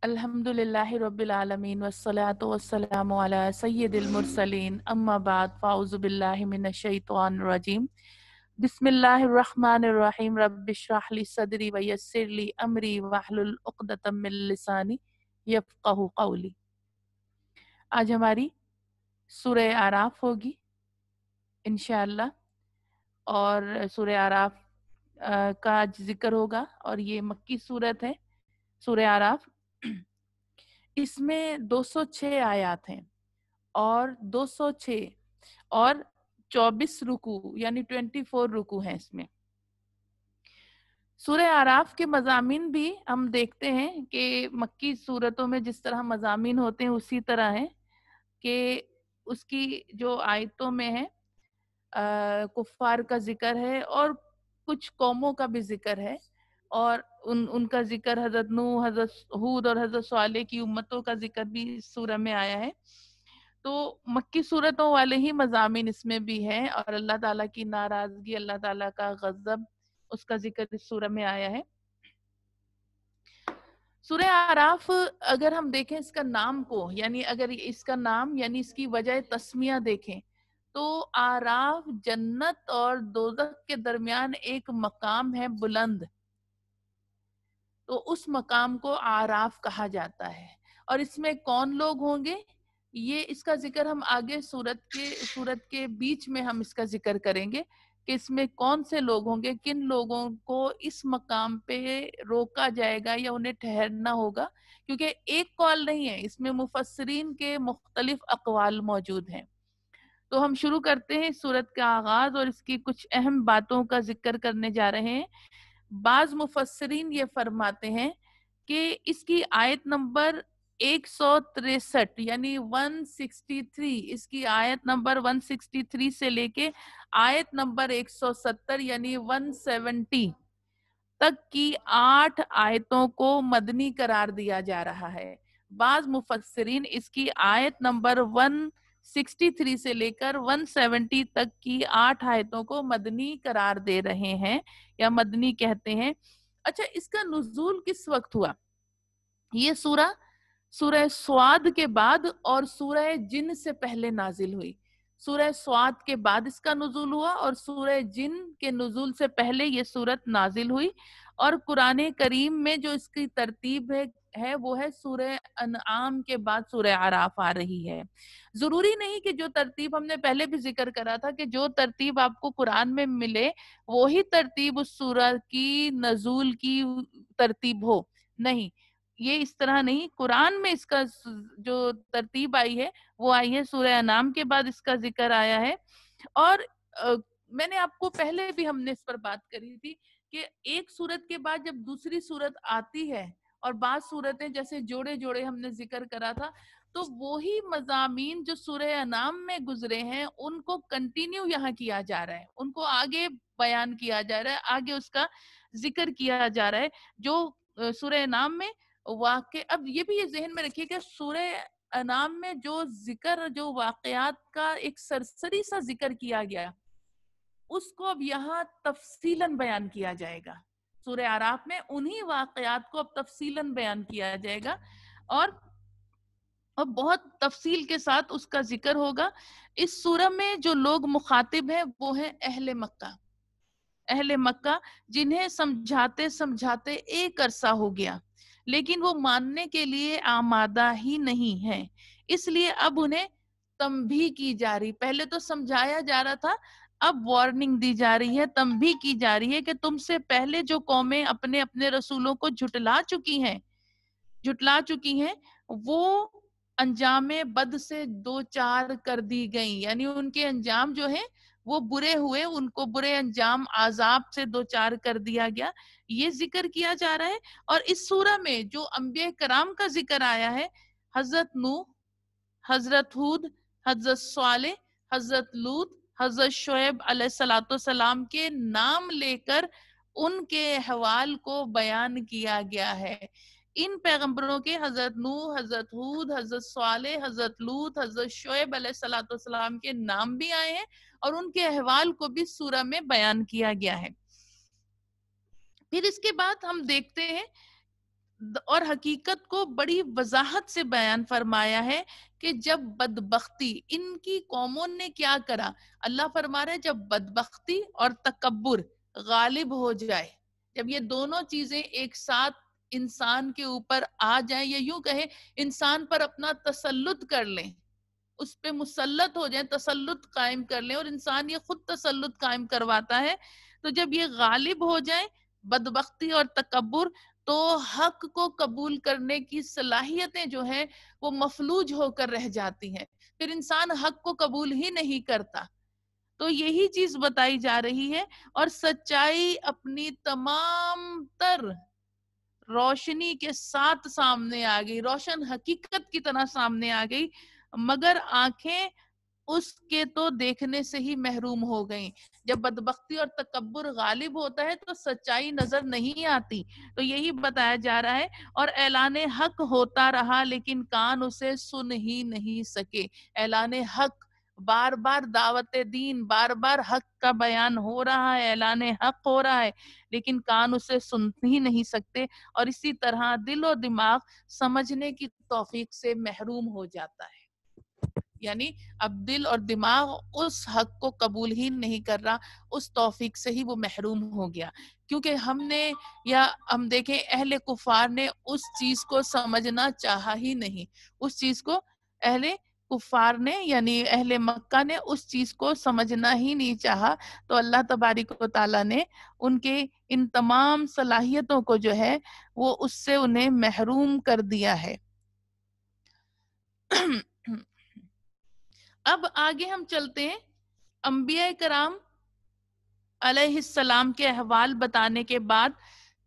الحمدللہ رب العالمین والصلاة والسلام علی سید المرسلین اما بعد فاعوذ باللہ من الشیطان الرجیم بسم اللہ الرحمن الرحیم رب اشرح لی صدری ویسر لی امری واحلل عقدۃ من لسانی یفقہوا قولی۔ آج ہماری سورہ اعراف ہوگی انشاءاللہ، اور سورہ اعراف کا آج ذکر ہوگا، اور یہ مکی صورت ہے سورہ اعراف۔ اس میں 206 آیات ہیں اور 206 اور 24 رکوع یعنی 24 رکوع ہیں اس میں۔ سورہ اعراف کے مضامین بھی ہم دیکھتے ہیں کہ مکی صورتوں میں جس طرح مضامین ہوتے ہیں اسی طرح ہیں کہ اس کی جو آیتوں میں ہے کفار کا ذکر ہے اور کچھ قوموں کا بھی ذکر ہے، اور ان کا ذکر حضرت نوح، حضرت ہود اور حضرت صالح کی امتوں کا ذکر بھی اس سورہ میں آیا ہے۔ تو مکی صورتوں والے ہی مضامین اس میں بھی ہیں، اور اللہ تعالیٰ کی ناراضگی، اللہ تعالیٰ کا غضب، اس کا ذکر اس سورہ میں آیا ہے۔ سورہ اعراف اگر ہم دیکھیں اس کا نام کو، یعنی اگر اس کا نام یعنی اس کی وجہ تسمیہ دیکھیں تو اعراف جنت اور دوزخ کے درمیان ایک مقام ہے بلند، تو اس مقام کو اعراف کہا جاتا ہے۔ اور اس میں کون لوگ ہوں گے، یہ اس کا ذکر ہم آگے سورت کے بیچ میں ہم اس کا ذکر کریں گے کہ اس میں کون سے لوگ ہوں گے، کن لوگوں کو اس مقام پہ روکا جائے گا یا انہیں ٹھہرنا ہوگا، کیونکہ ایک قول نہیں ہے، اس میں مفسرین کے مختلف اقوال موجود ہیں۔ تو ہم شروع کرتے ہیں سورت کا آغاز اور اس کی کچھ اہم باتوں کا ذکر کرنے جا رہے ہیں۔ بعض مفسرین یہ فرماتے ہیں کہ اس کی آیت نمبر 163 یعنی 163، اس کی آیت نمبر 163 سے لے کے آیت نمبر 170 یعنی 170 تک کی 8 آیتوں کو مدنی قرار دیا جا رہا ہے۔ بعض مفسرین اس کی آیت نمبر 163 سے لے کر 170 تک کی 8 آیتوں کو مدنی قرار دے رہے ہیں یا مدنی کہتے ہیں۔ اچھا، اس کا نزول کس وقت ہوا؟ یہ سورہ سواد کے بعد اور سورہ جن سے پہلے نازل ہوئی۔ سورہ سواد کے بعد اس کا نزول ہوا اور سورہ جن کے نزول سے پہلے یہ سورت نازل ہوئی، اور قرآن کریم میں جو اس کی ترتیب ہے وہ ہے سورہ انعام کے بعد سورہ اعراف آ رہی ہے۔ ضروری نہیں کہ جو ترتیب ہم نے پہلے بھی ذکر کرا تھا کہ جو ترتیب آپ کو قرآن میں ملے وہی ترتیب اس سورہ کی نزول کی ترتیب ہو، نہیں، یہ اس طرح نہیں۔ قرآن میں اس کا جو ترتیب آئی ہے وہ آئی ہے سورہ انعام کے بعد اس کا ذکر آیا ہے۔ اور میں نے آپ کو پہلے بھی ہم نے اس پر بات کری تھی کہ ایک سورت کے بعد جب دوسری سورت آتی ہے اور بعض سورتیں جیسے جوڑے جوڑے ہم نے ذکر کرا تھا، تو وہی مضامین جو سورہ انعام میں گزرے ہیں ان کو کنٹینیو یہاں کیا جا رہا ہے، ان کو آگے بیان کیا جا رہا ہے، آگے اس کا ذکر کیا جا رہا ہے جو سورہ انعام میں واقع۔ اب یہ بھی یہ ذہن میں رکھیے کہ سورہ انعام میں جو ذکر، جو واقعات کا ایک سرسری سا ذکر کیا گیا، اس کو اب یہاں تفصیلاً بیان کیا جائے گا۔ سورہ اعراف میں انہی واقعات کو اب تفصیلاً بیان کیا جائے گا، اور بہت تفصیل کے ساتھ اس کا ذکر ہوگا۔ اس سورہ میں جو لوگ مخاطب ہیں وہ ہیں اہل مکہ، اہل مکہ جنہیں سمجھاتے سمجھاتے ایک عرصہ ہو گیا لیکن وہ ماننے کے لیے آمادہ ہی نہیں ہیں، اس لیے اب انہیں تنبیہ کی جا رہی، پہلے تو سمجھایا جا رہا تھا، اب وارننگ دی جا رہی ہے، تنبیہ کی جا رہی ہے کہ تم سے پہلے جو قومیں اپنے اپنے رسولوں کو جھٹلا چکی ہیں وہ انجام بد سے دو چار کر دی گئیں، یعنی ان کے انجام جو ہیں وہ برے ہوئے، ان کو برے انجام عذاب سے دو چار کر دیا گیا، یہ ذکر کیا جا رہا ہے۔ اور اس سورہ میں جو انبیاء کرام کا ذکر آیا ہے، حضرت نوح، حضرت ہود، حضرت صالح، حضرت لوط، حضرت شعیب علیہ السلام کے نام لے کر ان کے احوال کو بیان کیا گیا ہے۔ ان پیغمبروں کے حضرت نوح، حضرت ہود، حضرت صالح، حضرت لوط، حضرت شعیب علیہ السلام کے نام بھی آئے ہیں اور ان کے احوال کو بھی سورہ میں بیان کیا گیا ہے۔ پھر اس کے بعد ہم دیکھتے ہیں اور حقیقت کو بڑی وضاحت سے بیان فرمایا ہے کہ جب بدبختی، ان کی قوموں نے کیا کرا، اللہ فرما رہا ہے جب بدبختی اور تکبر غالب ہو جائے، جب یہ دونوں چیزیں ایک ساتھ انسان کے اوپر آ جائیں، یا یوں کہیں انسان پر اپنا تسلط کر لیں، اس پہ مسلط ہو جائیں، تسلط قائم کر لیں، اور انسان یہ خود تسلط قائم کرواتا ہے، تو جب یہ غالب ہو جائیں بدبختی اور تکبر، تو حق کو قبول کرنے کی صلاحیتیں جو ہیں وہ مفلوج ہو کر رہ جاتی ہیں، پھر انسان حق کو قبول ہی نہیں کرتا۔ تو یہی چیز بتائی جا رہی ہے، اور سچائی اپنی تمام تر روشنی کے ساتھ سامنے آ گئی، روشن حقیقت کی طرح سامنے آ گئی، مگر آنکھیں اس کے تو دیکھنے سے ہی محروم ہو گئیں۔ جب بدبختی اور تکبر غالب ہوتا ہے تو سچائی نظر نہیں آتی، تو یہی بتایا جا رہا ہے، اور اعلان حق ہوتا رہا لیکن کان اسے سن ہی نہیں سکے۔ اعلان حق، بار بار دعوت دین، بار بار حق کا بیان ہو رہا ہے، اعلان حق ہو رہا ہے، لیکن کان اسے سن ہی نہیں سکتے، اور اسی طرح دل و دماغ سمجھنے کی توفیق سے محروم ہو جاتا ہے۔ یعنی اب دل اور دماغ اس حق کو قبول ہی نہیں کر رہا، اس توفیق سے ہی وہ محروم ہو گیا، کیونکہ ہم نے، یا ہم دیکھیں اہل کفار نے اس چیز کو سمجھنا چاہا ہی نہیں، اس چیز کو اہل کفار نے یعنی اہل مکہ نے اس چیز کو سمجھنا ہی نہیں چاہا، تو اللہ تبارک و تعالیٰ نے ان کے ان تمام صلاحیتوں کو جو ہے وہ اس سے انہیں محروم کر دیا ہے۔ اب آگے ہم چلتے ہیں، انبیاء کرام علیہ السلام کے احوال بتانے کے بعد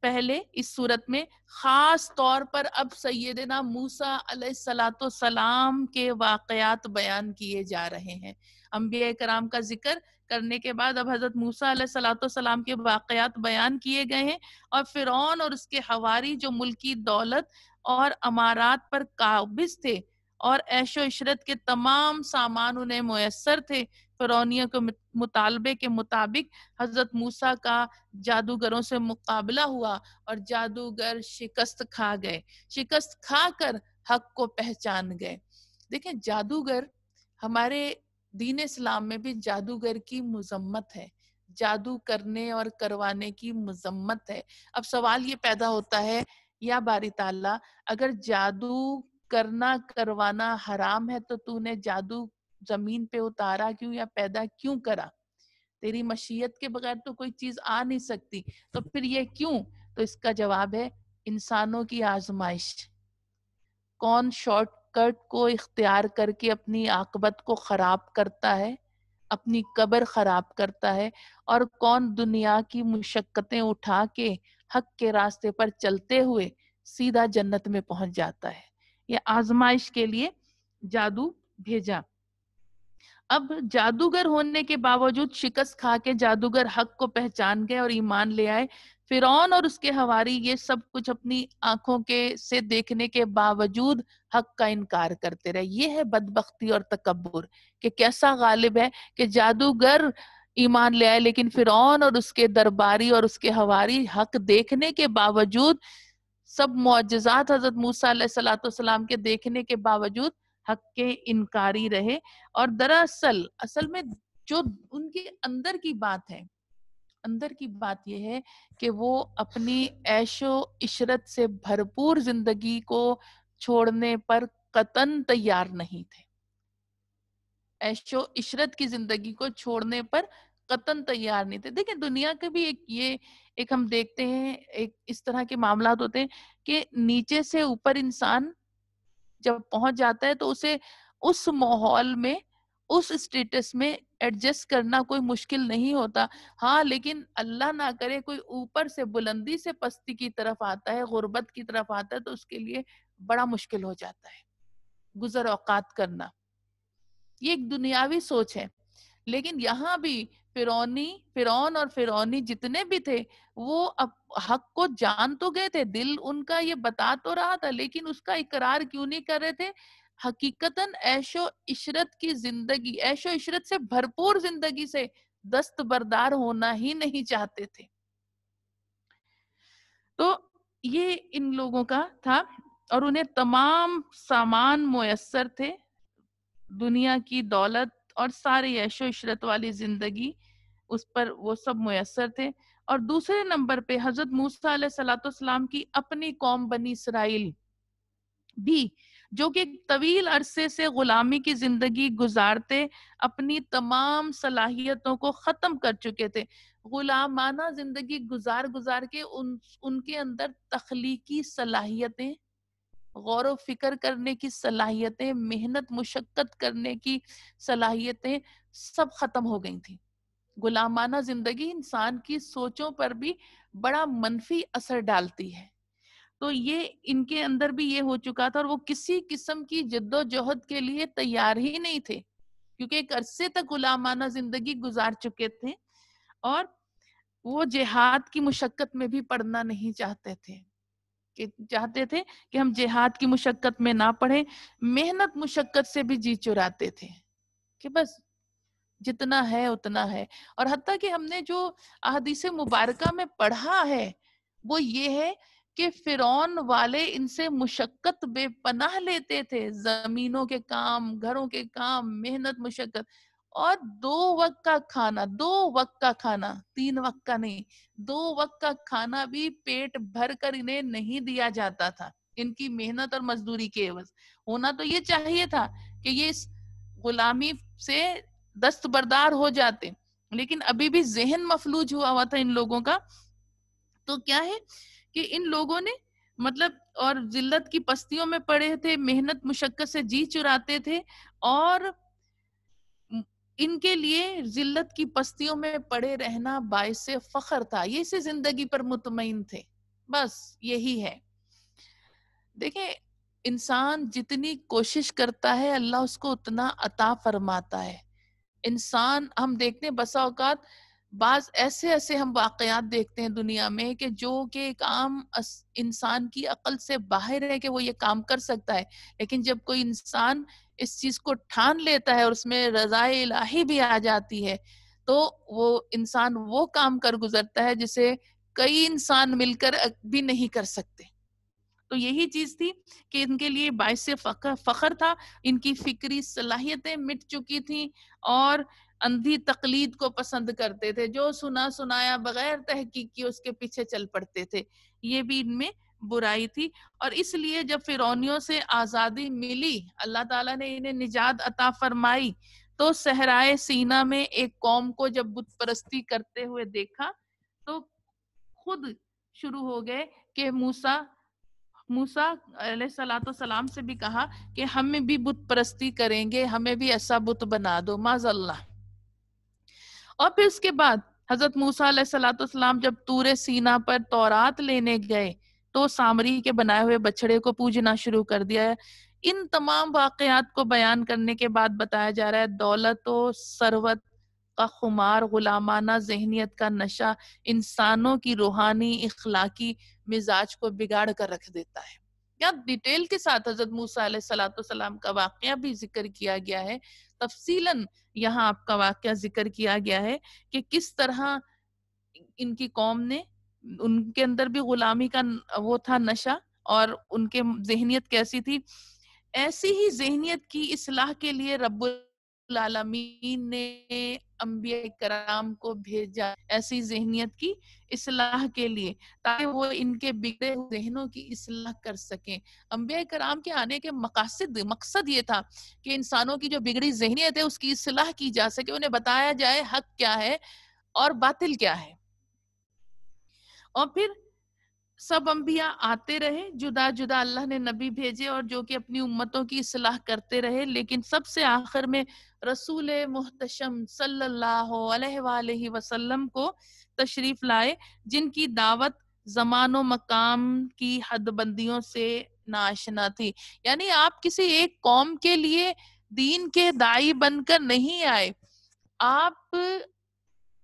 پہلے اس صورت میں خاص طور پر اب سیدنا موسیٰ علیہ السلام کے واقعات بیان کیے جا رہے ہیں۔ انبیاء کرام کا ذکر کرنے کے بعد اب حضرت موسیٰ علیہ السلام کے واقعات بیان کیے گئے ہیں، اور فرعون اور اس کے حواری جو ملکی دولت اور امارات پر قابض تھے اور عیش و عشرت کے تمام سامان انہیں میسر تھے، فرعونیوں کے مطالبے کے مطابق حضرت موسیٰ کا جادوگروں سے مقابلہ ہوا، اور جادوگر شکست کھا گئے، شکست کھا کر حق کو پہچان گئے۔ دیکھیں جادوگر، ہمارے دین اسلام میں بھی جادوگر کی مذمت ہے، جادو کرنے اور کروانے کی مذمت ہے۔ اب سوال یہ پیدا ہوتا ہے، یا باری تعالیٰ اگر جادو کرنا کروانا حرام ہے تو نے جادو زمین پہ اتارا کیوں، یا پیدا کیوں کرا؟ تیری مشیت کے بغیر تو کوئی چیز آ نہیں سکتی، تو پھر یہ کیوں؟ تو اس کا جواب ہے انسانوں کی آزمائش۔ کون شارٹ کٹ کو اختیار کر کے اپنی عاقبت کو خراب کرتا ہے، اپنی قبر خراب کرتا ہے، اور کون دنیا کی مشقتیں اٹھا کے حق کے راستے پر چلتے ہوئے سیدھا جنت میں پہنچ جاتا ہے۔ یہ آزمائش کے لیے جادو بھیجا۔ اب جادوگر ہونے کے باوجود شکست کھا کے جادوگر حق کو پہچان گئے اور ایمان لے آئے۔ فرعون اور اس کے حواری یہ سب کچھ اپنی آنکھوں کے سے دیکھنے کے باوجود حق کا انکار کرتے رہے۔ یہ ہے بدبختی اور تکبر، کہ کیسا غالب ہے کہ جادوگر ایمان لے آئے، لیکن فرعون اور اس کے درباری اور اس کے حواری حق دیکھنے کے باوجود، سب معجزات حضرت موسیٰ علیہ السلام کے دیکھنے کے باوجود حق کے انکاری رہے۔ اور دراصل اصل میں جو ان کے اندر کی بات ہے، اندر کی بات یہ ہے کہ وہ اپنی عیش و عشرت سے بھرپور زندگی کو چھوڑنے پر قطعاً تیار نہیں تھے، عیش و عشرت کی زندگی کو چھوڑنے پر قطعاً تیار نہیں تھے۔ دیکھیں دنیا کے بھی ایک ہم دیکھتے ہیں، ایک اس طرح کے معاملات ہوتے ہیں کہ نیچے سے اوپر انسان جب پہنچ جاتا ہے تو اسے اس ماحول میں، اس اسٹیٹس میں ایڈجسٹ کرنا کوئی مشکل نہیں ہوتا۔ ہاں لیکن اللہ نہ کرے کوئی اوپر سے بلندی سے پستی کی طرف آتا ہے، غربت کی طرف آتا ہے، تو اس کے لیے بڑا مشکل ہو جاتا ہے گزر اوقات کرنا۔ یہ ایک دنیاوی سوچ ہے، لیکن یہاں بھی فرعون اور فرعونی جتنے بھی تھے وہ اب حق کو جان تو گئے تھے، دل ان کا یہ بتا تو رہا تھا، لیکن اس کا اقرار کیوں نہیں کر رہے تھے؟ حقیقتاً عیش و عشرت کی زندگی، عیش و عشرت سے بھرپور زندگی سے دستبردار ہونا ہی نہیں چاہتے تھے۔ تو یہ ان لوگوں کا تھا اور انہیں تمام سامان میسر تھے، دنیا کی دولت اور ساری عیش و عشرت والی زندگی اس پر وہ سب میسر تھے. اور دوسرے نمبر پہ حضرت موسیٰ علیہ الصلوۃ والسلام کی اپنی قوم بنی اسرائیل بھی، جو کہ طویل عرصے سے غلامی کی زندگی گزارتے اپنی تمام صلاحیتوں کو ختم کر چکے تھے. غلامانہ زندگی گزار کے ان کے اندر تخلیقی صلاحیتیں، غور و فکر کرنے کی صلاحیتیں، محنت مشقت کرنے کی صلاحیتیں سب ختم ہو گئی تھی. غلامانہ زندگی انسان کی سوچوں پر بھی بڑا منفی اثر ڈالتی ہے. تو یہ ان کے اندر بھی یہ ہو چکا تھا، اور وہ کسی قسم کی جد و جہد کے لیے تیار ہی نہیں تھے، کیونکہ ایک عرصے تک غلامانہ زندگی گزار چکے تھے اور وہ جہاد کی مشقت میں بھی پڑھنا نہیں چاہتے تھے، کہ چاہتے تھے کہ ہم جہاد کی مشقت میں نہ پڑھیں. محنت مشقت سے بھی جی چراتے تھے کہ بس جتنا ہے اتنا ہے. اور حتیٰ کہ ہم نے جو احادیث مبارکہ میں پڑھا ہے وہ یہ ہے کہ فرعون والے ان سے مشقت بے پناہ لیتے تھے، زمینوں کے کام، گھروں کے کام، محنت مشقت، اور 2 وقت کا کھانا، 2 وقت کا کھانا، 3 وقت کا نہیں، 2 وقت کا کھانا بھی پیٹ بھر کر انہیں نہیں دیا جاتا تھا ان کی محنت اور مزدوری کے عوض. ہونا تو یہ چاہیے تھا کہ یہ اس غلامی سے دستبردار ہو جاتے، لیکن ابھی بھی ذہن مفلوج ہوا تھا ان لوگوں کا. تو کیا ہے کہ ان لوگوں نے مطلب اور ذلت کی پستیوں میں پڑے تھے، محنت مشقت سے جی چراتے تھے، اور ان کے لیے ذلت کی پستیوں میں پڑے رہنا باعث فخر تھا. یہ اسی زندگی پر مطمئن تھے، بس یہی ہے. دیکھیں انسان جتنی کوشش کرتا ہے اللہ اس کو اتنا عطا فرماتا ہے. انسان ہم دیکھتے ہیں بسا اوقات بعض ایسے ہم واقعات دیکھتے ہیں دنیا میں کہ جو کہ ایک عام انسان کی عقل سے باہر ہے کہ وہ یہ کام کر سکتا ہے، لیکن جب کوئی انسان اس چیز کو ٹھان لیتا ہے اور اس میں رضا الہی بھی آ جاتی ہے تو وہ انسان وہ کام کر گزرتا ہے جسے کئی انسان مل کر بھی نہیں کر سکتے. تو یہی چیز تھی کہ ان کے لیے باعث فخر تھا. ان کی فکری صلاحیتیں مٹ چکی تھیں اور اندھی تقلید کو پسند کرتے تھے، جو سنا سنایا بغیر تحقیق کی اس کے پیچھے چل پڑتے تھے. یہ بھی ان میں برائی تھی. اور اس لیے جب فرعونیوں سے آزادی ملی، اللہ تعالیٰ نے انہیں نجات عطا فرمائی، تو صحرائے سینا میں ایک قوم کو جب بت پرستی کرتے ہوئے دیکھا تو خود شروع ہو گئے کہ موسیٰ علیہ الصلوۃ والسلام سے بھی کہا کہ ہمیں بھی بت پرستی کریں گے، ہمیں بھی ایسا بت بنا دو معاذ اللہ. اور پھر اس کے بعد حضرت موسیٰ علیہ الصلوۃ والسلام جب طور سینا پر تورات لینے گئے تو سامری کے بنائے ہوئے بچڑے کو پوجنا شروع کر دیا ہے. ان تمام واقعات کو بیان کرنے کے بعد بتایا جا رہا ہے دولت و ثروت کا خمار، غلامانہ ذہنیت کا نشہ انسانوں کی روحانی اخلاقی مزاج کو بگاڑ کر رکھ دیتا ہے. یا ڈیٹیل کے ساتھ حضرت موسیٰ علیہ الصلوۃ والسلام کا واقعہ بھی ذکر کیا گیا ہے، تفصیلاً یہاں آپ کا واقعہ ذکر کیا گیا ہے کہ کس طرح ان کی قوم نے، ان کے اندر بھی غلامی کا وہ تھا نشہ، اور ان کے ذہنیت کیسی تھی. ایسی ہی ذہنیت کی اصلاح کے لیے رب العالمین نے انبیاء کرام کو بھیجا، ایسی ذہنیت کی اصلاح کے لیے، تاکہ وہ ان کے بگڑے ذہنوں کی اصلاح کر سکیں. انبیاء کرام کے آنے کے مقصد یہ تھا کہ انسانوں کی جو بگڑی ذہنیت ہے اس کی اصلاح کی جا سکے، انہیں بتایا جائے حق کیا ہے اور باطل کیا ہے. اور پھر سب انبیاء آتے رہے، جدا جدا اللہ نے نبی بھیجے اور جو کہ اپنی امتوں کی اصلاح کرتے رہے، لیکن سب سے آخر میں رسول محتشم صلی اللہ علیہ وآلہ وسلم کو تشریف لائے، جن کی دعوت زمان و مقام کی حد بندیوں سے ناشنا تھی. یعنی آپ کسی ایک قوم کے لیے دین کے داعی بن کر نہیں آئے، آپ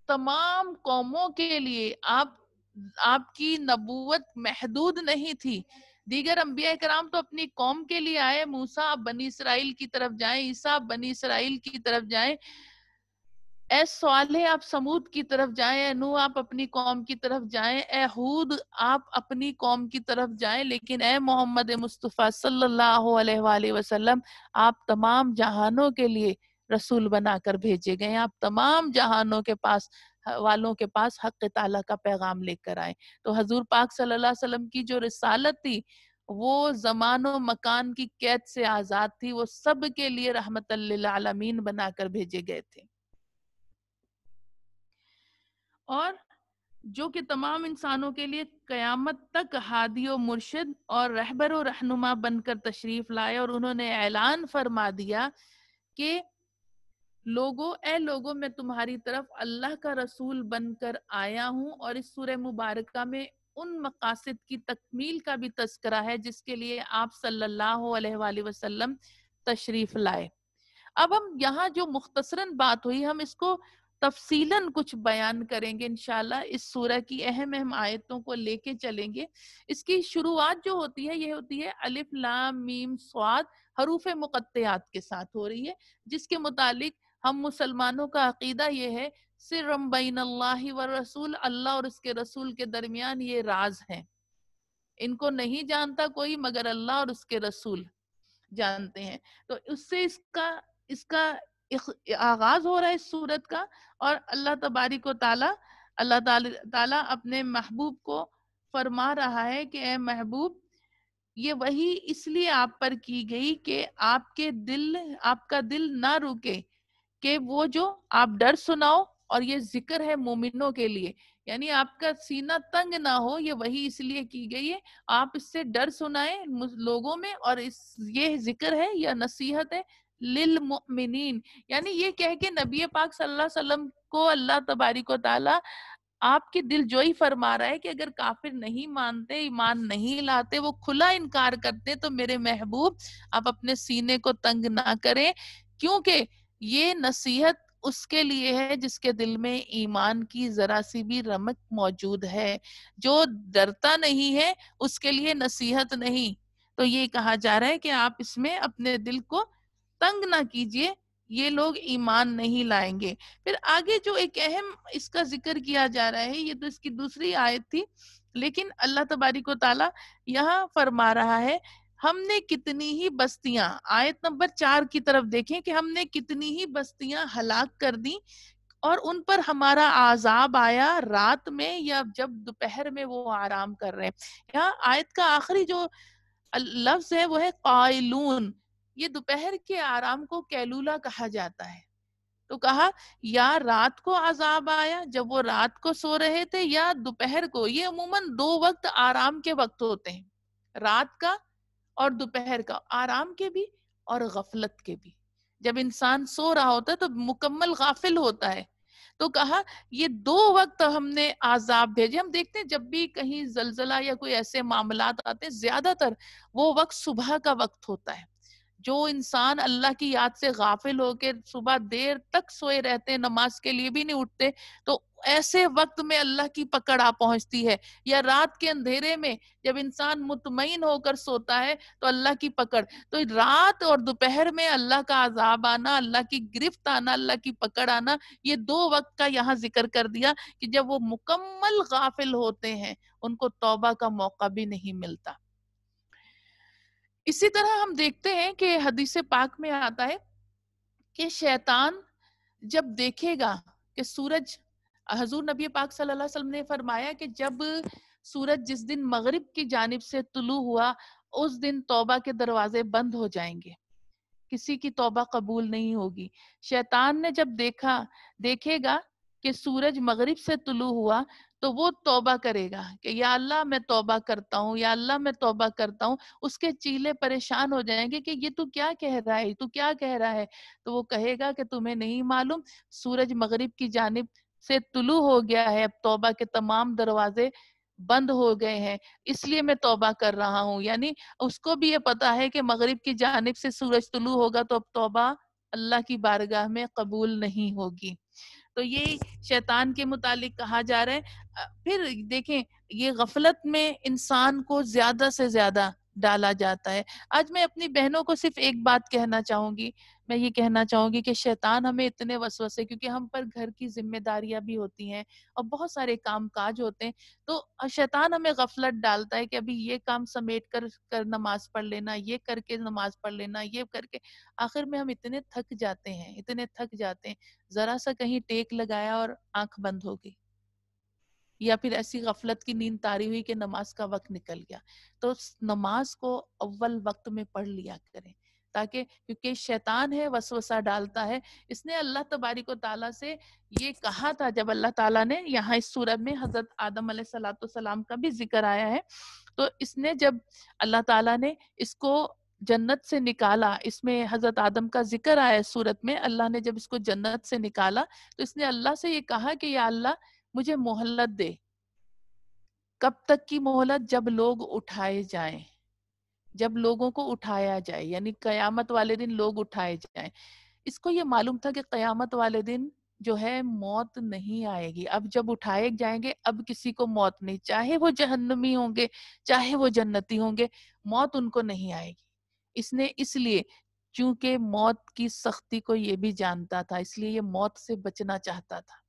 تمام قوموں کے لیے، آپ کی نبوت محدود نہیں تھی. دیگر انبیاء کرام تو اپنی قوم کے لیے آئے، موسیٰ آپ بنی اسرائیل کی طرف جائیں، عیسیٰ آپ بنی اسرائیل کی طرف جائیں، اے صالح آپ سمود کی طرف جائیں، اے نوح آپ اپنی قوم کی طرف جائیں، اے ہود آپ اپنی قوم کی طرف جائیں، لیکن اے محمد مصطفیٰ صلی اللہ علیہ وآلہ وسلم آپ تمام جہانوں کے لیے رسول بنا کر بھیجے گئے ہیں، آپ تمام جہانوں کے پاس والوں کے پاس حق تعالیٰ کا پیغام لے کر آئے۔ تو حضور پاک صلی اللہ علیہ وسلم کی جو رسالت تھی وہ زمان و مکان کی قید سے آزاد تھی، وہ سب کے لیے رحمت للعالمین بنا کر بھیجے گئے تھے، اور جو کہ تمام انسانوں کے لیے قیامت تک ہادی و مرشد اور رہبر و رہنما بن کر تشریف لائے، اور انہوں نے اعلان فرما دیا کہ اے لوگوں میں تمہاری طرف اللہ کا رسول بن کر آیا ہوں، اور اس سورہ مبارکہ میں ان مقاصد کی تکمیل کا بھی تذکرہ ہے جس کے لیے آپ صلی اللہ علیہ وآلہ وسلم تشریف لائے۔ اب ہم یہاں جو مختصراً بات ہوئی ہم اس کو تفصیلاً کچھ بیان کریں گے انشاءاللہ، اس سورہ کی اہم آیتوں کو لے کے چلیں گے۔ اس کی شروعات جو ہوتی ہے یہ ہوتی ہے الف لام میم صاد حروف مقطعات کے ساتھ ہو رہی ہے، جس کے متعلق ہم مسلمانوں کا عقیدہ یہ ہے سرم بین اللہ والرسول، اللہ اور اس کے رسول کے درمیان یہ راز ہے، ان کو نہیں جانتا کوئی مگر اللہ اور اس کے رسول جانتے ہیں۔ تو اس سے اس کا آغاز ہو رہا ہے اس صورت کا، اور اللہ تبارک و تعالی اللہ تعالی اپنے محبوب کو فرما رہا ہے کہ اے محبوب یہ وحی اس لیے آپ پر کی گئی کہ آپ کا دل نہ رکے، کہ وہ جو آپ ڈر سناؤ، اور یہ ذکر ہے مومنوں کے لیے، یعنی آپ کا سینہ تنگ نہ ہو، یہ وحی اس لیے کی گئی ہے آپ اس سے ڈر سنائیں لوگوں میں، اور یہ ذکر ہے یا نصیحت ہے للمؤمنین، یعنی یہ کہہ کے نبی پاک صلی اللہ علیہ وسلم کو اللہ تبارک و تعالی آپ کی دل جوئی فرما رہا ہے کہ اگر کافر نہیں مانتے، ایمان نہیں لاتے، وہ کھلا انکار کرتے، تو میرے محبوب آپ اپنے سینے کو تنگ نہ کریں، کیونکہ یہ نصیحت اس کے لیے ہے جس کے دل میں ایمان کی ذرا سی بھی رمق موجود ہے، جو ڈرتا نہیں ہے اس کے لیے نصیحت نہیں۔ تو یہ کہا جا رہا ہے کہ آپ اس میں اپنے دل کو تنگ نہ کیجئے، یہ لوگ ایمان نہیں لائیں گے۔ پھر آگے جو ایک اہم اس کا ذکر کیا جا رہا ہے، یہ تو اس کی دوسری آیت تھی، لیکن اللہ تبارک و تعالی یہاں فرما رہا ہے ہم نے کتنی ہی بستیاں، آیت نمبر 4 کی طرف دیکھیں کہ ہم نے کتنی ہی بستیاں ہلاک کر دی، اور ان پر ہمارا عذاب آیا رات میں یا جب دوپہر میں وہ آرام کر رہے ہیں۔ یہاں آیت کا آخری جو لفظ ہے وہ ہے قائلون، یہ دوپہر کے آرام کو کیلولہ کہا جاتا ہے۔ تو کہا یا رات کو عذاب آیا جب وہ رات کو سو رہے تھے، یا دوپہر کو، یہ عموماً 2 وقت آرام کے وقت ہوتے ہیں، رات کا اور دوپہر کا، آرام کے بھی اور غفلت کے بھی۔ جب انسان سو رہا ہوتا ہے تو مکمل غافل ہوتا ہے، تو کہا یہ 2 وقت ہم نے عذاب بھیجے۔ ہم دیکھتے ہیں جب بھی کہیں زلزلہ یا کوئی ایسے معاملات آتے ہیں، زیادہ تر وہ وقت صبح کا وقت ہوتا ہے۔ جو انسان اللہ کی یاد سے غافل ہو کے صبح دیر تک سوئے رہتے ہیں، نماز کے لیے بھی نہیں اٹھتے، تو ایسے وقت میں اللہ کی پکڑ آ پہنچتی ہے، یا رات کے اندھیرے میں جب انسان مطمئن ہو کر سوتا ہے تو اللہ کی پکڑ۔ تو رات اور دوپہر میں اللہ کا عذاب آنا، اللہ کی گرفت آنا، اللہ کی پکڑ آنا، یہ 2 وقت کا یہاں ذکر کر دیا کہ جب وہ مکمل غافل ہوتے ہیں، ان کو توبہ کا موقع بھی نہیں ملتا۔ اسی طرح ہم دیکھتے ہیں کہ حدیث پاک میں آتا ہے کہ شیطان جب دیکھے گا کہ سورج، حضور نبی پاک صلی اللہ علیہ وسلم نے فرمایا کہ جب سورج جس دن مغرب کی جانب سے طلوع ہوا اس دن توبہ کے دروازے بند ہو جائیں گے، کسی کی توبہ قبول نہیں ہوگی۔ شیطان نے جب دیکھے گا کہ سورج مغرب سے طلوع ہوا تو وہ توبہ کرے گا کہ یا اللہ میں توبہ کرتا ہوں، یا اللہ میں توبہ کرتا ہوں۔ اس کے چیلے پریشان ہو جائیں گے کہ یہ تو کیا کہہ رہا ہے، تو کیا کہہ رہا ہے؟ تو وہ کہے گا کہ تمہیں نہیں معلوم سورج مغرب کی جانب سے طلوع ہو گیا ہے، اب توبہ کے تمام دروازے بند ہو گئے ہیں، اس لیے میں توبہ کر رہا ہوں۔ یعنی اس کو بھی یہ پتا ہے کہ مغرب کی جانب سے سورج طلوع ہوگا تو اب توبہ اللہ کی بارگاہ میں قبول نہیں ہوگی۔ تو یہ شیطان کے متعلق کہا جا رہا ہے۔ پھر دیکھیں یہ غفلت میں انسان کو زیادہ سے زیادہ ڈالا جاتا ہے۔ آج میں اپنی بہنوں کو صرف ایک بات کہنا چاہوں گی، میں یہ کہنا چاہوں گی کہ شیطان ہمیں اتنے وسوسے، کیونکہ ہم پر گھر کی ذمہ داریاں بھی ہوتی ہیں اور بہت سارے کام کاج ہوتے ہیں، تو شیطان ہمیں غفلت ڈالتا ہے کہ ابھی یہ کام سمیٹ کر نماز پڑھ لینا، یہ کر کے نماز پڑھ لینا، یہ کر کے آخر میں ہم اتنے تھک جاتے ہیں، اتنے تھک جاتے ہیں، ذرا سا کہیں ٹیک لگایا اور آنکھ بند ہو گئی، یا پھر ایسی غفلت کی نیند تاری ہوئی کہ نماز کا وقت نکل گیا۔ تو نماز کو اول وقت میں پڑھ لیا کریں، تاکہ، کیونکہ شیطان ہے، وسوسہ ڈالتا ہے۔ اس نے اللہ تبارک و تعالیٰ سے یہ کہا تھا، جب اللہ تعالیٰ نے یہاں اس سورت میں حضرت آدم علیہ السلام کا بھی ذکر آیا ہے، تو اس نے جب اللہ تعالیٰ نے اس کو جنت سے نکالا، اس میں حضرت آدم کا ذکر آیا ہے سورت میں، اللہ نے جب اس کو جنت سے نکالا تو اس نے اللہ سے یہ کہا کہ یا اللہ مجھے مہلت دے۔ کب تک کی مہلت؟ جب لوگ اٹھائے جائیں، جب لوگوں کو اٹھایا جائے، یعنی قیامت والے دن لوگ اٹھائے جائیں۔ اس کو یہ معلوم تھا کہ قیامت والے دن جو ہے موت نہیں آئے گی، اب جب اٹھائے جائیں گے اب کسی کو موت نہیں، چاہے وہ جہنمی ہوں گے چاہے وہ جنتی ہوں گے، موت ان کو نہیں آئے گی۔ اس نے اس لیے، چونکہ موت کی سختی کو یہ بھی جانتا تھا، اس لیے یہ موت سے بچنا چاہتا تھا۔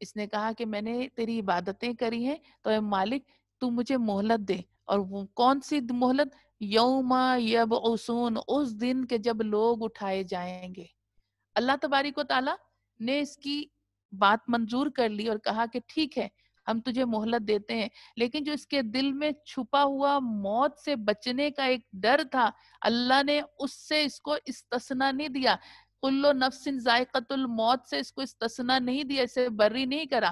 اس نے کہا کہ میں نے تیری عبادتیں کری ہیں تو اے مالک تو مجھے مہلت دے، اور وہ کون سی مہلت؟ یوم یبعثون، اس دن کے جب لوگ اٹھائے جائیں گے۔ اللہ تبارک و تعالیٰ نے اس کی بات منظور کر لی اور کہا کہ ٹھیک ہے ہم تجھے مہلت دیتے ہیں، لیکن جو اس کے دل میں چھپا ہوا موت سے بچنے کا ایک ڈر تھا، اللہ نے اس سے اس کو استثنا نہیں دیا، کل نفس ذائقۃ الموت سے اس کو استثنا نہیں دیا، اسے بری نہیں کرا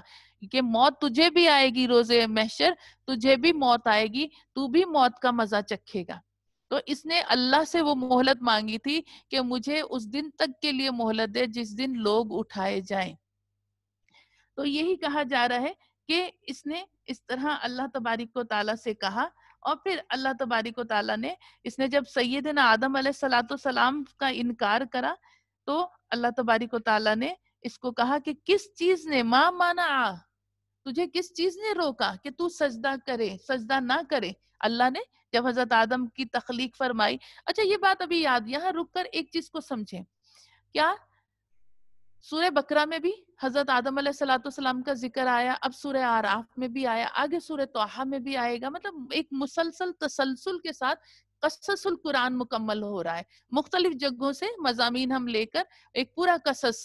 کہ موت تجھے بھی آئے گی، روز محشر تجھے بھی موت آئے گی، تو بھی موت کا مزہ چکھے گا۔ تو اس نے اللہ سے وہ مہلت مانگی تھی کہ مجھے اس دن تک کے لیے مہلت دے جس دن لوگ اٹھائے جائیں۔ تو یہی کہا جا رہا ہے کہ اس نے اس طرح اللہ تبارک و تعالیٰ سے کہا، اور پھر اللہ تبارک و تعالیٰ نے، اس نے جب سیدنا آدم علیہ السلام کا انکار کرا تو اللہ تبارک و تعالیٰ نے اس کو کہا کہ کس چیز نے، ما منع، تجھے کس چیز نے روکا کہ تو سجدہ کرے، سجدہ نہ کرے؟ اللہ نے جب حضرت آدم کی تخلیق فرمائی۔ اچھا یہ بات ابھی یاد، یہاں رک کر ایک چیز کو سمجھیں، کیا سورہ بقرہ میں بھی حضرت آدم علیہ السلام کا ذکر آیا، اب سورہ اعراف میں بھی آیا، آگے سورہ طٰہٰ میں بھی آئے گا، مطلب ایک مسلسل تسلسل کے ساتھ قصص القرآن مکمل ہو رہا ہے، مختلف جگہوں سے مضامین ہم لے کر ایک پورا قصص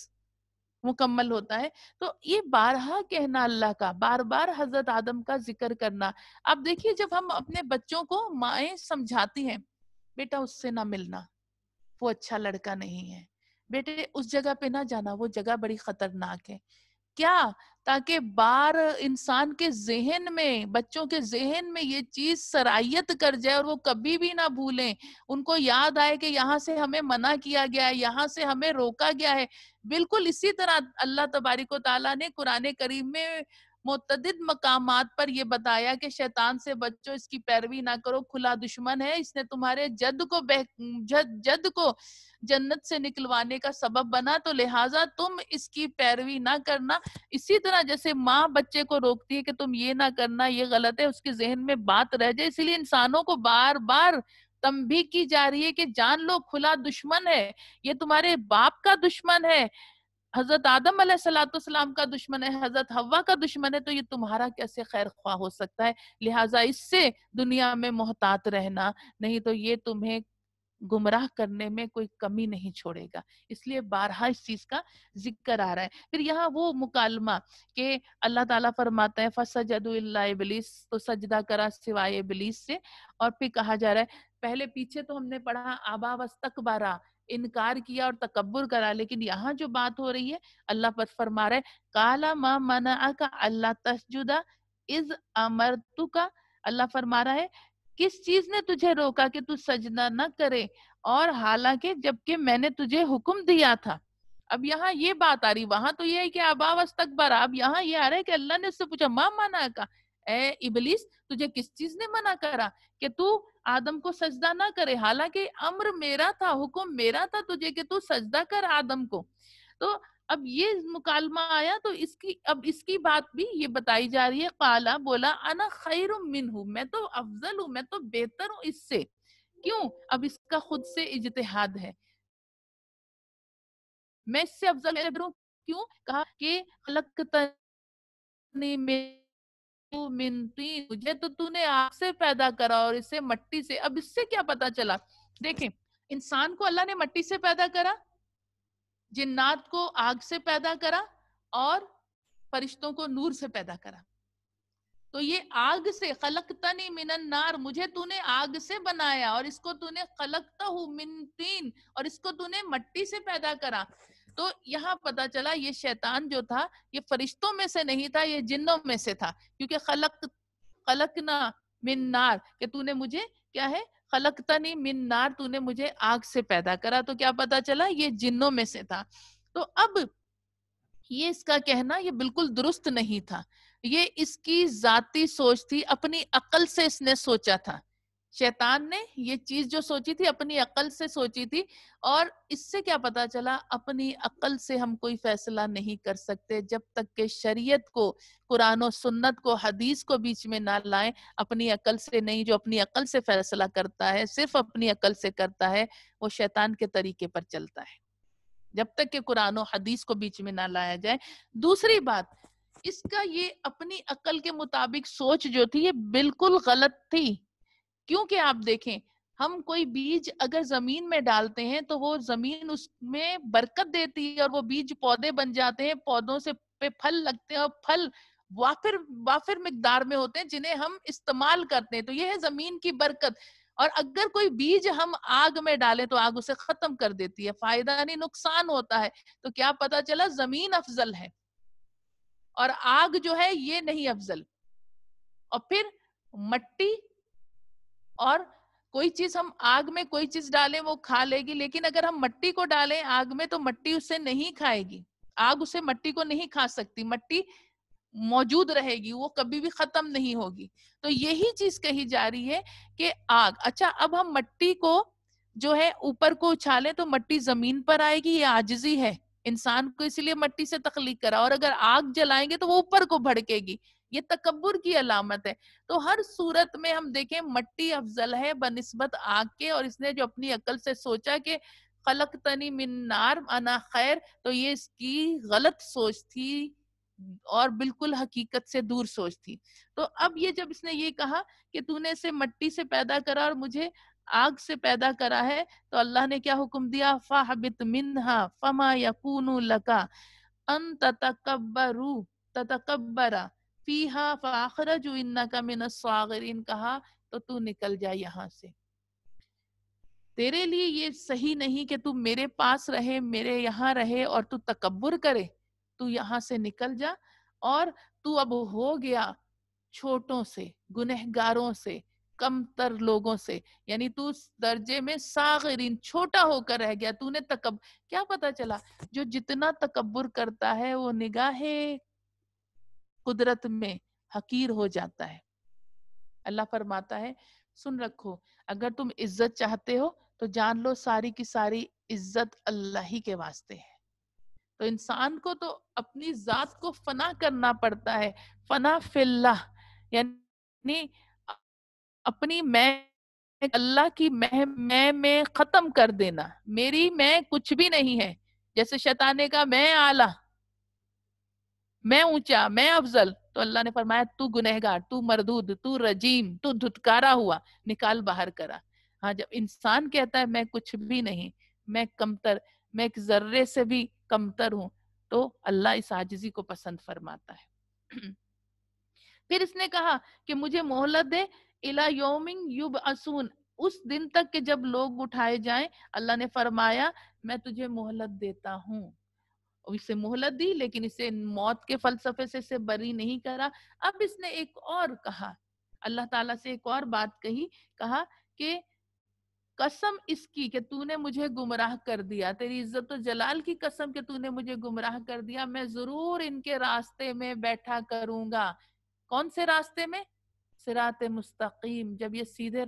مکمل ہوتا ہے۔ تو یہ بارہا کہنا اللہ کا، بار بار حضرت آدم کا ذکر کرنا۔ اب دیکھیے جب ہم اپنے بچوں کو مائیں سمجھاتی ہیں، بیٹا اس سے نہ ملنا، وہ اچھا لڑکا نہیں ہے، بیٹے اس جگہ پہ نہ جانا، وہ جگہ بڑی خطرناک ہے، کیا؟ تاکہ بار انسان کے ذہن میں، بچوں کے ذہن میں یہ چیز سرایت کر جائے اور وہ کبھی بھی نہ بھولیں، ان کو یاد آئے کہ یہاں سے ہمیں منع کیا گیا ہے، یہاں سے ہمیں روکا گیا ہے۔ بالکل اسی طرح اللہ تبارک و تعالیٰ نے قرآن کریم میں متعدد مقامات پر یہ بتایا کہ شیطان سے بچو، اس کی پیروی نہ کرو، کھلا دشمن ہے، اس نے تمہارے جد کو جنت سے نکلوانے کا سبب بنا، تو لہٰذا تم اس کی پیروی نہ کرنا۔ اسی طرح جیسے ماں بچے کو روکتی ہے کہ تم یہ نہ کرنا، یہ غلط ہے، اس کے ذہن میں بات رہ جائے، اسی لیے انسانوں کو بار بار تنبیہ کی جا رہی ہے کہ جان لو کھلا دشمن ہے، یہ تمہارے باپ کا دشمن ہے، حضرت آدم علیہ السلام کا دشمن ہے، حضرت حوا کا دشمن ہے، تو یہ تمہارا کیسے خیر خواہ ہو سکتا ہے؟ لہٰذا اس سے دنیا میں محتاط رہنا، نہیں تو یہ تمہیں گمراہ کرنے میں کوئی کمی نہیں چھوڑے گا۔ اس لیے بارہا اس چیز کا ذکر آ رہا ہے۔ پھر یہاں وہ مکالمہ کہ اللہ تعالیٰ فرماتا ہے فَسَجَدُوا إِلَّا إِبْلِيسَ، تو سجدہ کرا سوائے ابلیس سے، اور پھر کہا جا رہا ہے، پہلے پیچھے تو ہم نے پڑھا آبا واستکبارا، انکار کیا اور تکبر کرا، لیکن یہاں جو بات ہو رہی ہے اللہ پر فرما رہا ہے قَالَ مَا مَنَعَكَ أَلَّا تَسْجُدَ إِذْ أَمَرْتُكَ، اللہ فرما رہا ہے کس چیز نے تجھے روکا کہ تو سجدہ نہ کرے، اور حالانکہ جبکہ میں نے تجھے حکم دیا تھا۔ اب یہاں یہ بات آ رہی، وہاں تو یہ ہے کہ ابا واستکبر، اب یہاں یہ آ رہا ہے کہ اللہ نے اس سے پوچھا ما منع کا، اے ابلیس تجھے کس چیز نے منع کرا کہ تو آدم کو سجدہ نہ کرے، حالانکہ امر میرا تھا، حکم میرا تھا تجھے کہ تو سجدہ کر آدم کو۔ تو اب یہ مکالمہ آیا تو اب اس کی بات بھی یہ بتائی جا رہی ہے، قالا بولا، انا خیر منہ، میں تو افضل ہوں، میں تو بہتر ہوں اس سے. کیوں؟ اب اس کا خود سے اجتہاد ہے، میں اس سے افضل ہوں. کیوں؟ کہا کہ خلقتنی من طین، مجھے تو نے آگ سے پیدا کرا اور اسے مٹی سے. اب اس سے کیا پتا چلا؟ دیکھیں، انسان کو اللہ نے مٹی سے پیدا کرا، جنات کو آگ سے پیدا کرا، اور فرشتوں کو نور سے پیدا کرا. تو یہ آگ سے، خلقتنی من النار، مجھے نے آگ سے بنایا، اور اس کو نے خلقتہ من طین، اور اس کو نے مٹی سے پیدا کرا. تو یہاں پتا چلا یہ شیطان جو تھا یہ فرشتوں میں سے نہیں تھا، یہ جنوں میں سے تھا. کیونکہ خلقنا من نار، کہ نے مجھے کیا ہے، خلقتنی من نار، نے مجھے آگ سے پیدا کرا. تو کیا پتا چلا؟ یہ جنوں میں سے تھا. تو اب یہ اس کا کہنا یہ بالکل درست نہیں تھا، یہ اس کی ذاتی سوچ تھی، اپنی عقل سے اس نے سوچا تھا. شیطان نے یہ چیز جو سوچی تھی اپنی عقل سے سوچی تھی. اور اس سے کیا پتا چلا؟ اپنی عقل سے ہم کوئی فیصلہ نہیں کر سکتے جب تک کہ شریعت کو، قرآن و سنت کو، حدیث کو بیچ میں نہ لائیں. اپنی عقل سے نہیں. جو اپنی عقل سے فیصلہ کرتا ہے، صرف اپنی عقل سے کرتا ہے، وہ شیطان کے طریقے پر چلتا ہے، جب تک کہ قرآن و حدیث کو بیچ میں نہ لایا جائے. دوسری بات، اس کا یہ اپنی عقل کے مطابق سوچ جو تھی یہ بالکل غلط تھی. کیونکہ آپ دیکھیں، ہم کوئی بیج اگر زمین میں ڈالتے ہیں تو وہ زمین اس میں برکت دیتی ہے، اور وہ بیج پودے بن جاتے ہیں، پودوں سے پہ پھل لگتے ہیں، اور پھل وافر وافر مقدار میں ہوتے ہیں جنہیں ہم استعمال کرتے ہیں. تو یہ ہے زمین کی برکت. اور اگر کوئی بیج ہم آگ میں ڈالیں تو آگ اسے ختم کر دیتی ہے، فائدہ نہیں نقصان ہوتا ہے. تو کیا پتا چلا؟ زمین افضل ہے اور آگ جو ہے یہ نہیں افضل. اور پھر مٹی، اور کوئی چیز ہم آگ میں کوئی چیز ڈالیں وہ کھا لے گی، لیکن اگر ہم مٹی کو ڈالیں آگ میں تو مٹی اسے نہیں کھائے گی. آگ اسے، مٹی کو نہیں کھا سکتی. مٹی موجود رہے گی، وہ کبھی بھی ختم نہیں ہوگی. تو یہی چیز کہی جا رہی ہے کہ آگ. اچھا، اب ہم مٹی کو جو ہے اوپر کو اچھالیں تو مٹی زمین پر آئے گی، یہ عاجزی ہے. انسان کو اس لیے مٹی سے تخلیق کرا، اور اگر آگ جلائیں گے تو وہ اوپر کو بھڑکے گی، یہ تکبر کی علامت ہے. تو ہر صورت میں ہم دیکھیں مٹی افضل ہے بنسبت آگ کے. اور اس نے جو اپنی عقل سے سوچا کہ خلقتنی من نار انا خیر، تو یہ اس کی غلط سوچ تھی اور بالکل حقیقت سے دور سوچ تھی. تو اب یہ جب اس نے یہ کہا کہ تو نے اسے مٹی سے پیدا کرا اور مجھے آگ سے پیدا کرا ہے، تو اللہ نے کیا حکم دیا؟ فَاحْبِطْ مِنْهَا فَمَا يَكُونُ لَكَ أَن تَتَكَبَّرَ فِيهَا فَأَخْرَجُ إِنَّكَ مِنَ الصَّاغِرِينَ. کہا تو نکل جا یہاں سے، تیرے لیے یہ صحیح نہیں کہ تو میرے پاس رہے، میرے یہاں رہے اور تو تکبر کرے. تو یہاں سے نکل جا، اور تو اب ہو گیا چھوٹوں سے، گنہگاروں سے، کم تر لوگوں سے. یعنی تو اس درجے میں صاغرین، چھوٹا ہو کر رہ گیا. تو نے کیا پتا چلا؟ جو جتنا تکبر کرتا ہے وہ نگاہ قدرت میں حقیر ہو جاتا ہے. اللہ فرماتا ہے، سن رکھو، اگر تم عزت چاہتے ہو تو جان لو ساری کی ساری عزت اللہ ہی کے واسطے ہے. تو انسان کو تو اپنی ذات کو فنا کرنا پڑتا ہے، فنا فی اللہ، یعنی اپنی میں اللہ کی میں ختم کر دینا. میری میں کچھ بھی نہیں ہے. جیسے شیطان نے کہا میں اعلیٰ، میں اونچا، میں افضل، تو اللہ نے فرمایا تو گنہگار، تو مردود، تو رجیم، تو دھتکارا ہوا، نکال باہر کرا. ہاں، جب انسان کہتا ہے میں کچھ بھی نہیں، میں کمتر، میں ایک ذرے سے بھی کمتر ہوں، تو اللہ اس عاجزی کو پسند فرماتا ہے. پھر اس نے کہا کہ مجھے مہلت دے، الی یوم یبعثون، اس دن تک کہ جب لوگ اٹھائے جائیں. اللہ نے فرمایا میں تجھے مہلت دیتا ہوں. اسے مہلت دی، لیکن اسے موت کے فلسفے سے اسے بری نہیں کرا. اب اس نے ایک اور کہا، اللہ تعالیٰ سے ایک اور بات کہی. کہا کہ قسم اس کی کہ تو نے مجھے گمراہ کر دیا، تیری عزت و جلال کی قسم کہ تو نے مجھے گمراہ کر دیا، میں ضرور ان کے راستے میں بیٹھا کروں گا. کون سے راستے میں؟ صراط مستقیم. جب یہ سیدھے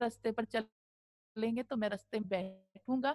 راستے پر چلیں گے تو میں راستے میں بیٹھوں گا،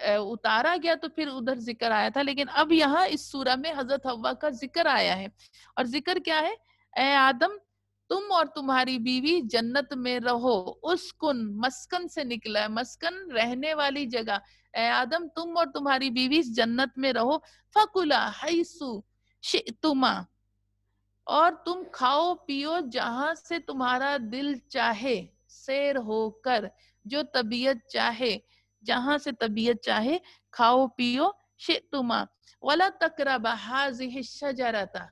اتارا گیا تو پھر ادھر ذکر آیا تھا، لیکن اب یہاں اس سورہ میں حضرت حوا کا ذکر آیا ہے. اور ذکر کیا ہے؟ اے آدم تم اور تمہاری بیوی جنت میں رہو. اسکن مسکن سے نکلا ہے، مسکن رہنے والی جگہ. اے آدم تم اور تمہاری بیوی جنت میں رہو. فکلا حیثو شئتما، اور تم کھاؤ پیو جہاں سے تمہارا دل چاہے، سیر ہو کر جو طبیعت چاہے، جہاں سے طبیعت چاہے کھاؤ پیو. شئتما ولا تقربا هذه الشجرة،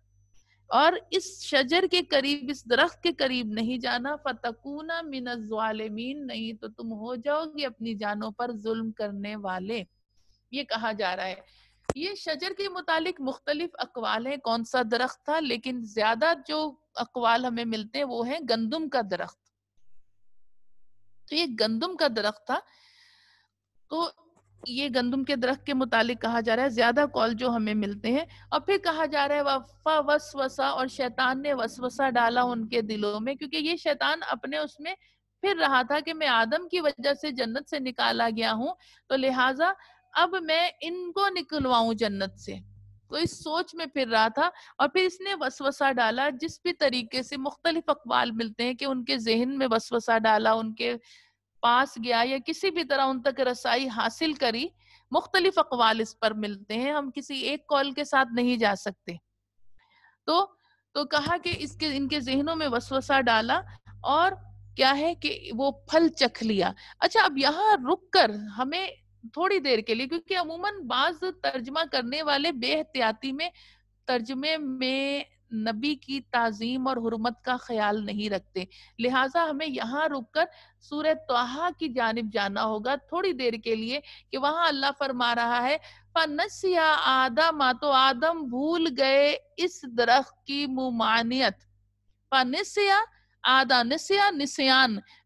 اور اس شجر کے قریب، اس درخت کے قریب نہیں جانا. فتکونا من الظالمین، نہیں تو تم ہو جاؤ گے اپنی جانوں پر ظلم کرنے والے. یہ کہا جا رہا ہے. یہ شجر کے متعلق مختلف اقوال ہیں کون سا درخت تھا، لیکن زیادہ جو اقوال ہمیں ملتے ہیں وہ ہیں گندم کا درخت. تو یہ گندم کا درخت تھا. تو یہ گندم کے درخت کے متعلق کہا جا رہا ہے، زیادہ قول جو ہمیں ملتے ہیں. اور پھر کہا جا رہا ہے وفا وسوسا، اور شیطان نے وسوسہ ڈالا ان کے دلوں میں، کیونکہ یہ شیطان اپنے اس میں پھر رہا تھا کہ میں آدم کی وجہ سے جنت سے نکالا گیا ہوں، تو لہٰذا اب میں ان کو نکلواؤں جنت سے. تو اس سوچ میں پھر رہا تھا، اور پھر اس نے وسوسہ ڈالا. جس بھی طریقے سے مختلف اقوال ملتے ہیں کہ ان کے ذہن میں وسوسہ ڈالا، ان کے پاس گیا، یا کسی بھی طرح ان تک رسائی حاصل کری. مختلف اقوال اس پر ملتے ہیں، ہم کسی ایک قول کے ساتھ نہیں جا سکتے. تو کہا کہ ان کے ذہنوں میں وسوسہ ڈالا، اور کیا ہے کہ وہ پھل چکھ لیا. اچھا، اب یہاں رک کر ہمیں تھوڑی دیر کے لیے، کیونکہ عموماً بعض ترجمہ کرنے والے بے احتیاطی میں ترجمے میں نبی کی تعظیم اور حرمت کا خیال نہیں رکھتے، لہٰذا ہمیں یہاں رک کر سورہ طٰہٰ کی جانب جانا ہوگا تھوڑی دیر کے لیے، کہ وہاں اللہ فرما رہا ہے فَنَسِيَ آدَمَ، تو آدم بھول گئے اس درخت کی ممانعت. فَنَسِيَ آدَمَ،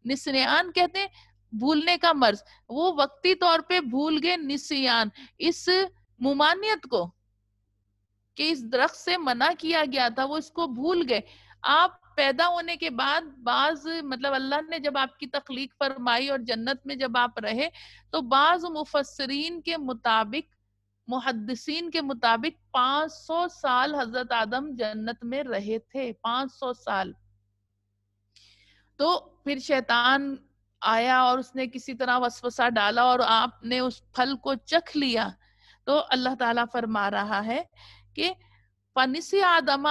نسیان کہتے ہیں بھولنے کا مرض. وہ وقتی طور پہ بھول گئے نسیان، اس ممانعت کو کہ اس درخت سے منع کیا گیا تھا، وہ اس کو بھول گئے. آپ پیدا ہونے کے بعد مطلب اللہ نے جب آپ کی تخلیق فرمائی اور جنت میں جب آپ رہے، تو بعض مفسرین کے مطابق، محدثین کے مطابق 500 سال حضرت آدم جنت میں رہے تھے. 500 سال. تو پھر شیطان آیا اور اس نے کسی طرح وسوسہ ڈالا اور آپ نے اس پھل کو چکھ لیا. تو اللہ تعالیٰ فرما رہا ہے کہ فنسی آدم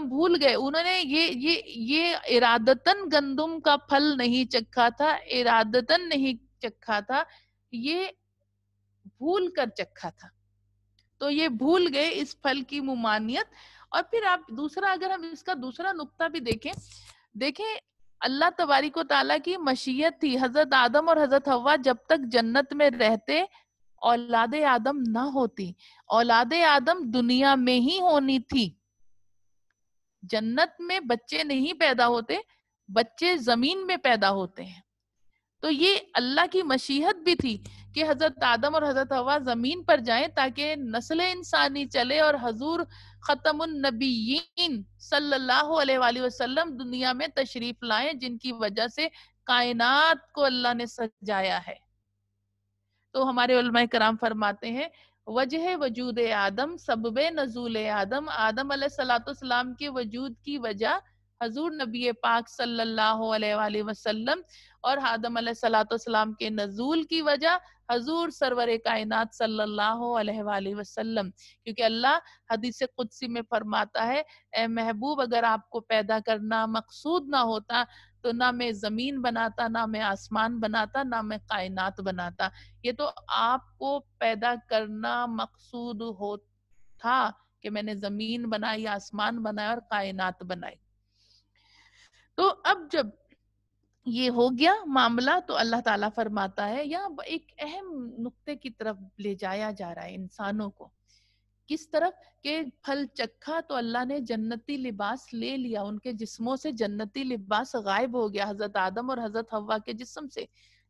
بھول گئے. انہوں نے یہ ارادتاً گندم کا پھل نہیں چکھا تھا، ارادتاً نہیں چکھا تھا، یہ بھول کر چکھا تھا. تو یہ بھول گئے اس پھل کی ممانعت. اور پھر آپ دوسرا، اگر ہم اس کا دوسرا نقطہ بھی دیکھیں اللہ تبارک و تعالیٰ کی مشیت تھی. حضرت آدم اور حضرت حوا جب تک جنت میں رہتے، اولاد آدم نہ ہوتی. اولاد آدم دنیا میں ہی ہونی تھی. جنت میں بچے نہیں پیدا ہوتے، بچے زمین میں پیدا ہوتے ہیں. تو یہ اللہ کی مشیت بھی تھی کہ حضرت آدم اور حضرت حوا زمین پر جائیں تاکہ نسل انسانی چلے، اور حضور ختم النبیین صلی اللہ علیہ وآلہ وسلم دنیا میں تشریف لائیں، جن کی وجہ سے کائنات کو اللہ نے سجایا ہے. تو ہمارے علماء کرام فرماتے ہیں وجہ وجود آدم، سبب نزول آدم، آدم علیہ الصلوۃ والسلام کے وجود کی وجہ حضور نبی پاک صلی اللہ علیہ وآلہ وسلم، اور آدم علیہ الصلوۃ والسلام کے نزول کی وجہ حضور سرور کائنات صلی اللہ علیہ وآلہ وسلم. کیونکہ اللہ حدیث قدسی میں فرماتا ہے اے محبوب، اگر آپ کو پیدا کرنا مقصود نہ ہوتا تو نہ میں زمین بناتا، نہ میں آسمان بناتا، نہ میں کائنات بناتا. یہ تو آپ کو پیدا کرنا مقصود ہو تھا کہ میں نے زمین بنائی، آسمان بنایا اور کائنات بنائی. تو اب جب یہ ہو گیا معاملہ، تو اللہ تعالیٰ فرماتا ہے یہاں ایک اہم نقطے کی طرف لے جایا جا رہا ہے انسانوں کو. کس طرف کہ پھل چکھا تو اللہ نے جنتی لباس لے لیا، ان کے جسموں سے جنتی لباس غائب ہو گیا. حضرت آدم اور حضرت حوا کے جسم سے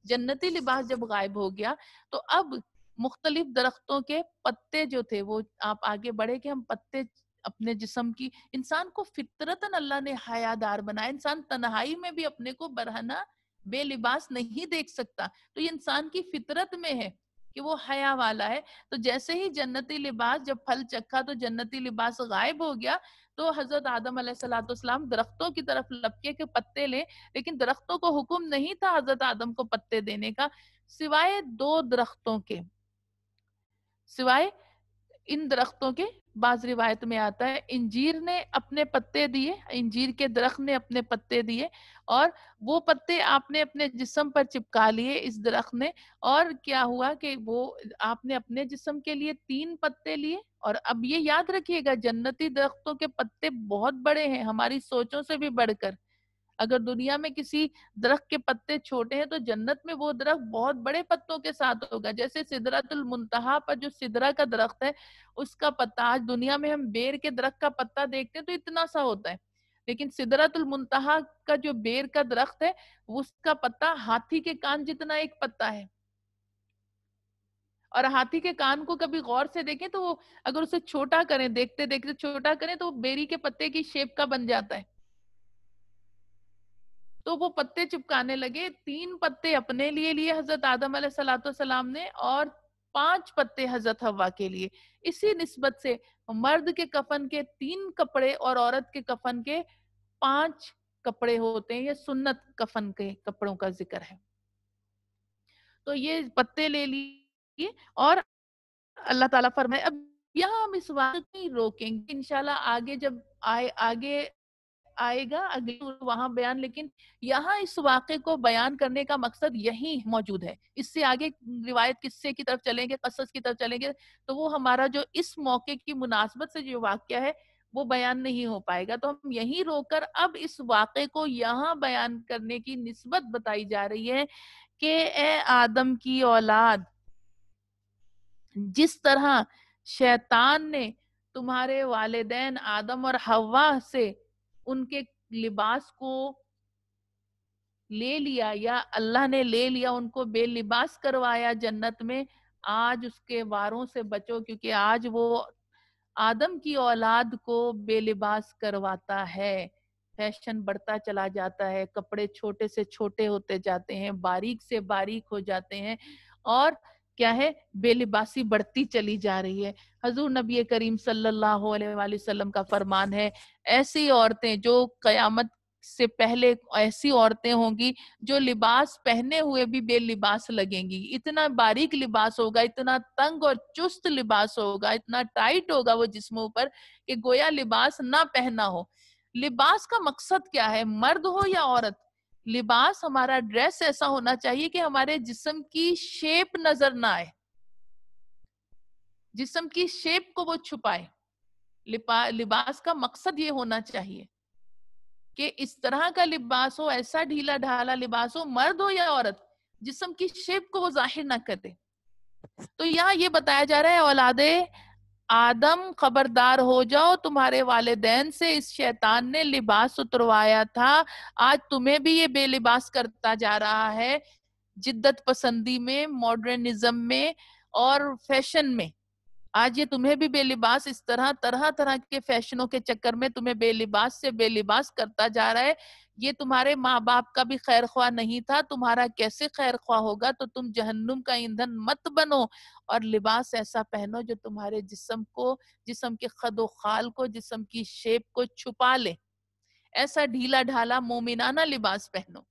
جنتی لباس جب غائب ہو گیا، تو اب مختلف درختوں کے پتے جو تھے، وہ آپ آگے بڑھے کہ ہم پتے اپنے جسم کی، انسان کو فطرتاً اللہ نے حیادار بنایا. انسان تنہائی میں بھی اپنے کو برہنہ بے لباس نہیں دیکھ سکتا. تو یہ انسان کی فطرت میں ہے کہ وہ حیا والا ہے. تو جیسے ہی جنتی لباس جب پھل چکھا تو جنتی لباس غائب ہو گیا. تو حضرت آدم علیہ الصلوۃ والسلام درختوں کی طرف لپکے کے پتے لیں, لیکن درختوں کو حکم نہیں تھا حضرت آدم کو پتے دینے کا, سوائے 2 درختوں کے, سوائے ان درختوں کے. بعض روایت میں آتا ہے انجیر نے اپنے پتے دیے, انجیر کے درخت نے اپنے پتے دیے, اور وہ پتے آپ نے اپنے جسم پر چپکا لیے اس درخت نے. اور کیا ہوا کہ وہ آپ نے اپنے جسم کے لیے 3 پتے لیے. اور اب یہ یاد رکھیے گا, جنتی درختوں کے پتے بہت بڑے ہیں, ہماری سوچوں سے بھی بڑھ کر. اگر دنیا میں کسی درخت کے پتے چھوٹے ہیں تو جنت میں وہ درخت بہت بڑے پتوں کے ساتھ ہوگا. جیسے سدرۃ المنتہا پر جو سدرہ کا درخت ہے, اس کا پتا آج دنیا میں ہم بیر کے درخت کا پتا دیکھتے ہیں تو اتنا سا ہوتا ہے, لیکن سدرۃ المنتہا کا جو بیر کا درخت ہے اس کا پتا ہاتھی کے کان جتنا ایک پتا ہے. اور ہاتھی کے کان کو کبھی غور سے دیکھیں تو وہ اگر اسے چھوٹا کریں, دیکھتے دیکھتے چھوٹا کریں تو وہ بیری کے پتے کی شیپ کا بن جاتا ہے. تو وہ پتے چپکانے لگے. 3 پتے اپنے لیے لیے حضرت آدم علیہ الصلوۃ والسلام نے, اور 5 پتے حضرت حوا کے لیے. اسی نسبت سے مرد کے کفن کے 3 کپڑے اور عورت کے کفن کے 5 کپڑے ہوتے ہیں. یہ سنت کفن کے کپڑوں کا ذکر ہے. تو یہ پتے لے لیے, اور اللہ تعالیٰ فرمائے. اب یہاں ہم اس واقعے کو نہیں روکیں گے, انشاءاللہ آگے جب آگے آئے گا اگلی وہاں بیان, لیکن یہاں اس واقعے کو بیان کرنے کا مقصد یہی موجود ہے. اس سے آگے روایت قصے کی طرف چلیں گے, قصص کی طرف چلیں گے, تو وہ ہمارا جو اس موقع کی مناسبت سے جو واقعہ ہے وہ بیان نہیں ہو پائے گا. تو ہم یہیں روک کر اب اس واقعے کو یہاں بیان کرنے کی نسبت بتائی جا رہی ہے کہ اے آدم کی اولاد, جس طرح شیطان نے تمہارے والدین آدم اور حوا سے ان کے لباس کو لے لیا, یا اللہ نے لے لیا, ان کو بے لباس کروایا جنت میں, آج اس کے واروں سے بچو, کیونکہ آج وہ آدم کی اولاد کو بے لباس کرواتا ہے. فیشن بڑھتا چلا جاتا ہے, کپڑے چھوٹے سے چھوٹے ہوتے جاتے ہیں, باریک سے باریک ہو جاتے ہیں, اور کیا ہے, بے لباسی بڑھتی چلی جا رہی ہے. حضور نبی کریم صلی اللہ علیہ وآلہ وسلم کا فرمان ہے, ایسی عورتیں جو قیامت سے پہلے ایسی عورتیں ہوں گی جو لباس پہنے ہوئے بھی بے لباس لگیں گی. اتنا باریک لباس ہوگا, اتنا تنگ اور چست لباس ہوگا, اتنا ٹائٹ ہوگا وہ جسموں پر کہ گویا لباس نہ پہنا ہو. لباس کا مقصد کیا ہے, مرد ہو یا عورت, لباس ہمارا ڈریس ایسا ہونا چاہیے کہ ہمارے جسم کی شیپ نظر نہ آئے, جسم کی شیپ کو وہ چھپائے. لباس کا مقصد یہ ہونا چاہیے کہ اس طرح کا لباس ہو, ایسا ڈھیلا ڈھالا لباس ہو, مرد ہو یا عورت, جسم کی شیپ کو وہ ظاہر نہ کرے. تو یہاں یہ بتایا جا رہا ہے, اولاد آدم خبردار ہو جاؤ, تمہارے والدین سے اس شیطان نے لباس اتروایا تھا, آج تمہیں بھی یہ بے لباس کرتا جا رہا ہے. جدت پسندی میں, ماڈرنزم میں, اور فیشن میں آج یہ تمہیں بھی بے لباس, اس طرح طرح کے فیشنوں کے چکر میں تمہیں بے لباس سے بے لباس کرتا جا رہا ہے. یہ تمہارے ماں باپ کا بھی خیر خواہ نہیں تھا, تمہارا کیسے خیر خواہ ہوگا؟ تو تم جہنم کا ایندھن مت بنو, اور لباس ایسا پہنو جو تمہارے جسم کو, جسم کے خد و خال کو, جسم کی شیپ کو چھپا لے. ایسا ڈھیلا ڈھالا مومنانہ لباس پہنو.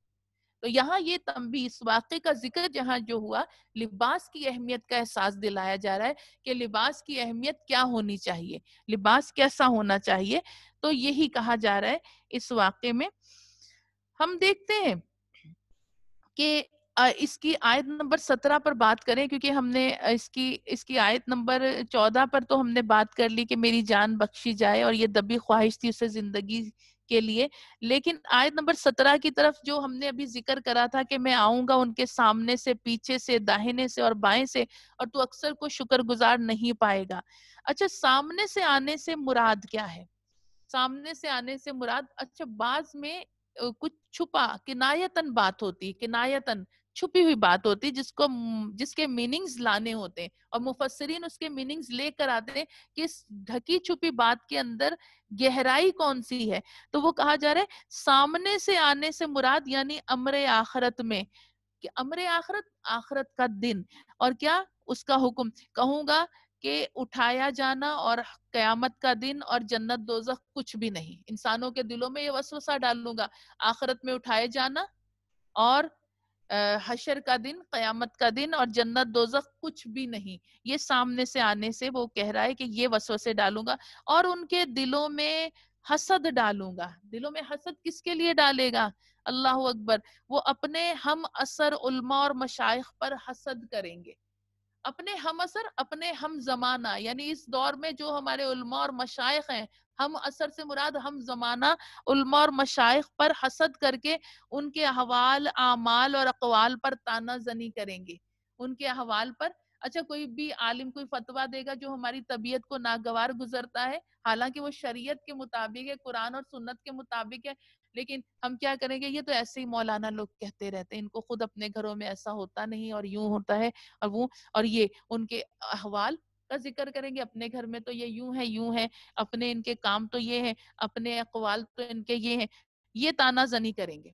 تو یہاں یہ تنبیہ, اس واقعے کا ذکر جہاں جو ہوا, لباس کی اہمیت کا احساس دلایا جا رہا ہے کہ لباس کی اہمیت کیا ہونی چاہیے, لباس کیسا ہونا چاہیے. تو یہی کہا جا رہا ہے اس واقعے میں. ہم دیکھتے ہیں کہ اس کی آیت نمبر 17 پر بات کریں, کیونکہ ہم نے اس کی آیت نمبر 14 پر تو ہم نے بات کر لی کہ میری جان بخشی جائے, اور یہ دبی خواہش تھی اسے زندگی کے لیے. لیکن آیت نمبر 17 کی طرف جو ہم نے ابھی ذکر کرا تھا کہ میں آؤں گا ان کے سامنے سے, پیچھے سے, داہنے سے اور بائیں سے, اور تو اکثر کو شکر گزار نہیں پائے گا. اچھا, سامنے سے آنے سے مراد کیا ہے؟ سامنے سے آنے سے مراد, اچھا بعض میں کچھ چھپا کنایتن بات ہوتی, کنایتن چھپی ہوئی بات ہوتی جس کے میننگز لانے ہوتے ہیں, اور مفسرین اس کے میننگز لے کر آتے ہیں کہ اس ڈھکی چھپی بات کے اندر گہرائی کون سی ہے. تو وہ کہا جا رہا ہے سامنے سے آنے سے مراد یعنی امر آخرت میں, کہ امر آخرت، آخرت کا دن، اور کیا اس کا حکم، کہوں گا کہ اٹھایا جانا اور قیامت کا دن اور جنت دوزخ کچھ بھی نہیں. انسانوں کے دلوں میں یہ وسوسہ ڈالوں گا، آخرت میں اٹھائے جانا اور حشر کا دن، قیامت کا دن اور جنت دوزخ کچھ بھی نہیں. یہ سامنے سے آنے سے وہ کہہ رہا ہے کہ یہ وسوسے ڈالوں گا، اور ان کے دلوں میں حسد ڈالوں گا. دلوں میں حسد کس کے لیے ڈالے گا؟ اللہ اکبر. وہ اپنے ہم اثر علماء اور مشائخ پر حسد کریں گے. اپنے ہم اثر، اپنے ہم زمانہ، یعنی اس دور میں جو ہمارے علماء اور مشائخ ہیں، ہم اثر سے مراد ہم زمانہ علماء اور مشائخ پر حسد کر کے ان کے احوال، اعمال اور اقوال پر تانا زنی کریں گے. ان کے احوال پر، اچھا کوئی بھی عالم کوئی فتویٰ دے گا جو ہماری طبیعت کو ناگوار گزرتا ہے، حالانکہ وہ شریعت کے مطابق ہے، قرآن اور سنت کے مطابق ہے، لیکن ہم کیا کریں گے؟ یہ تو ایسے ہی مولانا لوگ کہتے رہتے ہیں، ان کو خود اپنے گھروں میں ایسا ہوتا نہیں اور یوں ہوتا ہے اور وہ، اور یہ ان کے احوال کا ذکر کریں گے. اپنے گھر میں تو یہ یوں ہے یوں ہے، اپنے ان کے کام تو یہ ہیں، اپنے اقوال تو ان کے یہ ہیں. یہ تانا زنی کریں گے،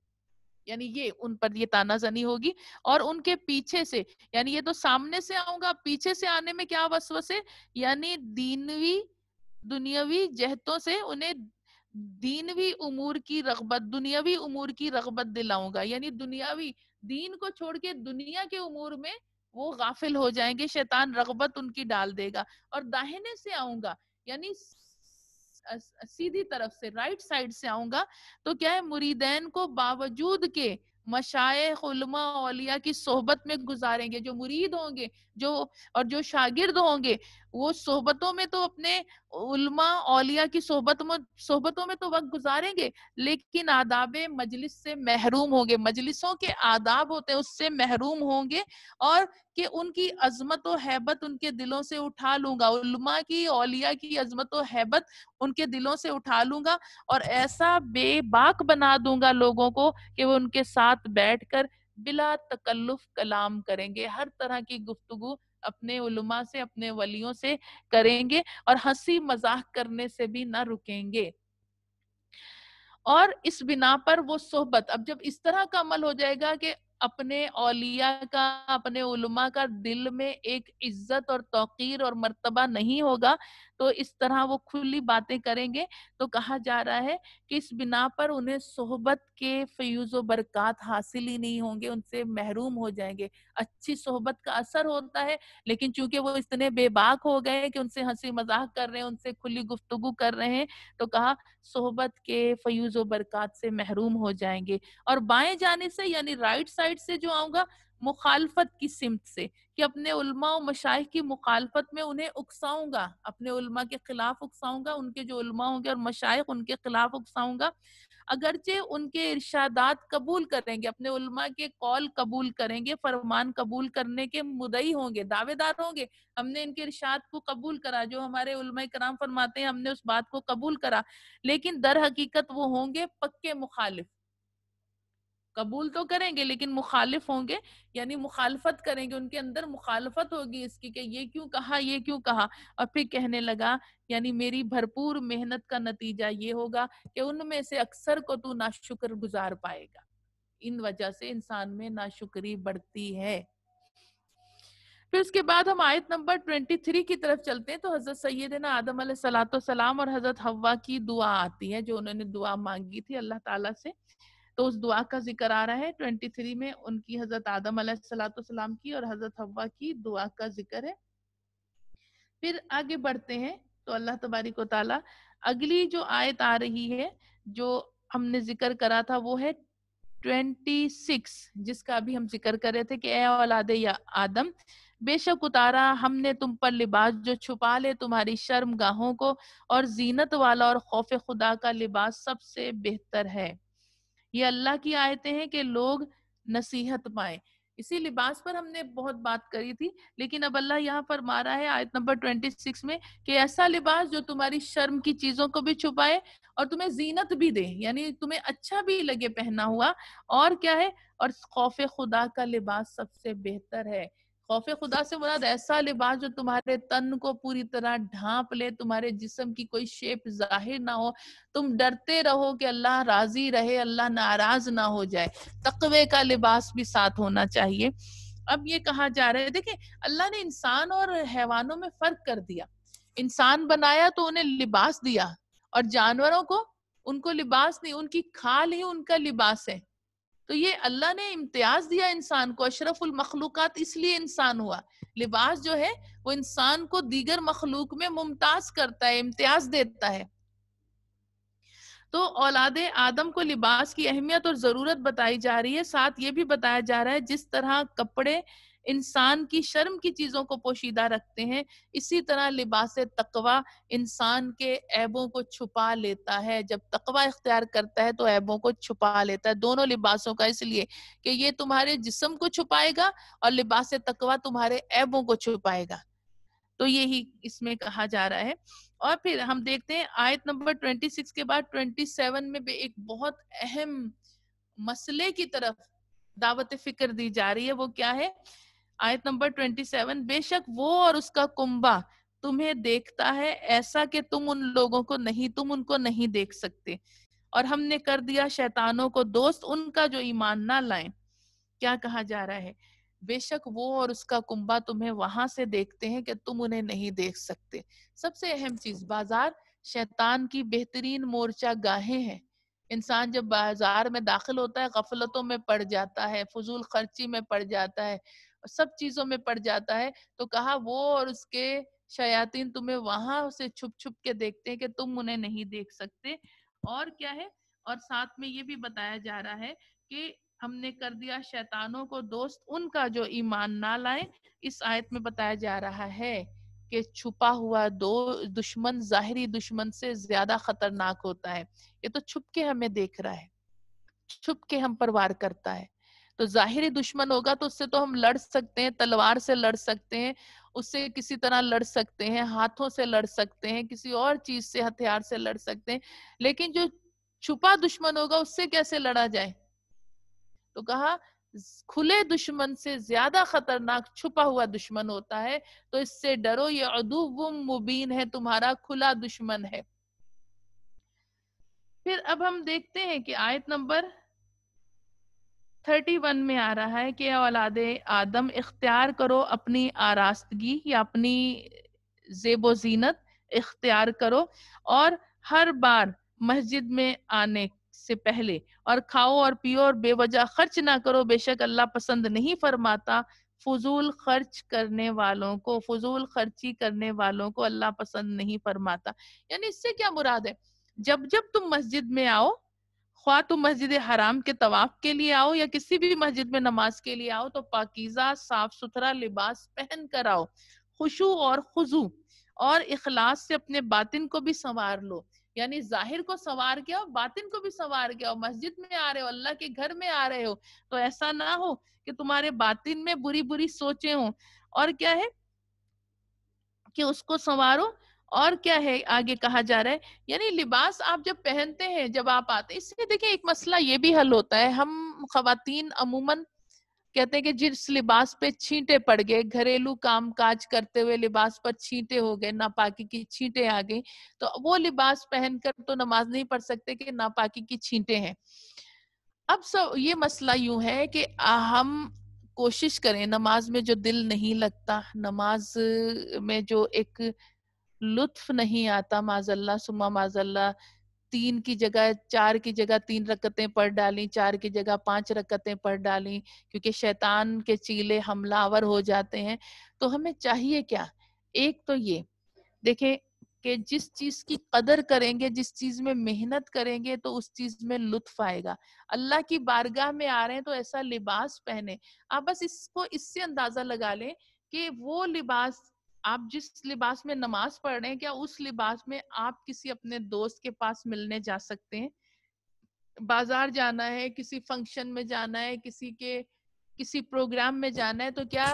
یعنی یہ ان پر یہ تانا زنی ہوگی. اور ان کے پیچھے سے، یعنی یہ تو سامنے سے آؤں گا، پیچھے سے آنے میں کیا وسوسے، یعنی دینوی دنیاوی جہتوں سے انہیں دینوی امور کی رغبت، دنیاوی امور کی رغبت دلاؤں گا. یعنی دنیاوی، دین کو چھوڑ کے دنیا کے امور میں وہ غافل ہو جائیں گے، شیطان رغبت ان کی ڈال دے گا. اور داہنے سے آؤں گا، یعنی سیدھی طرف سے، رائٹ سائڈ سے آؤں گا، تو کیا ہے، مریدین کو باوجود کے مشائخ علماء اولیاء کی صحبت میں گزاریں گے. جو مرید ہوں گے، جو اور جو شاگرد ہوں گے، وہ صحبتوں میں تو اپنے علماء اولیاء کی صحبتوں میں تو وقت گزاریں گے، لیکن آداب مجلس سے محروم ہوں گے. مجلسوں کے آداب ہوتے ہیں، اس سے محروم ہوں گے، اور کہ ان کی عظمت و ہیبت ان کے دلوں سے اٹھا لوں گا. علماء کی، اولیاء کی عظمت و ہیبت ان کے دلوں سے اٹھا لوں گا، اور ایسا بے باک بنا دوں گا لوگوں کو کہ وہ ان کے ساتھ بیٹھ کر بلا تکلف کلام کریں گے. ہر طرح کی گفتگو اپنے علماء سے، اپنے ولیوں سے کریں گے، اور ہنسی مذاق کرنے سے بھی نہ رکیں گے. اور اس بنا پر وہ صحبت، اب جب اس طرح کا عمل ہو جائے گا کہ اپنے اولیاء کا، اپنے علماء کا دل میں ایک عزت اور توقیر اور مرتبہ نہیں ہوگا، تو اس طرح وہ کھلی باتیں کریں گے. تو کہا جا رہا ہے کہ اس بنا پر انہیں صحبت کے فیوز و برکات حاصل ہی نہیں ہوں گے، ان سے محروم ہو جائیں گے. اچھی صحبت کا اثر ہوتا ہے، لیکن چونکہ وہ اتنے بے باک ہو گئے کہ ان سے ہنسی مذاق کر رہے ہیں، ان سے کھلی گفتگو کر رہے ہیں، تو کہا صحبت کے فیوز و برکات سے محروم ہو جائیں گے. اور بائیں جانے سے، یعنی رائٹ سائڈ سے جو آؤں گا، مخالفت کی سمت سے، کہ اپنے علماء و مشائخ کی مخالفت میں انہیں اکساؤں گا، اپنے علماء کے خلاف اکساؤں گا، ان کے جو علماء ہوں گے اور مشائخ ان کے خلاف اکساؤں گا. اگرچہ ان کے ارشادات قبول کریں گے، اپنے علماء کے قول قبول کریں گے، فرمان قبول کرنے کے مدعی ہوں گے، دعوے دار ہوں گے، ہم نے ان کے ارشاد کو قبول کرا، جو ہمارے علماء کرام فرماتے ہیں ہم نے اس بات کو قبول کرا، لیکن در حقیقت وہ ہوں گے پکے مخالف. قبول تو کریں گے لیکن مخالف ہوں گے، یعنی مخالفت کریں گے، ان کے اندر مخالفت ہوگی اس کی کہ یہ کیوں کہا، یہ کیوں کہا. اور پھر کہنے لگا، یعنی میری بھرپور محنت کا نتیجہ یہ ہوگا کہ ان میں سے اکثر کو تو ناشکر گزار پائے گا. ان وجہ سے انسان میں ناشکری بڑھتی ہے. پھر اس کے بعد ہم آیت نمبر 23 کی طرف چلتے ہیں. تو حضرت سیدنا آدم علیہ الصلوۃ والسلام اور حضرت حوا کی دعا آتی ہے، جو انہوں نے دعا مانگی تھی اللہ تعالیٰ سے. تو اس دعا کا ذکر آ رہا ہے 23 میں، ان کی حضرت آدم علیہ الصلوۃ والسلام کی اور حضرت حوا کی دعا کا ذکر ہے. پھر آگے بڑھتے ہیں تو اللہ تبارک و تعالیٰ اگلی جو آیت آ رہی ہے، جو ہم نے ذکر کرا تھا، وہ ہے 26، جس کا بھی ہم ذکر کر رہے تھے کہ اے اولاد یا آدم، بے شک اتارا ہم نے تم پر لباس جو چھپا لے تمہاری شرم گاہوں کو، اور زینت والا اور خوف خدا کا لباس سب سے بہتر ہے. یہ اللہ کی آیتیں ہیں کہ لوگ نصیحت پائیں. اسی لباس پر ہم نے بہت بات کری تھی، لیکن اب اللہ یہاں فرما رہا ہے آیت نمبر 26 میں کہ ایسا لباس جو تمہاری شرم کی چیزوں کو بھی چھپائے اور تمہیں زینت بھی دے، یعنی تمہیں اچھا بھی لگے پہنا ہوا. اور کیا ہے؟ اور خوف خدا کا لباس سب سے بہتر ہے. خوف خدا سے مراد ایسا لباس جو تمہارے تن کو پوری طرح ڈھانپ لے، تمہارے جسم کی کوئی شیپ ظاہر نہ ہو، تم ڈرتے رہو کہ اللہ راضی رہے، اللہ ناراض نہ ہو جائے۔ تقوی کا لباس بھی ساتھ ہونا چاہیے۔ اب یہ کہا جا رہا ہے، دیکھیں اللہ نے انسان اور حیوانوں میں فرق کر دیا۔ انسان بنایا تو انہیں لباس دیا، اور جانوروں کو ان کو لباس نہیں، ان کی کھال ہی ان کا لباس ہے۔ تو یہ اللہ نے امتیاز دیا انسان کو، اشرف المخلوقات اس لیے انسان ہوا۔ لباس جو ہے وہ انسان کو دیگر مخلوق میں ممتاز کرتا ہے، امتیاز دیتا ہے۔ تو اولاد آدم کو لباس کی اہمیت اور ضرورت بتائی جا رہی ہے، ساتھ یہ بھی بتایا جا رہا ہے جس طرح کپڑے انسان کی شرم کی چیزوں کو پوشیدہ رکھتے ہیں، اسی طرح لباس تقوی انسان کے عیبوں کو چھپا لیتا ہے۔ جب تقوی اختیار کرتا ہے تو عیبوں کو چھپا لیتا ہے، دونوں لباسوں کا، اس لیے کہ یہ تمہارے جسم کو چھپائے گا اور لباس تقوی تمہارے عیبوں کو چھپائے گا۔ تو یہی اس میں کہا جا رہا ہے۔ اور پھر ہم دیکھتے ہیں آیت نمبر 26 کے بعد 27 میں بھی ایک بہت اہم مسئلے کی طرف دعوت فکر دی جا رہی ہے۔ وہ کیا ہے؟ آیت نمبر 27، بے شک وہ اور اس کا کنبہ تمہیں دیکھتا ہے ایسا کہ تم ان لوگوں کو نہیں، تم ان کو نہیں دیکھ سکتے، اور ہم نے کر دیا شیطانوں کو دوست ان کا جو ایمان نہ لائیں۔ کیا کہا جا رہا ہے؟ بے شک وہ اور اس کا کنبہ تمہیں وہاں سے دیکھتے ہیں کہ تم انہیں نہیں دیکھ سکتے۔ سب سے اہم چیز، بازار شیطان کی بہترین مورچہ گاہیں ہیں۔ انسان جب بازار میں داخل ہوتا ہے غفلتوں میں پڑ جاتا ہے، فضول خرچی میں پڑ جاتا ہے، سب چیزوں میں پڑ جاتا ہے، تو کہا وہ اور اس کے شیاطین تمہیں وہاں سے چھپ چھپ کے دیکھتے ہیں کہ تم انہیں نہیں دیکھ سکتے۔ اور کیا ہے؟ اور ساتھ میں یہ بھی بتایا جا رہا ہے کہ ہم نے کر دیا شیطانوں کو دوست ان کا جو ایمان نہ لائیں۔ اس آیت میں بتایا جا رہا ہے کہ چھپا ہوا دشمن ظاہری دشمن سے زیادہ خطرناک ہوتا ہے۔ یہ تو چھپ کے ہمیں دیکھ رہا ہے، چھپ کے ہم پر وار کرتا ہے۔ تو ظاہری دشمن ہوگا تو اس سے تو ہم لڑ سکتے ہیں، تلوار سے لڑ سکتے ہیں، اس سے کسی طرح لڑ سکتے ہیں، ہاتھوں سے لڑ سکتے ہیں، کسی اور چیز سے، ہتھیار سے لڑ سکتے ہیں، لیکن جو چھپا دشمن ہوگا اس سے کیسے لڑا جائے؟ تو کہا کھلے دشمن سے زیادہ خطرناک چھپا ہوا دشمن ہوتا ہے، تو اس سے ڈرو، یہ عدو مبین ہے، تمہارا کھلا دشمن ہے۔ پھر اب ہم دیکھتے ہیں کہ آیت نمبر 31 میں آ رہا ہے کہ اولاد آدم اختیار کرو اپنی آراستگی یا اپنی زیب و زینت اختیار کرو، اور ہر بار مسجد میں آنے سے پہلے اور کھاؤ اور پیو اور بے وجہ خرچ نہ کرو، بے شک اللہ پسند نہیں فرماتا فضول خرچ کرنے والوں کو، فضول خرچی کرنے والوں کو اللہ پسند نہیں فرماتا۔ یعنی اس سے کیا مراد ہے؟ جب جب تم مسجد میں آؤ، خواہ تم مسجد حرام کے طواف کے لیے آؤ یا کسی بھی مسجد میں نماز کے لیے آؤ، تو پاکیزہ صاف ستھرا لباس پہن کر آؤ، خشوع اور خضوع اور اخلاص سے اپنے باطن کو بھی سنوار لو۔ یعنی ظاہر کو سنوار کے آؤ، باطن کو بھی سنوار کے آؤ۔ مسجد میں آ رہے ہو، اللہ کے گھر میں آ رہے ہو، تو ایسا نہ ہو کہ تمہارے باطن میں بری بری سوچیں ہوں۔ اور کیا ہے کہ اس کو سنوارو۔ اور کیا ہے آگے کہا جا رہا ہے؟ یعنی لباس آپ جب پہنتے ہیں، جب آپ آتے ہیں، اس سے دیکھیں ایک مسئلہ یہ بھی حل ہوتا ہے۔ ہم خواتین عموماً کہتے ہیں کہ جس لباس پہ چھینٹے پڑ گئے، گھریلو کام کاج کرتے ہوئے لباس پر چھینٹے ہو گئے، ناپاکی کی چھینٹیں آ گئی، تو وہ لباس پہن کر تو نماز نہیں پڑھ سکتے کہ ناپاکی کی چھینٹیں ہیں۔ اب یہ مسئلہ یوں ہے کہ ہم کوشش کریں، نماز میں جو دل نہیں لگتا، نماز میں جو ایک لطف نہیں آتا، معاذ اللہ ثم معاذ اللہ، 3 کی جگہ 4 کی جگہ 3 رکعتیں پڑھ ڈالیں، 4 کی جگہ 5 رکعتیں پڑھ ڈالیں، کیونکہ شیطان کے چیلے حملہ آور ہو جاتے ہیں۔ تو ہمیں چاہیے کیا؟ ایک تو یہ دیکھیں کہ جس چیز کی قدر کریں گے، جس چیز میں محنت کریں گے، تو اس چیز میں لطف آئے گا۔ اللہ کی بارگاہ میں آ رہے ہیں تو ایسا لباس پہنے۔ آپ بس اس سے اندازہ لگا لیں کہ وہ لباس، آپ جس لباس میں نماز پڑھ رہے ہیں، کیا اس لباس میں آپ کسی اپنے دوست کے پاس ملنے جا سکتے ہیں؟ بازار جانا ہے، کسی فنکشن میں جانا ہے، کسی پروگرام میں جانا ہے، تو کیا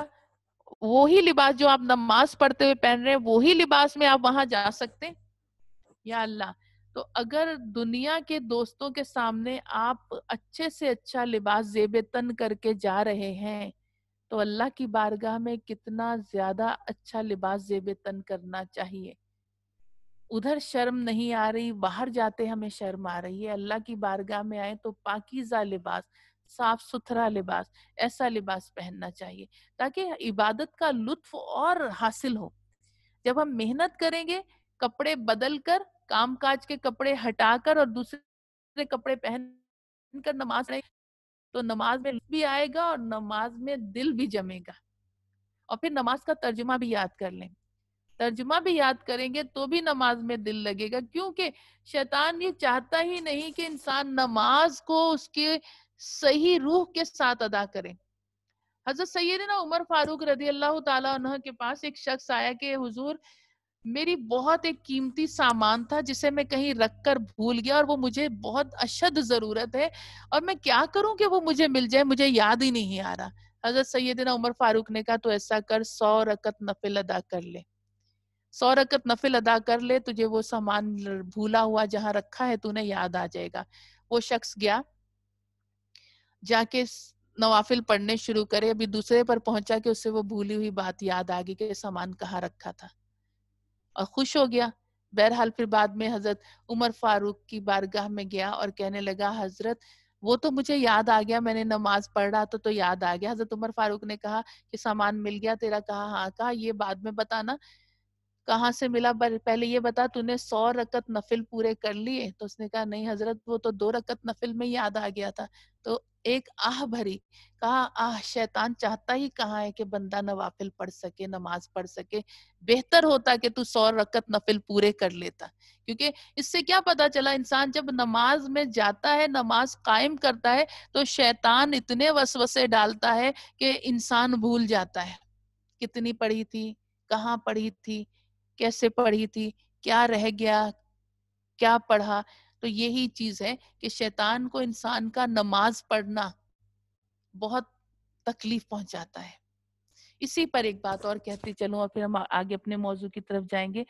وہی لباس جو آپ نماز پڑھتے ہوئے پہن رہے ہیں، وہی لباس میں آپ وہاں جا سکتے ہیں؟ یا اللہ! تو اگر دنیا کے دوستوں کے سامنے آپ اچھے سے اچھا لباس زیب تن کر کے جا رہے ہیں، تو اللہ کی بارگاہ میں کتنا زیادہ اچھا لباس زیب تن کرنا چاہیے. ادھر شرم نہیں آ رہی، باہر جاتے ہمیں شرم آ رہی ہے، اللہ کی بارگاہ میں آئے تو پاکیزہ لباس، صاف ستھرا لباس، ایسا لباس پہننا چاہیے تاکہ عبادت کا لطف اور حاصل ہو. جب ہم محنت کریں گے، کپڑے بدل کر، کام کاج کے کپڑے ہٹا کر اور دوسرے کپڑے پہن کر نماز پڑھیں تو نماز میں لطف بھی آئے گا اور نماز میں دل بھی جمے گا. اور پھر نماز کا ترجمہ بھی یاد کر لیں. ترجمہ بھی یاد کریں گے تو بھی نماز میں دل لگے گا، کیونکہ شیطان یہ چاہتا ہی نہیں کہ انسان نماز کو اس کے صحیح روح کے ساتھ ادا کرے. حضرت سیدنا عمر فاروق رضی اللہ تعالیٰ عنہ کے پاس ایک شخص آیا کہ حضور میری بہت ایک قیمتی سامان تھا جسے میں کہیں رکھ کر بھول گیا اور وہ مجھے بہت اشد ضرورت ہے اور میں کیا کروں کہ وہ مجھے مل جائے، مجھے یاد ہی نہیں آ رہا. حضرت سیدنا عمر فاروق نے کہا تو ایسا کر 100 رکعت نفل ادا کر لے. 100 رکعت نفل ادا کر لے، تجھے وہ سامان بھولا ہوا جہاں رکھا ہے تو نے یاد آ جائے گا. وہ شخص گیا، جا کے نوافل پڑھنے شروع کرے. ابھی دوسرے پر پہنچا کہ اسے وہ بھولی ہوئی بات یاد آ گئی کہ سامان کہاں رکھا تھا اور خوش ہو گیا. بہرحال پھر بعد میں حضرت عمر فاروق کی بارگاہ میں گیا اور کہنے لگا حضرت وہ تو مجھے یاد آ گیا، میں نے نماز پڑھ رہا تو یاد آ گیا. حضرت عمر فاروق نے کہا کہ سامان مل گیا تیرا؟ کہا ہاں. کہا یہ بعد میں بتانا کہاں سے ملا، پہلے یہ بتا تو نے 100 رکعت نفل پورے کر لیے؟ تو اس نے کہا نہیں حضرت وہ تو 2 رکعت نفل میں یاد آ گیا تھا. تو ایک آہ بھری، کہا آہ شیطان چاہتا ہی کہاں ہے کہ بندہ نوافل پڑھ سکے، نماز پڑھ سکے. بہتر ہوتا کہ تو 100 رکعت نفل پورے کر لیتا. کیونکہ اس سے کیا پتا چلا، انسان جب نماز میں جاتا ہے، نماز قائم کرتا ہے تو شیطان اتنے وسوسے ڈالتا ہے کہ انسان بھول جاتا ہے کتنی پڑھی تھی، کہاں پڑھی تھی، کیسے پڑھی تھی، کیا رہ گیا، کیا پڑھا. تو یہی چیز ہے کہ شیطان کو انسان کا نماز پڑھنا بہت تکلیف پہنچاتا ہے. اسی پر ایک بات اور کہتی چلوں اور پھر ہم آگے اپنے موضوع کی طرف جائیں گے.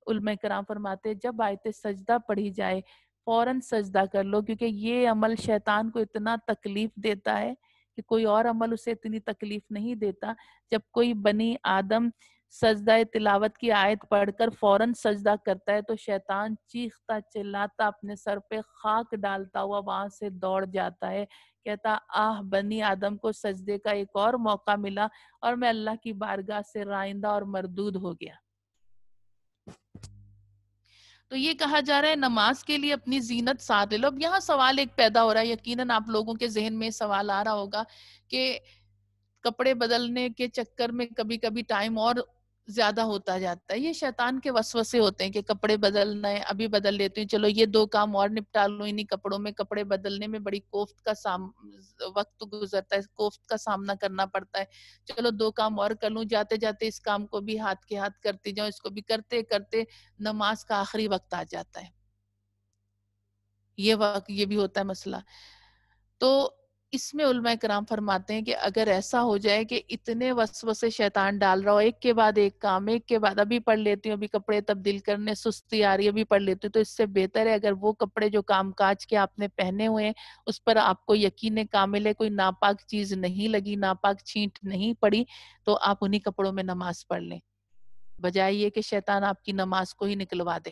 علماء کرام فرماتے ہیں جب آیت سجدہ پڑھی جائے فوراً سجدہ کر لو، کیونکہ یہ عمل شیطان کو اتنا تکلیف دیتا ہے کہ کوئی اور عمل اسے اتنی تکلیف نہیں دیتا. جب کوئی بنی آدم سجدہ تلاوت کی آیت پڑھ کر فوراً سجدہ کرتا ہے تو شیطان چیختا چلاتا اپنے سر پہ خاک ڈالتا ہوا وہاں سے دوڑ جاتا ہے، کہتا آہ بنی آدم کو سجدے کا ایک اور موقع ملا اور میں اللہ کی بارگاہ سے رائندہ اور مردود ہو گیا. تو یہ کہا جا رہا ہے نماز کے لیے اپنی زینت ساتھ لے لو. اب یہاں سوال ایک پیدا ہو رہا ہے، یقیناً آپ لوگوں کے ذہن میں سوال آ رہا ہوگا کہ کپڑے بدلنے کے چکر میں کبھی کبھی ٹائم اور زیادہ ہوتا جاتا ہے. یہ شیطان کے وسوسے ہوتے ہیں کہ کپڑے بدلنا ہے، ابھی بدل لیتے ہیں، چلو یہ 2 کام اور نپٹا لوں انہی کپڑوں میں. کپڑے بدلنے میں بڑی کوفت کا وقت گزرتا ہے، کوفت کا سامنا کرنا پڑتا ہے. چلو 2 کام اور کر لوں، جاتے جاتے اس کام کو بھی ہاتھ کے ہاتھ کرتی جاؤں، اس کو بھی کرتے کرتے نماز کا آخری وقت آ جاتا ہے. یہ بھی ہوتا ہے مسئلہ. تو اس میں علماء کرام فرماتے ہیں کہ اگر ایسا ہو جائے کہ اتنے وسوسے شیطان ڈال رہا ہو، ایک کے بعد ایک کام، ایک کے بعد ابھی پڑھ لیتی ہوں، ابھی کپڑے تبدیل کرنے سستی آ رہی ہے، ابھی پڑھ لیتی ہوں، تو اس سے بہتر ہے اگر وہ کپڑے جو کام کاج کے آپ نے پہنے ہوئے ہیں اس پر آپ کو یقین کامل ہے کوئی ناپاک چیز نہیں لگی، ناپاک چھینٹ نہیں پڑی، تو آپ انہی کپڑوں میں نماز پڑھ لیں، بجائے یہ کہ شیطان آپ کی نماز کو ہی نکلوا دے.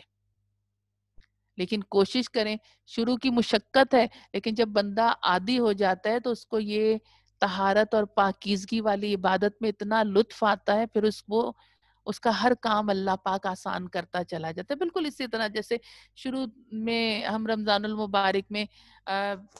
لیکن کوشش کریں، شروع کی مشقت ہے لیکن جب بندہ عادی ہو جاتا ہے تو اس کو یہ طہارت اور پاکیزگی والی عبادت میں اتنا لطف آتا ہے، پھر اس کا ہر کام اللہ پاک آسان کرتا چلا جاتا ہے. بالکل اسی طرح جیسے شروع میں ہم رمضان المبارک میں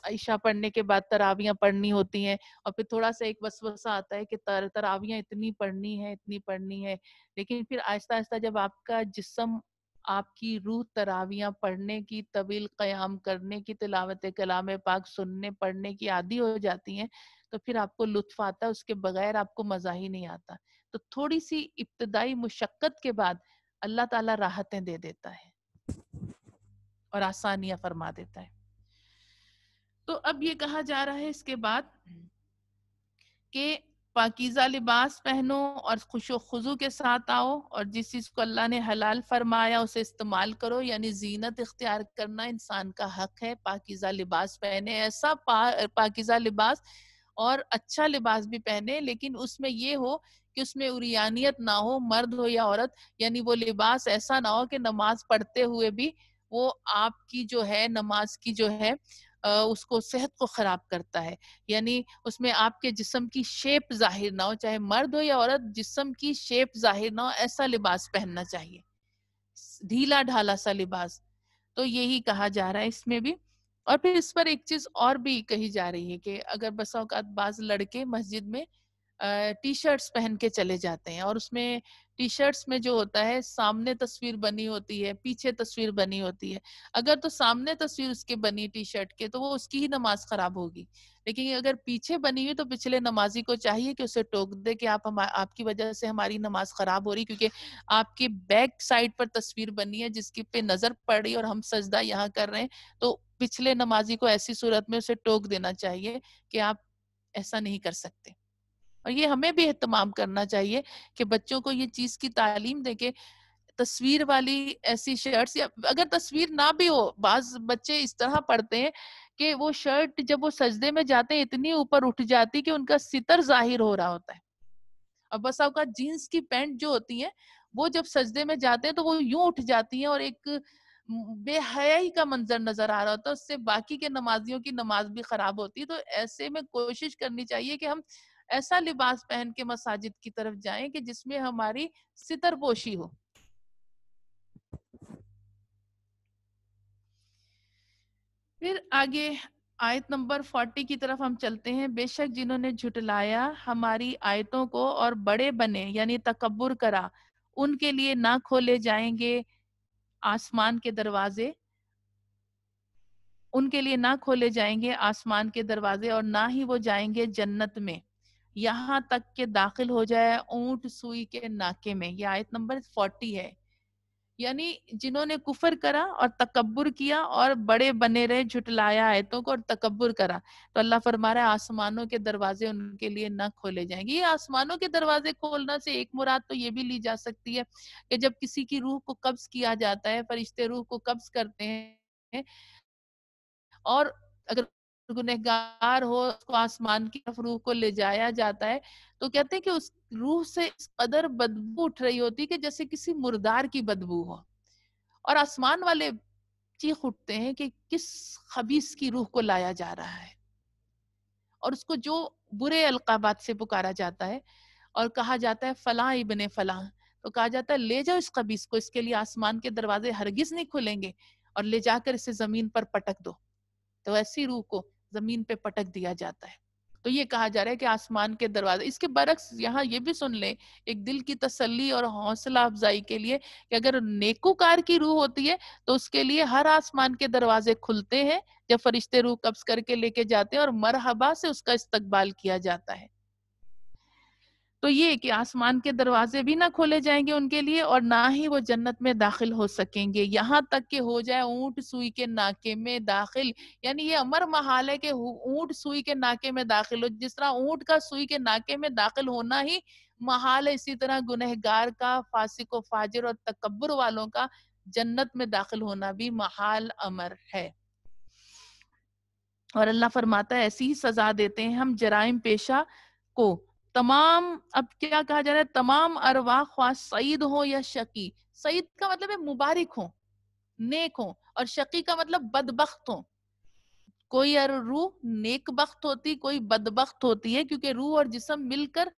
عشاء پڑھنے کے بعد تراویاں پڑھنی ہوتی ہیں اور پھر تھوڑا سا ایک وسوسہ آتا ہے کہ تراویاں اتنی پڑھنی ہے، لیکن پھر آہستہ آہستہ جب آپ کا جسم، آپ کی روح تراویاں پڑھنے کی، طویل قیام کرنے کی، تلاوت کلام پاک سننے پڑھنے کی عادی ہو جاتی ہیں تو پھر آپ کو لطف آتا ہے، اس کے بغیر آپ کو مزہ ہی نہیں آتا. تو تھوڑی سی ابتدائی مشقت کے بعد اللہ تعالیٰ راحتیں دے دیتا ہے اور آسانیاں فرما دیتا ہے. تو اب یہ کہا جا رہا ہے اس کے بعد کہ پاکیزہ لباس پہنو اور خوش و خضوع کے ساتھ آؤ، اور جس چیز کو اللہ نے حلال فرمایا اسے استعمال کرو. یعنی زینت اختیار کرنا انسان کا حق ہے، پاکیزہ لباس پہنے، ایسا پاکیزہ لباس اور اچھا لباس بھی پہنے، لیکن اس میں یہ ہو کہ اس میں عریانیت نہ ہو، مرد ہو یا عورت، یعنی وہ لباس ایسا نہ ہو کہ نماز پڑھتے ہوئے بھی وہ آپ کی جو ہے نماز کی جو ہے اس کو صحت کو خراب کرتا ہے. یعنی اس میں آپ کے جسم کی شیپ ظاہر نہ ہو، چاہے مرد ہو یا عورت، جسم کی شیپ ظاہر نہ ہو، ایسا لباس پہننا چاہیے، ڈھیلا ڈھالا سا لباس. تو یہی کہا جا رہا ہے اس میں بھی. اور پھر اس پر ایک چیز اور بھی کہی جا رہی ہے کہ اگر بسا اوقات بعض لڑکے مسجد میں ٹی شرٹس پہن کے چلے جاتے ہیں، اور اس میں ٹی شرٹس میں جو ہوتا ہے سامنے تصویر بنی ہوتی ہے، پیچھے تصویر بنی ہوتی ہے. اگر تو سامنے تصویر اس کے بنی ٹی شرٹ کے تو وہ اس کی ہی نماز خراب ہوگی، لیکن اگر پیچھے بنی ہوئی تو پچھلے نمازی کو چاہیے کہ اسے ٹوک دے کہ آپ کی وجہ سے ہماری نماز خراب ہو رہی، کیونکہ آپ کے بیک سائڈ پر تصویر بنی ہے جس کی پہ نظر پڑ رہی اور ہم سجدہ یہاں کر رہے ہیں. تو پچھلے نمازی کو ایسی صورت میں اسے ٹوک دینا چاہیے کہ آپ ایسا نہیں کر سکتے. اور یہ ہمیں بھی اہتمام کرنا چاہیے کہ بچوں کو یہ چیز کی تعلیم دے کہ تصویر والی ایسی شرٹس، یا اگر تصویر نہ بھی ہو، بعض بچے اس طرح پڑھتے ہیں کہ وہ شرٹ جب وہ سجدے میں جاتے ہیں اتنی اوپر اٹھ جاتی کہ ان کا ستر ظاہر ہو رہا ہوتا ہے. اور بس اوقات جینس کی پینٹ جو ہوتی ہیں وہ جب سجدے میں جاتے ہیں تو وہ یوں اٹھ جاتی ہیں اور ایک بے حیائی کا منظر نظر آ رہا ہوتا ہے، اس سے باقی کے نمازیوں کی نماز بھی خراب ہوتی ہے. تو ایسے میں کوشش کرنی چاہیے کہ ہم ایسا لباس پہن کے مساجد کی طرف جائیں کہ جس میں ہماری ستر پوشی ہو. پھر آگے آیت نمبر 40 کی طرف ہم چلتے ہیں. بے شک جنہوں نے جھٹلایا ہماری آیتوں کو اور بڑے بنے یعنی تکبر کرا، ان کے لیے نہ کھولے جائیں گے آسمان کے دروازے، ان کے لیے نہ کھولے جائیں گے آسمان کے دروازے، اور نہ ہی وہ جائیں گے جنت میں یہاں تک کہ داخل ہو جائے اونٹ سوئی کے ناکے میں. یہ آیت نمبر 40 ہے. یعنی جنہوں نے کفر کرا اور تکبر کیا اور بڑے بنے رہے، جھٹلایا آیتوں کو اور تکبر کرا، تو اللہ فرما رہا ہے آسمانوں کے دروازے ان کے لیے نہ کھولے جائیں گے. یہ آسمانوں کے دروازے کھولنا سے ایک مراد تو یہ بھی لی جا سکتی ہے کہ جب کسی کی روح کو قبض کیا جاتا ہے، فرشتے روح کو قبض کرتے ہیں، اور اگر گنہگار ہو اس کو آسمان کی طرف روح کو لے جایا جاتا ہے، تو کہتے ہیں کہ اس روح سے اس قدر بدبو اٹھ رہی ہوتی کہ جیسے کسی مردار کی بدبو ہو، اور آسمان والے چیخ اٹھتے ہیں کہ کس خبیث کی روح کو لایا جا رہا ہے، اور اس کو جو برے القابات سے پکارا جاتا ہے اور کہا جاتا ہے فلاں ابن فلاں، تو کہا جاتا ہے لے جاؤ اس خبیث کو، اس کے لیے آسمان کے دروازے ہرگز نہیں کھلیں گے، اور لے جا کر اسے زمین پر پٹک دو. تو ایسی روح کو زمین پہ پٹک دیا جاتا ہے. تو یہ کہا جا رہا ہے کہ آسمان کے دروازے. اس کے برعکس یہاں یہ بھی سن لیں ایک دل کی تسلی اور حوصلہ افزائی کے لیے کہ اگر نیکوکار کی روح ہوتی ہے تو اس کے لیے ہر آسمان کے دروازے کھلتے ہیں جب فرشتے روح قبض کر کے لے کے جاتے ہیں، اور مرحبا سے اس کا استقبال کیا جاتا ہے. تو یہ کہ آسمان کے دروازے بھی نہ کھولے جائیں گے ان کے لیے، اور نہ ہی وہ جنت میں داخل ہو سکیں گے یہاں تک کہ ہو جائے اونٹ سوئی کے ناکے میں داخل. یعنی یہ امر محال ہے کہ اونٹ سوئی کے ناکے میں داخل ہو. جس طرح اونٹ کا سوئی کے ناکے میں داخل ہونا ہی محال ہے، اسی طرح گنہگار کا، فاسق و فاجر اور تکبر والوں کا جنت میں داخل ہونا بھی محال امر ہے. اور اللہ فرماتا ہے ایسی ہی سزا دیتے ہیں ہم جرائم پیشہ کو. تمام، اب کیا کہا جا رہا ہے، تمام ارواح خواہ سعید ہو یا شقی. سعید کا مطلب ہے مبارک ہوں، نیک ہوں، اور شقی کا مطلب بدبخت ہوں. کوئی روح نیک بخت ہوتی، کوئی بدبخت ہوتی ہے، کیونکہ روح اور جسم مل کر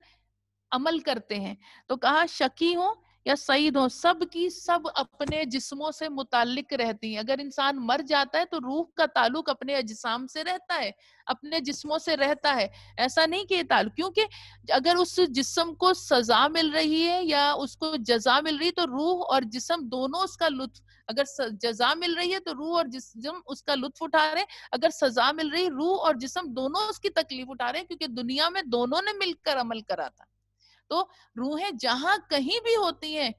عمل کرتے ہیں. تو کہا شقی ہوں یا سعید ہوں، سب کی سب اپنے جسموں سے متعلق رہتی ہیں. اگر انسان مر جاتا ہے تو روح کا تعلق اپنے اجسام سے رہتا ہے، اپنے جسموں سے رہتا ہے. ایسا نہیں کہ یہ تعلق، کیونکہ اگر اس جسم کو سزا مل رہی ہے یا اس کو جزا مل رہی ہے تو روح اور جسم دونوں اس کا لطف، اگر جزا مل رہی ہے تو روح اور جسم اس کا لطف اٹھا رہے ہیں، اگر سزا مل رہی روح اور جسم دونوں اس کی تکلیف اٹھا رہے ہیں، کیونکہ دنیا میں دونوں نے مل کر عمل کرا تھا. تو روحیں جہاں کہیں بھی ہوتی ہیں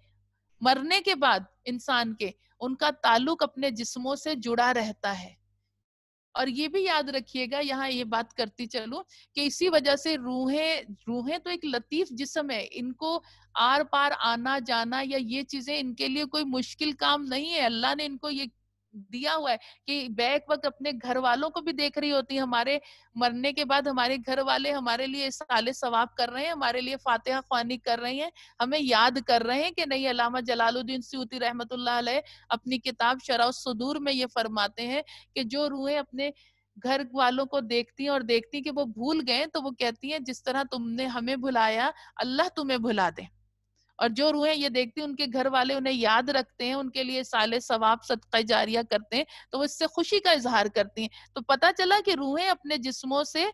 مرنے کے بعد انسان کے، ان کا تعلق اپنے جسموں سے جڑا رہتا ہے. اور یہ بھی یاد رکھیے گا، یہاں یہ بات کرتی چلوں کہ اسی وجہ سے روحیں تو ایک لطیف جسم ہے، ان کو آر پار آنا جانا یا یہ چیزیں ان کے لیے کوئی مشکل کام نہیں ہے. اللہ نے ان کو یہ دیا ہوا ہے کہ بیک وقت اپنے گھر والوں کو بھی دیکھ رہی ہوتی ہیں. ہمارے مرنے کے بعد ہمارے گھر والے ہمارے لیے سال ثواب کر رہے ہیں, ہمارے لیے فاتحہ خوانی کر رہے ہیں, ہمیں یاد کر رہے ہیں کہ نہیں. علامہ جلال الدین سیوطی رحمت اللہ علیہ اپنی کتاب شرح الصدور میں یہ فرماتے ہیں کہ جو روحیں اپنے گھر والوں کو دیکھتی ہیں اور دیکھتی ہیں کہ وہ بھول گئے, تو وہ کہتی ہیں جس طرح تم نے ہمیں بھلایا اللہ تمہیں بھلا دے. اور جو روحیں یہ دیکھتی ہیں ان کے گھر والے انہیں یاد رکھتے ہیں, ان کے لیے صالح ثواب صدقہ جاریہ کرتے ہیں, تو وہ اس سے خوشی کا اظہار کرتی ہیں. تو پتہ چلا کہ روحیں اپنے جسموں سے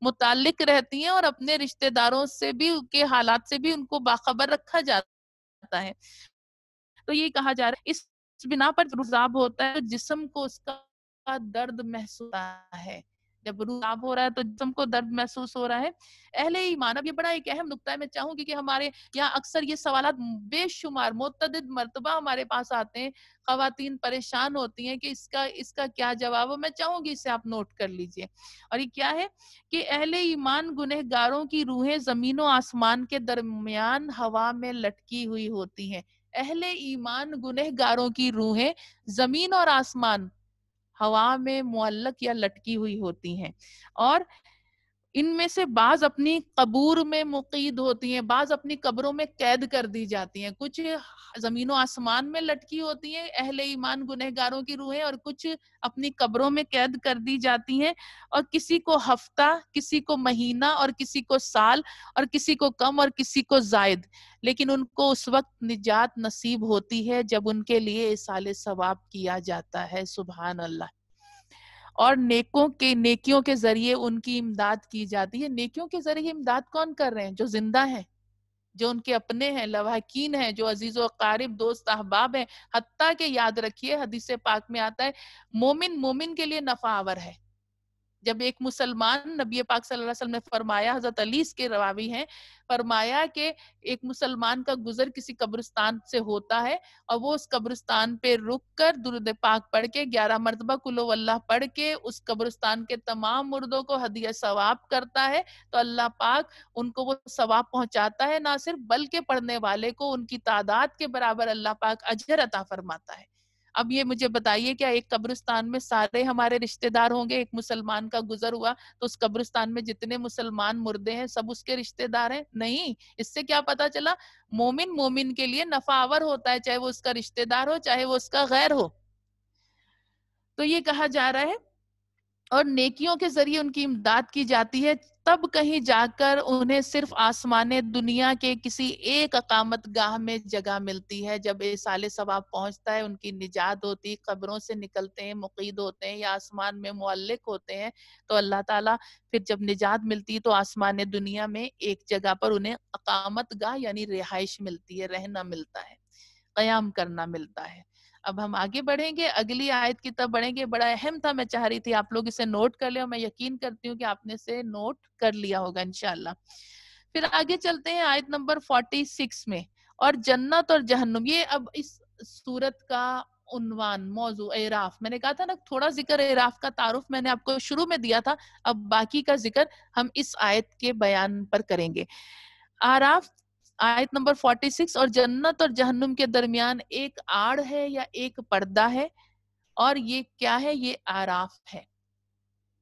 متعلق رہتی ہیں اور اپنے رشتہ داروں سے بھی, کے حالات سے بھی ان کو باخبر رکھا جاتا ہے. تو یہ کہا جا رہا ہے اس بنا پر روزاب ہوتا ہے تو جسم کو اس کا درد محسوس ہوتا ہے. جب روزاب ہو رہا ہے تو جسم کو درد محسوس ہو رہا ہے. اہل ایمان, اب یہ بڑا ایک اہم نقطہ ہے, میں چاہوں گی کہ ہمارے یہاں اکثر یہ سوالات بے شمار متعدد مرتبہ ہمارے پاس آتے ہیں, خواتین پریشان ہوتی ہیں کہ اس کا کیا جواب ہو. میں چاہوں گی اسے آپ نوٹ کر لیجئے. اور یہ کیا ہے کہ اہل ایمان گنہگاروں کی روحیں زمین و آسمان کے درمیان ہوا میں لٹکی ہوئی ہوتی ہیں. اہل ایمان گنہگاروں کی روحیں زمین اور آسمان ہوا میں معلق یا لٹکی ہوئی ہوتی ہیں, اور ان میں سے بعض اپنی قبور میں مقید ہوتی ہیں, بعض اپنی قبروں میں قید کر دی جاتی ہیں. کچھ زمین و آسمان میں لٹکی ہوتی ہیں اہل ایمان گنہگاروں کی روحیں, اور کچھ اپنی قبروں میں قید کر دی جاتی ہیں. اور کسی کو ہفتہ, کسی کو مہینہ, اور کسی کو سال, اور کسی کو کم اور کسی کو زائد, لیکن ان کو اس وقت نجات نصیب ہوتی ہے جب ان کے لیے ایصال ثواب کیا جاتا ہے. سبحان اللہ. اور نیکیوں کے ذریعے ان کی امداد کی جاتی ہے. نیکیوں کے ذریعے امداد کون کر رہے ہیں؟ جو زندہ ہیں, جو ان کے اپنے ہیں, لواحقین ہیں, جو عزیز و قارب دوست احباب ہیں. حتیٰ کہ یاد رکھیے حدیث پاک میں آتا ہے مومن کے لیے نفع آور ہے. جب ایک مسلمان, نبی پاک صلی اللہ علیہ وسلم نے فرمایا, حضرت علی کے راوی ہیں, فرمایا کہ ایک مسلمان کا گزر کسی قبرستان سے ہوتا ہے اور وہ اس قبرستان پہ رک کر درود پاک پڑھ کے 11 مرتبہ قل ہو اللہ پڑھ کے اس قبرستان کے تمام مردوں کو ہدیہ ثواب کرتا ہے, تو اللہ پاک ان کو وہ ثواب پہنچاتا ہے, نہ صرف بلکہ پڑھنے والے کو ان کی تعداد کے برابر اللہ پاک اجر عطا فرماتا ہے. اب یہ مجھے بتائیے کیا ایک قبرستان میں سارے ہمارے رشتہ دار ہوں گے؟ ایک مسلمان کا گزر ہوا تو اس قبرستان میں جتنے مسلمان مردے ہیں سب اس کے رشتہ دار ہیں؟ نہیں. اس سے کیا پتا چلا؟ مومن کے لیے نفع آور ہوتا ہے, چاہے وہ اس کا رشتہ دار ہو چاہے وہ اس کا غیر ہو. تو یہ کہا جا رہا ہے اور نیکیوں کے ذریعے ان کی امداد کی جاتی ہے, تب کہیں جا کر انہیں صرف آسمان دنیا کے کسی ایک اقامت گاہ میں جگہ ملتی ہے. جب ایصال ثواب پہنچتا ہے, ان کی نجات ہوتی, قبروں سے نکلتے ہیں, مقید ہوتے ہیں یا آسمان میں معلق ہوتے ہیں, تو اللہ تعالیٰ پھر جب نجات ملتی تو آسمان دنیا میں ایک جگہ پر انہیں اقامت گاہ یعنی رہائش ملتی ہے, رہنا ملتا ہے, قیام کرنا ملتا ہے. اب ہم آگے بڑھیں گے, اگلی آیت کی طرف بڑھیں گے. بڑا اہم تھا, میں چاہ رہی تھی آپ لوگ اسے نوٹ کر لیں, اور میں یقین کرتی ہوں کہ آپ نے اسے نوٹ کر لیا ہوگا انشاءاللہ. پھر آگے چلتے ہیں آیت نمبر 46 میں, اور جنت اور جہنم. یہ اب اس سورت کا عنوان, موضوع اعراف. میں نے کہا تھا نا تھوڑا ذکر اعراف کا تعارف میں نے آپ کو شروع میں دیا تھا, اب باقی کا ذکر ہم اس آیت کے بیان پر کریں گے. اعراف آیت نمبر 46, اور جنت اور جہنم کے درمیان ایک آڑ ہے یا ایک پردہ ہے, اور یہ کیا ہے؟ یہ اعراف ہے.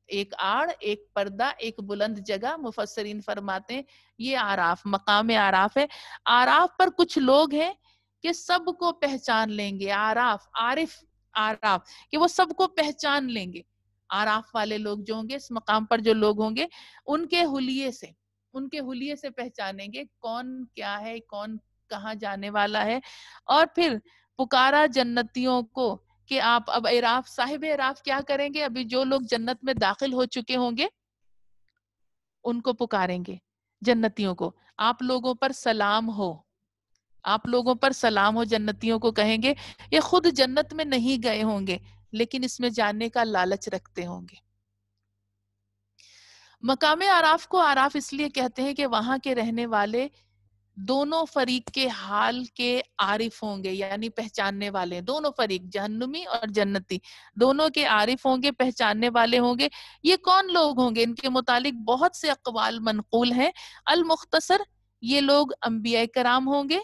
ایک آڑ, ایک پردہ, ایک بلند جگہ. مفسرین فرماتے ہیں یہ اعراف, مقام اعراف ہے. اعراف پر کچھ لوگ ہیں کہ سب کو پہچان لیں گے. عارف کہ وہ سب کو پہچان لیں گے. اعراف والے لوگ جو ہوں گے, اس مقام پر جو لوگ ہوں گے, ان کے حلیے سے پہچانیں گے کون کیا ہے, کون کہاں جانے والا ہے. اور پھر پکارا جنتیوں کو کہ آپ اب صاحب اعراف کیا کریں گے؟ ابھی جو لوگ جنت میں داخل ہو چکے ہوں گے ان کو پکاریں گے, جنتیوں کو, آپ لوگوں پر سلام ہو, آپ لوگوں پر سلام ہو. جنتیوں کو کہیں گے, یہ خود جنت میں نہیں گئے ہوں گے لیکن اس میں جاننے کا لالچ رکھتے ہوں گے. مقام اعراف کو اعراف اس لیے کہتے ہیں کہ وہاں کے رہنے والے دونوں فریق کے حال کے عارف ہوں گے, یعنی پہچاننے والے. دونوں فریق, جہنمی اور جنتی, دونوں کے عارف ہوں گے, پہچاننے والے ہوں گے. یہ کون لوگ ہوں گے؟ ان کے متعلق بہت سے اقوال منقول ہیں. المختصر, یہ لوگ انبیاء کرام ہوں گے,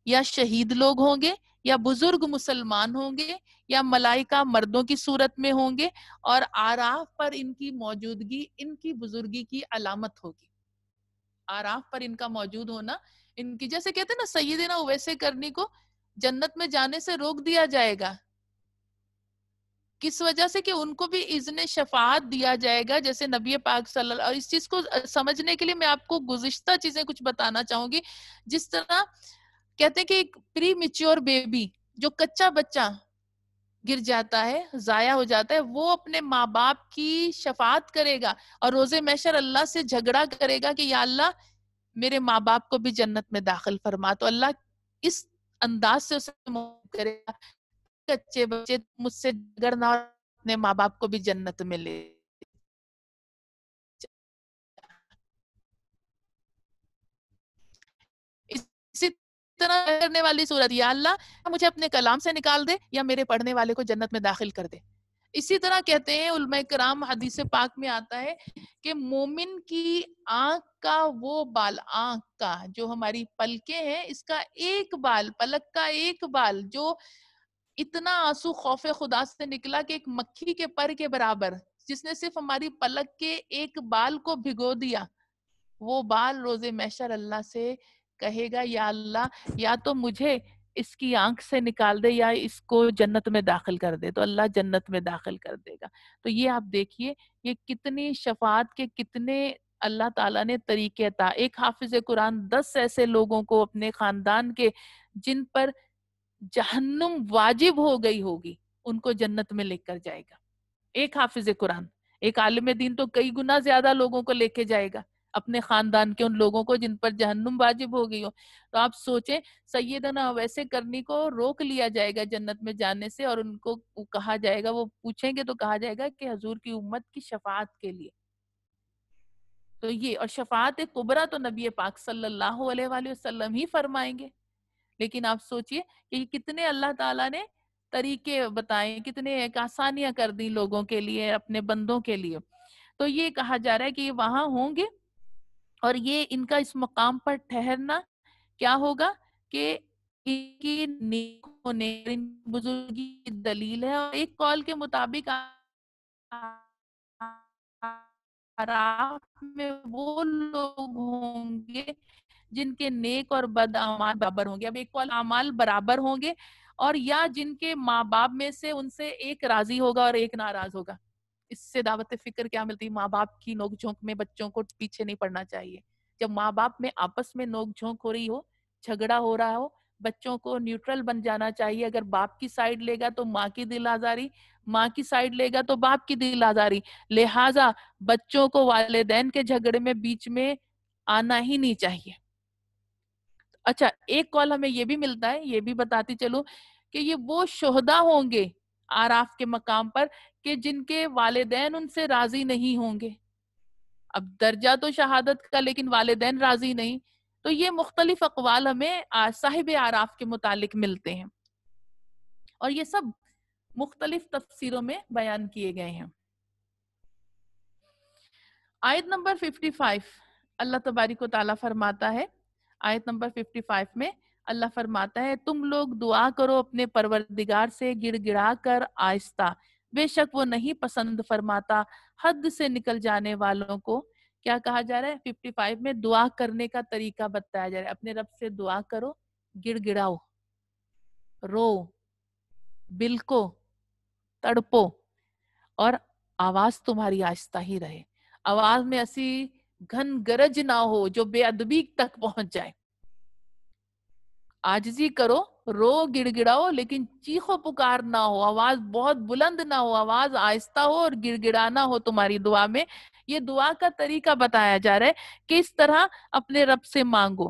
یا شہید لوگ ہوں گے, یا بزرگ مسلمان ہوں گے یا ملائکہ مردوں کی صورت میں ہوں گے، اور آراف پر ان کی موجودگی ان کی بزرگی کی علامت ہوگی. آراف پر ان کا موجود ہونا ان کی، جیسے کہتے ہیں نا سیدنا اویس کرنی کو جنت میں جانے سے روک دیا جائے گا، کس وجہ سے؟ کہ ان کو بھی اذن شفاعت دیا جائے گا جیسے نبی پاک صلی اللہ. اور اس چیز کو سمجھنے کے لیے میں آپ کو گزشتہ چیزیں کچھ بتانا چاہوں گی. جس طرح کہتے ہیں کہ ایک پری میچور بیبی، جو کچا بچہ گر جاتا ہے، ضائع ہو جاتا ہے، وہ اپنے ماں باپ کی شفاعت کرے گا اور روز محشر اللہ سے جھگڑا کرے گا کہ یا اللہ میرے ماں باپ کو بھی جنت میں داخل فرما. تو اللہ اس انداز سے اسے معاف کرے گا، کچے بچے مجھ سے جگرنا اور اپنے ماں باپ کو بھی جنت میں لے. اسی طرح کرنے والی صورت، یا اللہ مجھے اپنے کلام سے نکال دے یا میرے پڑھنے والے کو جنت میں داخل کر دے. اسی طرح کہتے ہیں علماء کرام، حدیث پاک میں آتا ہے کہ مومن کی آنکھ کا وہ بال، آنکھ کا جو ہماری پلکیں ہیں، اس کا ایک بال، پلک کا ایک بال جو اتنا آنسو خوف خدا سے نکلا کہ ایک مکھی کے پر کے برابر، جس نے صرف ہماری پلک کے ایک بال کو بھگو دیا، وہ بال روز محشر اللہ سے کہے گا یا اللہ یا تو مجھے اس کی آنکھ سے نکال دے یا اس کو جنت میں داخل کر دے. تو اللہ جنت میں داخل کر دے گا. تو یہ آپ دیکھیے یہ کتنی شفاعت کے کتنے اللہ تعالیٰ نے طریقے تھا. ایک حافظ قرآن 10 ایسے لوگوں کو اپنے خاندان کے جن پر جہنم واجب ہو گئی ہوگی ان کو جنت میں لے کر جائے گا. ایک حافظ قرآن، ایک عالم دین تو کئی گنا زیادہ لوگوں کو لے کے جائے گا، اپنے خاندان کے ان لوگوں کو جن پر جہنم واجب ہو گئی ہو. تو آپ سوچیں سیدنا ویسے کرنی کو روک لیا جائے گا جنت میں جانے سے، اور ان کو کہا جائے گا، وہ پوچھیں گے تو کہا جائے گا کہ حضور کی امت کی شفاعت کے لیے. تو یہ اور شفاعت کبریٰ تو نبی پاک صلی اللہ علیہ وآلہ وسلم ہی فرمائیں گے. لیکن آپ سوچئے کہ یہ کتنے اللہ تعالیٰ نے طریقے بتائیں، کتنے ایک آسانیاں کر دی لوگوں کے لیے، اپنے بندوں کے لیے. تو یہ کہا جا رہا ہے کہ یہ وہاں ہوں گے، اور یہ ان کا اس مقام پر ٹھہرنا کیا ہوگا کہ ان کی نیک ہونے، ان کی بزرگی کی دلیل ہے. اور ایک قول کے مطابق آراف میں وہ لوگ ہوں گے جن کے نیک اور بد اعمال برابر ہوں گے. اب ایک قول اعمال برابر ہوں گے، اور یا جن کے ماں باپ میں سے ان سے ایک راضی ہوگا اور ایک ناراض ہوگا. اس سے دعوت فکر کیا ملتی؟ ماں باپ کی نوک جھونک میں بچوں کو پیچھے نہیں پڑنا چاہیے. جب ماں باپ میں آپس میں نوک جھونک ہو رہی ہو، جھگڑا ہو رہا ہو، بچوں کو نیوٹرل بن جانا چاہیے. اگر باپ کی سائیڈ لے گا تو ماں کی دل آزاری، ماں کی سائیڈ لے گا تو باپ کی دل آزاری. لہٰذا بچوں کو والدین کے جھگڑے میں بیچ میں آنا ہی نہیں چاہیے. اچھا ایک کال ہمیں یہ بھی ملتا ہے، یہ بھی بتاتی چلوں کہ یہ وہ شہداء ہوں گے آراف کے مقام پر کہ جن کے والدین ان سے راضی نہیں ہوں گے. اب درجہ تو شہادت کا، لیکن والدین راضی نہیں. تو یہ مختلف اقوال ہمیں صاحب آراف کے متعلق ملتے ہیں، اور یہ سب مختلف تفسیروں میں بیان کیے گئے ہیں. آیت نمبر 55 اللہ تبارک و تعالیٰ فرماتا ہے، آیت نمبر 55 میں اللہ فرماتا ہے تم لوگ دعا کرو اپنے پروردگار سے گڑ گڑا کر آہستہ، بے شک وہ نہیں پسند فرماتا حد سے نکل جانے والوں کو. کیا کہا جا رہا ہے؟ 55 میں دعا کرنے کا طریقہ بتایا جا رہا ہے. اپنے رب سے دعا کرو، گڑ گڑاؤ، رو، بلکو، تڑپو، اور آواز تمہاری آہستہ ہی رہے. آواز میں ایسی گھن گرج نہ ہو جو بے ادبی تک پہنچ جائے. عاجزی کرو، رو، گڑ گڑاؤ، لیکن چیخو پکار نہ ہو، آواز بہت بلند نہ ہو، آواز آہستہ ہو اور گڑ گڑانا ہو تمہاری دعا میں. یہ دعا کا طریقہ بتایا جا رہا ہے کہ اس طرح اپنے رب سے مانگو.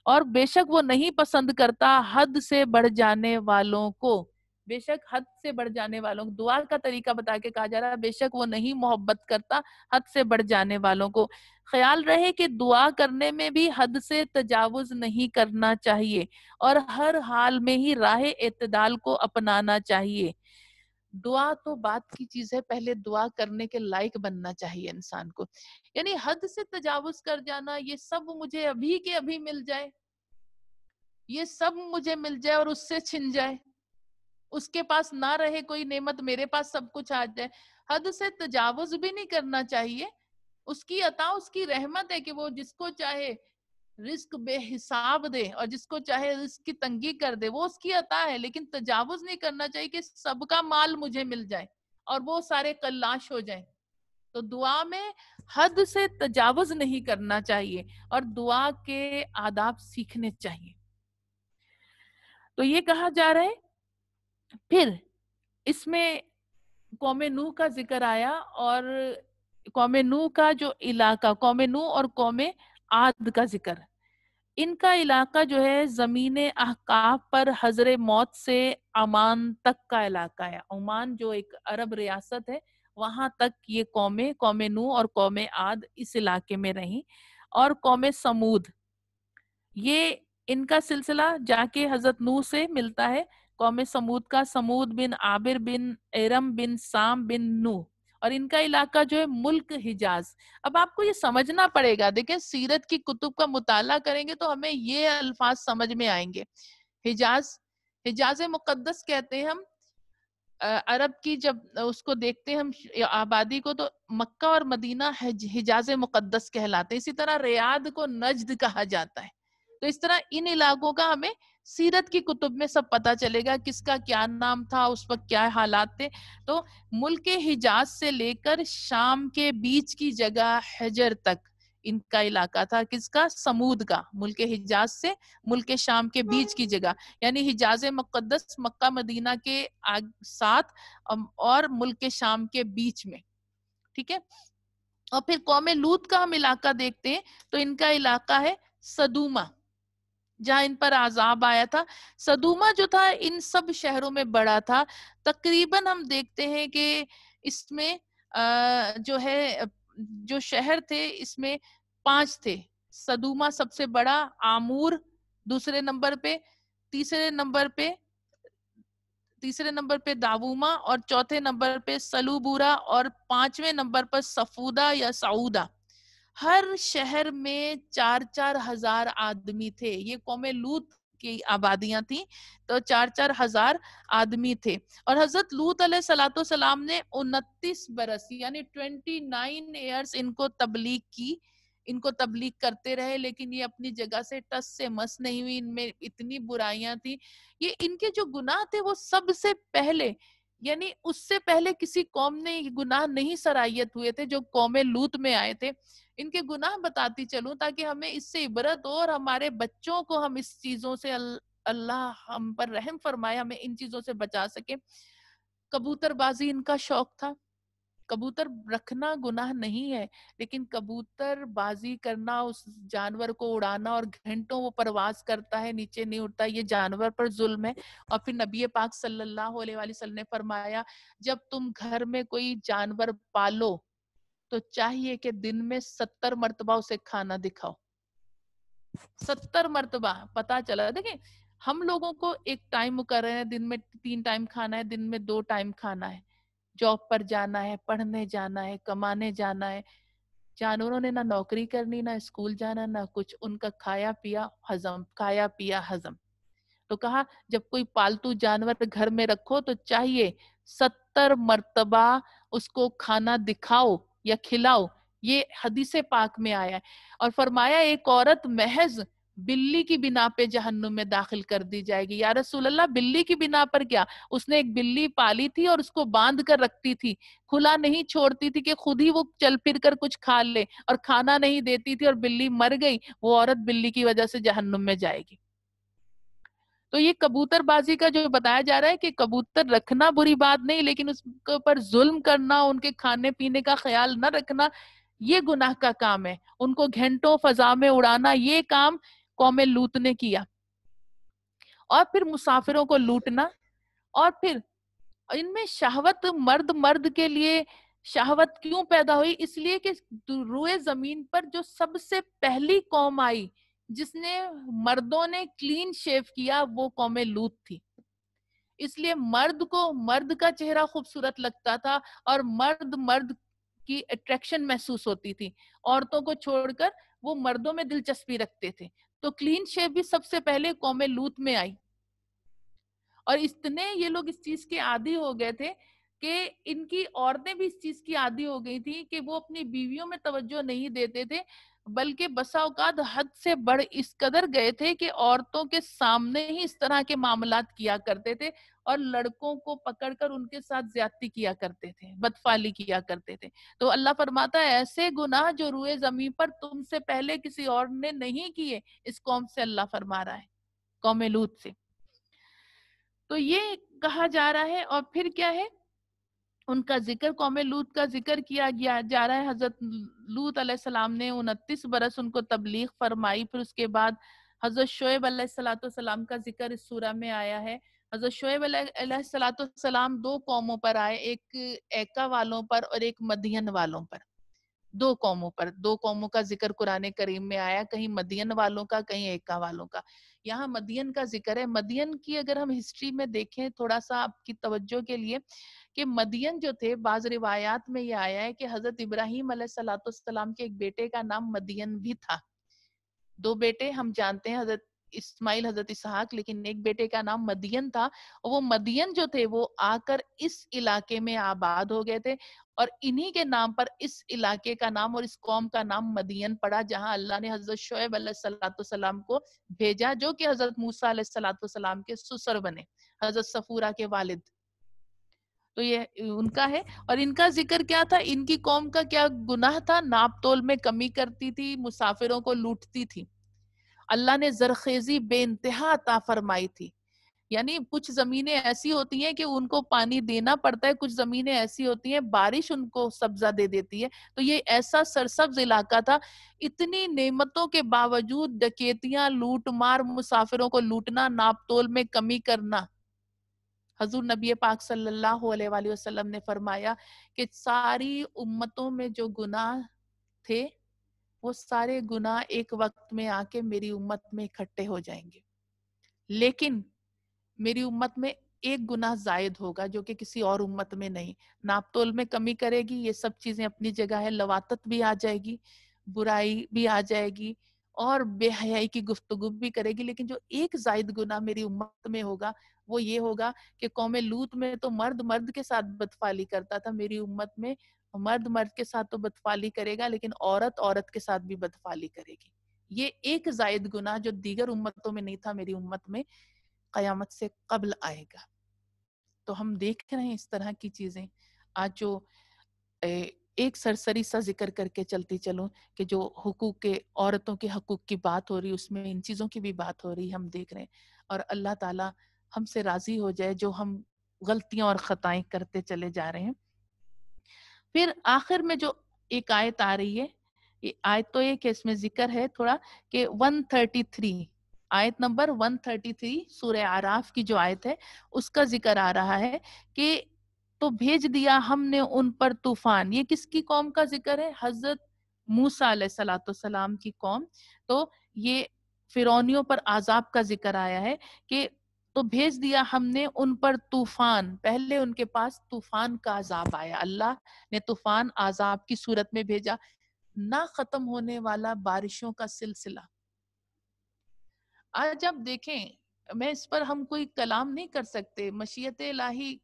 اور بے شک وہ نہیں پسند کرتا حد سے بڑھ جانے والوں کو. بے شک حد سے بڑھ جانے والوں کو دعا کا طریقہ بتا کے کہا جا رہا ہے بے شک وہ نہیں محبت کرتا حد سے بڑھ جانے والوں کو. خیال رہے کہ دعا کرنے میں بھی حد سے تجاوز نہیں کرنا چاہیے، اور ہر حال میں ہی راہ اعتدال کو اپنانا چاہیے. دعا تو بات کی چیز ہے، پہلے دعا کرنے کے لائق بننا چاہیے انسان کو. یعنی حد سے تجاوز کر جانا، یہ سب مجھے ابھی کے ابھی مل جائے، یہ سب مجھے مل جائے اور اس سے چھن جائے، اس کے پاس نہ رہے کوئی نعمت، میرے پاس سب کچھ آ جائے. حد سے تجاوز بھی نہیں کرنا چاہیے. اس کی عطا اس کی رحمت ہے کہ وہ جس کو چاہے رزق بے حساب دے اور جس کو چاہے رزق کی تنگی کر دے، وہ اس کی عطا ہے. لیکن تجاوز نہیں کرنا چاہیے کہ سب کا مال مجھے مل جائے اور وہ سارے قلاش ہو جائیں. تو دعا میں حد سے تجاوز نہیں کرنا چاہیے اور دعا کے آداب سیکھنے چاہیے. تو یہ کہا جا رہا ہے. پھر اس میں قوم نوح کا ذکر آیا اور قوم نوح کا جو علاقہ، قوم نوح اور قوم عاد کا ذکر. ان کا علاقہ جو ہے زمین احقاف پر حضر موت سے عمان تک کا علاقہ ہے. عمان جو ایک عرب ریاست ہے، وہاں تک یہ قوم نوح اور قوم عاد اس علاقے میں رہیں. اور قوم سمود، یہ ان کا سلسلہ جا کے حضرت نوح سے ملتا ہے. قوم سمود کا سمود بن عابر بن ارم بن سام بن نوح، اور ان کا علاقہ جو ہے ملک حجاز. اب آپ کو یہ سمجھنا پڑے گا، دیکھیں سیرت کی کتب کا مطالعہ کریں گے تو ہمیں یہ الفاظ سمجھ میں آئیں گے. حجاز، حجاز مقدس کہتے ہیں ہم. عرب کی جب اس کو دیکھتے ہیں ہم آبادی کو، تو مکہ اور مدینہ حجاز مقدس کہلاتے ہیں. اسی طرح ریاض کو نجد کہا جاتا ہے. تو اس طرح ان علاقوں کا ہمیں سیرت کی کتب میں سب پتا چلے گا کس کا کیا نام تھا، اس وقت کیا حالات تھے. تو ملک حجاز سے لے کر شام کے بیچ کی جگہ حجر تک ان کا علاقہ تھا. کس کا؟ سمود کا. ملک حجاز سے ملک شام کے بیچ کی جگہ، یعنی حجاز مقدس مکہ مدینہ کے ساتھ اور ملک شام کے بیچ میں. ٹھیک ہے. اور پھر قوم لوط کا ہم علاقہ دیکھتے ہیں تو ان کا علاقہ ہے سدوما، جہاں ان پر عذاب آیا تھا. سدوما جو تھا ان سب شہروں میں بڑا تھا. تقریباً ہم دیکھتے ہیں کہ اس میں جو ہے جو شہر تھے اس میں 5 تھے. سدوما سب سے بڑا، آمور دوسرے نمبر پہ، تیسرے نمبر پہ داووما، اور چوتھے نمبر پہ سلوبورا، اور 5ویں نمبر پر سفودا یا سعودا. ہر شہر میں 4-4 ہزار آدمی تھے. یہ قوم لوط کی آبادیاں تھیں، تو 4-4 ہزار آدمی تھے. اور حضرت لوط علیہ السلام نے 29 برس یعنی 29 ایئرس ان کو تبلیغ کی، ان کو تبلیغ کرتے رہے، لیکن یہ اپنی جگہ سے ٹس سے مس نہیں ہوئی. ان میں اتنی برائیاں تھیں. یہ ان کے جو گناہ تھے وہ سب سے پہلے، یعنی اس سے پہلے کسی قوم نے یہ گناہ نہیں سرایت ہوئے تھے جو قوم لوط میں آئے تھے. ان کے گناہ بتاتی چلوں تاکہ ہمیں اس سے عبرت ہو اور ہمارے بچوں کو ہم اس چیزوں سے اللہ ہم پر رحم فرمائے، ہمیں ان چیزوں سے بچا سکے. کبوتر بازی ان کا شوق تھا. کبوتر رکھنا گناہ نہیں ہے، لیکن کبوتر بازی کرنا، اس جانور کو اڑانا اور گھنٹوں وہ پرواز کرتا ہے نیچے نہیں اڑتا، یہ جانور پر ظلم ہے. اور پھر نبی پاک صلی اللہ علیہ وآلہ وسلم نے فرمایا جب تم گھر میں کوئی جانور پالو تو چاہیے کہ دن میں 70 مرتبہ اسے کھانا دکھاؤ. 70 مرتبہ. پتا چلا دیکھیں ہم لوگوں کو ایک ٹائم مقرر ہے، دن میں 3 ٹائم کھانا ہے، دن میں 2 ٹائم کھانا ہے. جاب پر جانا ہے، پڑھنے جانا ہے، کمانے جانا ہے. جانوروں نے نہ نوکری کرنی، نہ اسکول جانا، نہ کچھ. ان کا کھایا پیا ہضم، کھایا پیا ہضم. تو کہا جب کوئی پالتو جانور گھر میں رکھو تو چاہیے 70 مرتبہ اس کو کھانا دکھاؤ یا کھلاؤ. یہ حدیث پاک میں آیا ہے. اور فرمایا ایک عورت محض بلی کی بنا پہ جہنم میں داخل کر دی جائے گی. یا رسول اللہ بلی کی بنا پر کیا؟ اس نے ایک بلی پالی تھی اور اس کو باندھ کر رکھتی تھی، کھلا نہیں چھوڑتی تھی کہ خود ہی وہ چل پھر کر کچھ کھا لے، اور کھانا نہیں دیتی تھی اور بلی مر گئی. وہ عورت بلی کی وجہ سے جہنم میں جائے گی. تو یہ کبوتر بازی کا جو بتایا جا رہا ہے کہ کبوتر رکھنا بری بات نہیں، لیکن اس کے اوپر ظلم کرنا، ان کے کھانے پینے کا خیال نہ رکھنا، یہ گناہ کا کام ہے. ان کو گھنٹوں فضا میں اڑانا، یہ کام قوم لوط نے کیا. اور پھر مسافروں کو لوٹنا. اور پھر ان میں شہوت، مرد کے لیے شہوت کیوں پیدا ہوئی؟ اس لیے کہ روئے زمین پر جو سب سے پہلی قوم آئی جس نے مردوں نے کلین شیو کیا وہ قوم لوط تھی. اس لیے مرد کو مرد کا چہرہ خوبصورت لگتا تھا اور مرد کی اٹریکشن محسوس ہوتی تھی. عورتوں کو چھوڑ کر وہ مردوں میں دلچسپی رکھتے تھے. تو کلین شیپ بھی سب سے پہلے قوم لوط میں آئی. اور اتنے یہ لوگ اس چیز کے عادی ہو گئے تھے کہ ان کی عورتیں بھی اس چیز کی عادی ہو گئی تھی کہ وہ اپنی بیویوں میں توجہ نہیں دیتے تھے، بلکہ بسا اوقات حد سے بڑھ اس قدر گئے تھے کہ عورتوں کے سامنے ہی اس طرح کے معاملات کیا کرتے تھے اور لڑکوں کو پکڑ کر ان کے ساتھ زیادتی کیا کرتے تھے، بدفعلی کیا کرتے تھے. تو اللہ فرماتا ہے ایسے گناہ جو روئے زمین پر تم سے پہلے کسی اور نے نہیں کیے، اس قوم سے اللہ فرما رہا ہے، قوم لوط سے. تو یہ کہا جا رہا ہے. اور پھر کیا ہے، ان کا ذکر، قوم لوط کا ذکر کیا گیا جا رہا ہے. حضرت لوط علیہ السلام نے 29 برس ان کو تبلیغ فرمائی. پھر اس کے بعد حضرت شعیب علیہ السلام کا ذکر اس سورہ میں آیا ہے. حضرت شعیب علیہ السلام دو قوموں پر آئے، ایک ایکا والوں پر اور ایک مدین والوں پر. دو قوموں پر، دو قوموں کا ذکر قرآن کریم میں آیا، کہیں مدین والوں کا، کہیں ایکا والوں کا. یہاں مدین کا ذکر ہے. مدین کی اگر ہم ہسٹری میں دیکھیں تھوڑا سا آپ کی توجہ کے لیے، کہ مدین جو تھے، بعض روایات میں یہ آیا ہے کہ حضرت ابراہیم علیہ السلام کے ایک بیٹے کا نام مدین بھی تھا. دو بیٹے ہم جانتے ہیں، حضرت اسماعیل، حضرت اسحاق، لیکن ایک بیٹے کا نام مدین تھا. اور وہ مدین جو تھے وہ آ کر اس علاقے میں آباد ہو گئے تھے، اور انہی کے نام پر اس علاقے کا نام اور اس قوم کا نام مدین پڑا، جہاں اللہ نے حضرت شعیب علیہ السلام کو بھیجا، جو کہ حضرت موسیٰ علیہ السلام کے سسر بنے، حضرت صفورہ کے والد. تو یہ ان کا ہے. اور ان کا ذکر کیا تھا، ان کی قوم کا کیا گناہ تھا، ناپ تول میں کمی کرتی تھی، مسافروں کو لوٹتی تھی. اللہ نے زرخیزی بے انتہا عطا فرمائی تھی. یعنی کچھ زمینیں ایسی ہوتی ہیں کہ ان کو پانی دینا پڑتا ہے، کچھ زمینیں ایسی ہوتی ہیں بارش ان کو سبزہ دے دیتی ہے. تو یہ ایسا سرسبز علاقہ تھا. اتنی نعمتوں کے باوجود ڈکیتیاں، لوٹ مار، مسافروں کو لوٹنا، ناپ تول میں کمی کرنا. حضور نبی پاک صلی اللہ علیہ وآلہ وسلم نے فرمایا کہ ساری امتوں میں جو گناہ تھے وہ سارے گناہ ایک وقت میں آ کے میری امت میں اکٹھے ہو جائیں گے، لیکن میری امت میں ایک گناہ زائد ہوگا جو کہ کسی اور امت میں نہیں. ناپ تول میں کمی کرے گی، یہ سب چیزیں اپنی جگہ ہے، لواطت بھی آ جائے گی، برائی بھی آ جائے گی، اور بے حیائی کی گفتگو بھی کرے گی. لیکن جو ایک زائد گناہ میری امت میں ہوگا وہ یہ ہوگا کہ قوم لوط میں تو مرد مرد کے ساتھ بدفعلی کرتا تھا، میری امت میں مرد مرد کے ساتھ تو بدفعلی کرے گا، لیکن عورت عورت کے ساتھ بھی بدفعلی کرے گی. یہ ایک زائد گناہ جو دیگر امتوں میں نہیں تھا، میری امت میں قیامت سے قبل آئے گا. تو ہم دیکھ رہے ہیں اس طرح کی چیزیں آج جو ایک سرسری سا ذکر کر کے چلتی چلوں کہ جو حقوق کے، عورتوں کے حقوق کی بات ہو رہی، اس میں ان چیزوں کی بھی بات ہو رہی، ہم دیکھ رہے ہیں. اور اللہ تعالی ہم سے راضی ہو جائے جو ہم غلطیاں اور خطائیں کرتے چلے جا رہے ہیں. پھر آخر میں جو ایک آیت آ رہی ہے، یہ آیت تو یہ کہ اس میں ذکر ہے تھوڑا کہ 133، آیت نمبر 133 سورہ اعراف کی جو آیت ہے اس کا ذکر آ رہا ہے کہ تو بھیج دیا ہم نے ان پر طوفان. یہ کس کی قوم کا ذکر ہے؟ حضرت موسیٰ علیہ السلام کی قوم. تو یہ فرعونیوں پر عذاب کا ذکر آیا ہے کہ تو بھیج دیا ہم نے ان پر طوفان. پہلے ان کے پاس طوفان کا عذاب آیا، اللہ نے طوفان عذاب کی صورت میں بھیجا، نہ ختم ہونے والا بارشوں کا سلسلہ. آج آپ دیکھیں، میں اس پر ہم کوئی کلام نہیں کر سکتے، مشیت الہی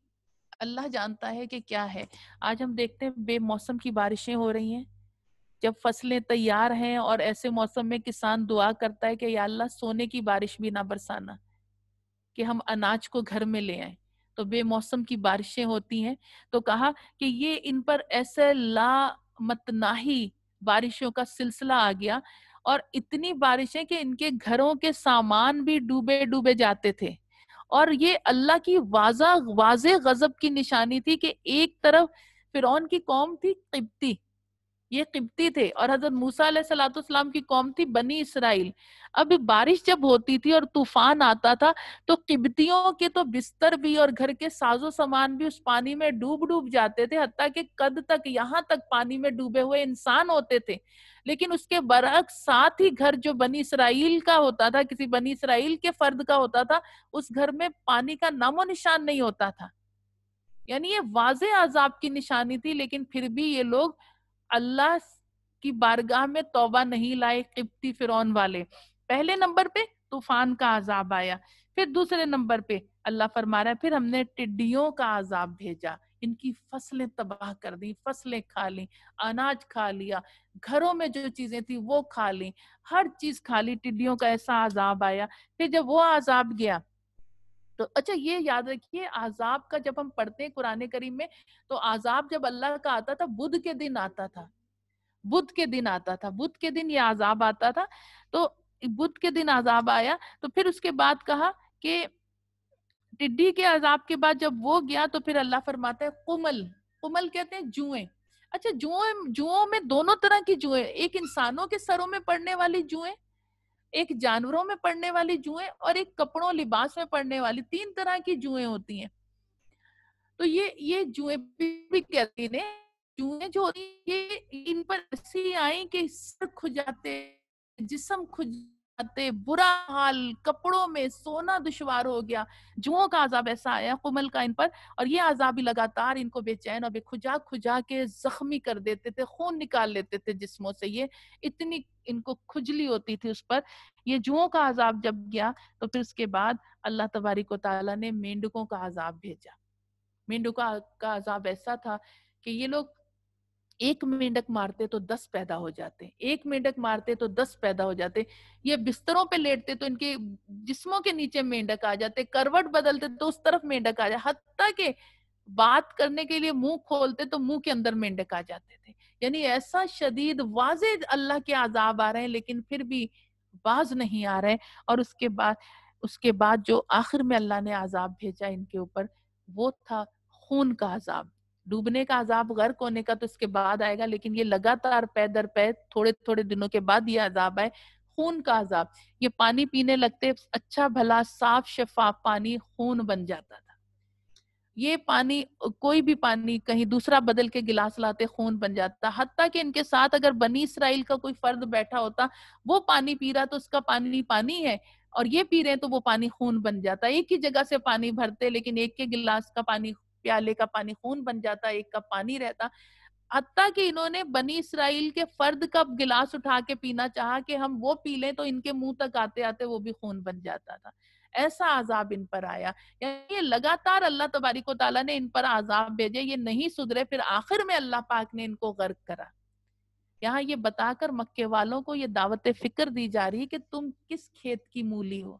اللہ جانتا ہے کہ کیا ہے. آج ہم دیکھتے ہیں بے موسم کی بارشیں ہو رہی ہیں، جب فصلیں تیار ہیں اور ایسے موسم میں کسان دعا کرتا ہے کہ یا اللہ سونے کی بارش بھی نہ برسانا کہ ہم اناج کو گھر میں لے آئیں. تو بے موسم کی بارشیں ہوتی ہیں. تو کہا کہ یہ ان پر ایسے لا متناہی بارشوں کا سلسلہ آ گیا، اور اتنی بارشیں کہ ان کے گھروں کے سامان بھی ڈوبے ڈوبے جاتے تھے. اور یہ اللہ کی واضح غضب کی نشانی تھی کہ ایک طرف فرعون کی قوم تھی قبطی، یہ قبطی تھے، اور حضرت موسیٰ علیہ السلام کی قوم تھی بنی اسرائیل. اب بارش جب ہوتی تھی اور طوفان آتا تھا تو قبطیوں کے تو بستر بھی اور گھر کے ساز و سامان بھی اس پانی میں ڈوب جاتے تھے، حتیٰ کہ قد تک، یہاں تک پانی میں ڈوبے ہوئے انسان ہوتے تھے. لیکن اس کے برعکس ساتھ ہی گھر جو بنی اسرائیل کا ہوتا تھا، کسی بنی اسرائیل کے فرد کا ہوتا تھا، اس گھر میں پانی کا نام و نشان نہیں ہوتا تھا. یعنی یہ واضح عذاب کی نشانی تھی، لیکن پھر بھی یہ لوگ اللہ کی بارگاہ میں توبہ نہیں لائے، قبطی فرعون والے. پہلے نمبر پہ طوفان کا عذاب آیا، پھر دوسرے نمبر پہ اللہ فرما رہا ہے پھر ہم نے ٹڈیوں کا عذاب بھیجا، ان کی فصلیں تباہ کر دی، فصلیں کھا لی، اناج کھا لیا، گھروں میں جو چیزیں تھی وہ کھا لی، ہر چیز کھا لی، ٹڈیوں کا ایسا عذاب آیا۔ پھر جب وہ عذاب گیا تو اچھا یہ یاد رکھیے، عذاب کا جب ہم پڑھتے ہیں قرآن کریم میں تو عذاب جب اللہ کا آتا تھا بدھ کے دن آتا تھا، بدھ کے دن آتا تھا، بدھ کے دن یہ عذاب آتا تھا۔ تو بدھ کے دن عذاب آیا تو پھر اس کے بعد کہا کہ ٹڈی کے عذاب کے بعد جب وہ گیا تو پھر اللہ فرماتا ہے قمل، قمل کہتے ہیں جوئیں۔ اچھا جوؤں میں دونوں طرح کی جوئیں، ایک انسانوں کے سروں میں پڑنے والی جوئیں، ایک جانوروں میں پڑنے والی جوئیں، اور ایک کپڑوں لباس میں پڑنے والی، تین طرح کی جوئیں ہوتی ہیں۔ تو یہ جوئیں بھی کہتی ہیں، جوئیں جو ہوتی ہیں یہ ان پر ایسی آئیں کہ سر کھجاتے، جسم کھجاتے، برا حال، کپڑوں میں سونا دشوار ہو گیا، جوؤں کا عذاب ایسا آیا قمل کا ان پر، اور یہ عذاب بھی لگاتار ان کو بے چین اور بے کھجا کے زخمی کر دیتے تھے، خون نکال لیتے تھے جسموں سے، یہ اتنی ان کو کھجلی ہوتی تھی اس پر۔ یہ جوؤں کا عذاب جب گیا تو پھر اس کے بعد اللہ تبارک و تعالیٰ نے مینڈکوں کا عذاب بھیجا۔ مینڈکوں کا عذاب ایسا تھا کہ یہ لوگ ایک مینڈک مارتے تو 10 پیدا ہو جاتے، ایک مینڈک مارتے تو 10 پیدا ہو جاتے، یہ بستروں پہ لیٹتے تو ان کے جسموں کے نیچے مینڈک آ جاتے، کروٹ بدلتے تو اس طرف مینڈک آ جاتے، حتیٰ کہ بات کرنے کے لیے منہ کھولتے تو منہ کے اندر مینڈک آ جاتے تھے۔ یعنی ایسا شدید واضح اللہ کے عذاب آ رہے ہیں لیکن پھر بھی باز نہیں آ رہے۔ اور اس کے بعد جو آخر میں اللہ نے عذاب بھیجا ان کے اوپر وہ تھا خون کا عذاب۔ ڈوبنے کا عذاب، غرق ہونے کا تو اس کے بعد آئے گا، لیکن یہ لگاتار پے در پے تھوڑے تھوڑے دنوں کے بعد یہ عذاب آئے، خون کا عذاب۔ یہ پانی پینے لگتے، اچھا بھلا صاف شفاف پانی خون بن جاتا تھا۔ یہ پانی، کوئی بھی پانی کہیں دوسرا بدل کے گلاس لاتے خون بن جاتا، حتیٰ کہ ان کے ساتھ اگر بنی اسرائیل کا کوئی فرد بیٹھا ہوتا، وہ پانی پی رہا تو اس کا پانی پانی ہے، اور یہ پی رہے ہیں تو وہ پانی خون بن جاتا۔ ایک ہی جگہ سے پانی بھرتے لیکن ایک کے گلاس کا پانی، پیالے کا پانی خون بن جاتا، ایک کا پانی رہتا۔ حتیٰ کہ انہوں نے بنی اسرائیل کے فرد کا گلاس اٹھا کے پینا چاہا کہ ہم وہ پی لیں تو ان کے منہ تک آتے آتے وہ بھی خون بن جاتا تھا۔ ایسا عذاب ان پر آیا، یعنی یہ لگاتار اللہ تبارک و تعالیٰ نے ان پر عذاب بھیجے، یہ نہیں سدھرے، پھر آخر میں اللہ پاک نے ان کو غرق کرا۔ یہاں یہ بتا کر مکے والوں کو یہ دعوت فکر دی جا رہی ہے کہ تم کس کھیت کی مولی ہو۔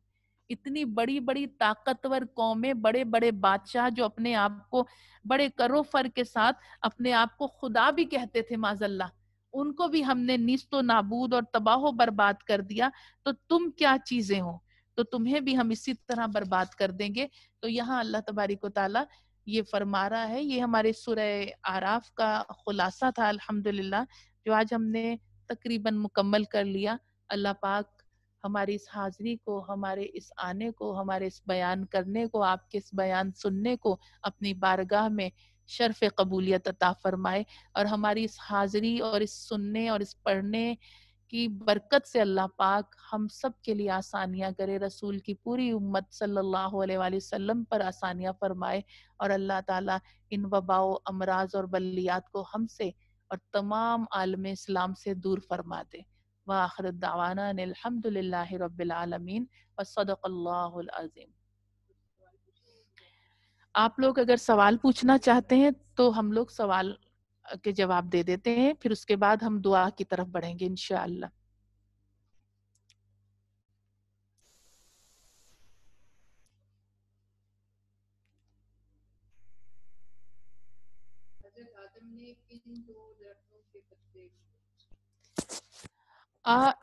اتنی بڑی بڑی طاقتور قومیں، بڑے بڑے بادشاہ جو اپنے آپ کو بڑے کرو فر کے ساتھ اپنے آپ کو خدا بھی کہتے تھے معاذ اللہ، ان کو بھی ہم نے نیست و نابود اور تباہ و برباد کر دیا، تو تم کیا چیزیں ہو، تو تمہیں بھی ہم اسی طرح برباد کر دیں گے۔ تو یہاں اللہ تبارک و تعالیٰ یہ فرما رہا ہے، یہ ہمارے سورہ اعراف کا خلاصہ تھا الحمدللہ، جو آج ہم نے تقریباً مکمل کر لیا۔ اللہ پاک ہماری اس حاضری کو، ہمارے اس آنے کو، ہمارے اس بیان کرنے کو، آپ کے اس بیان سننے کو اپنی بارگاہ میں شرف قبولیت عطا فرمائے، اور ہماری اس حاضری اور اس سننے اور اس پڑھنے کی برکت سے اللہ پاک ہم سب کے لیے آسانیاں کرے، رسول کی پوری امت صلی اللہ علیہ وآلہ وسلم پر آسانیاں فرمائے، اور اللہ تعالیٰ ان وبا و امراض اور بلیات کو ہم سے اور تمام عالم اسلام سے دور فرما دے۔ وآخر دعوانا ان الحمد للہ رب العالمین وصدق اللہ العظیم۔ آپ لوگ اگر سوال پوچھنا چاہتے ہیں تو ہم لوگ سوال کے جواب دے دیتے ہیں، پھر اس کے بعد ہم دعا کی طرف بڑھیں گے انشاءاللہ۔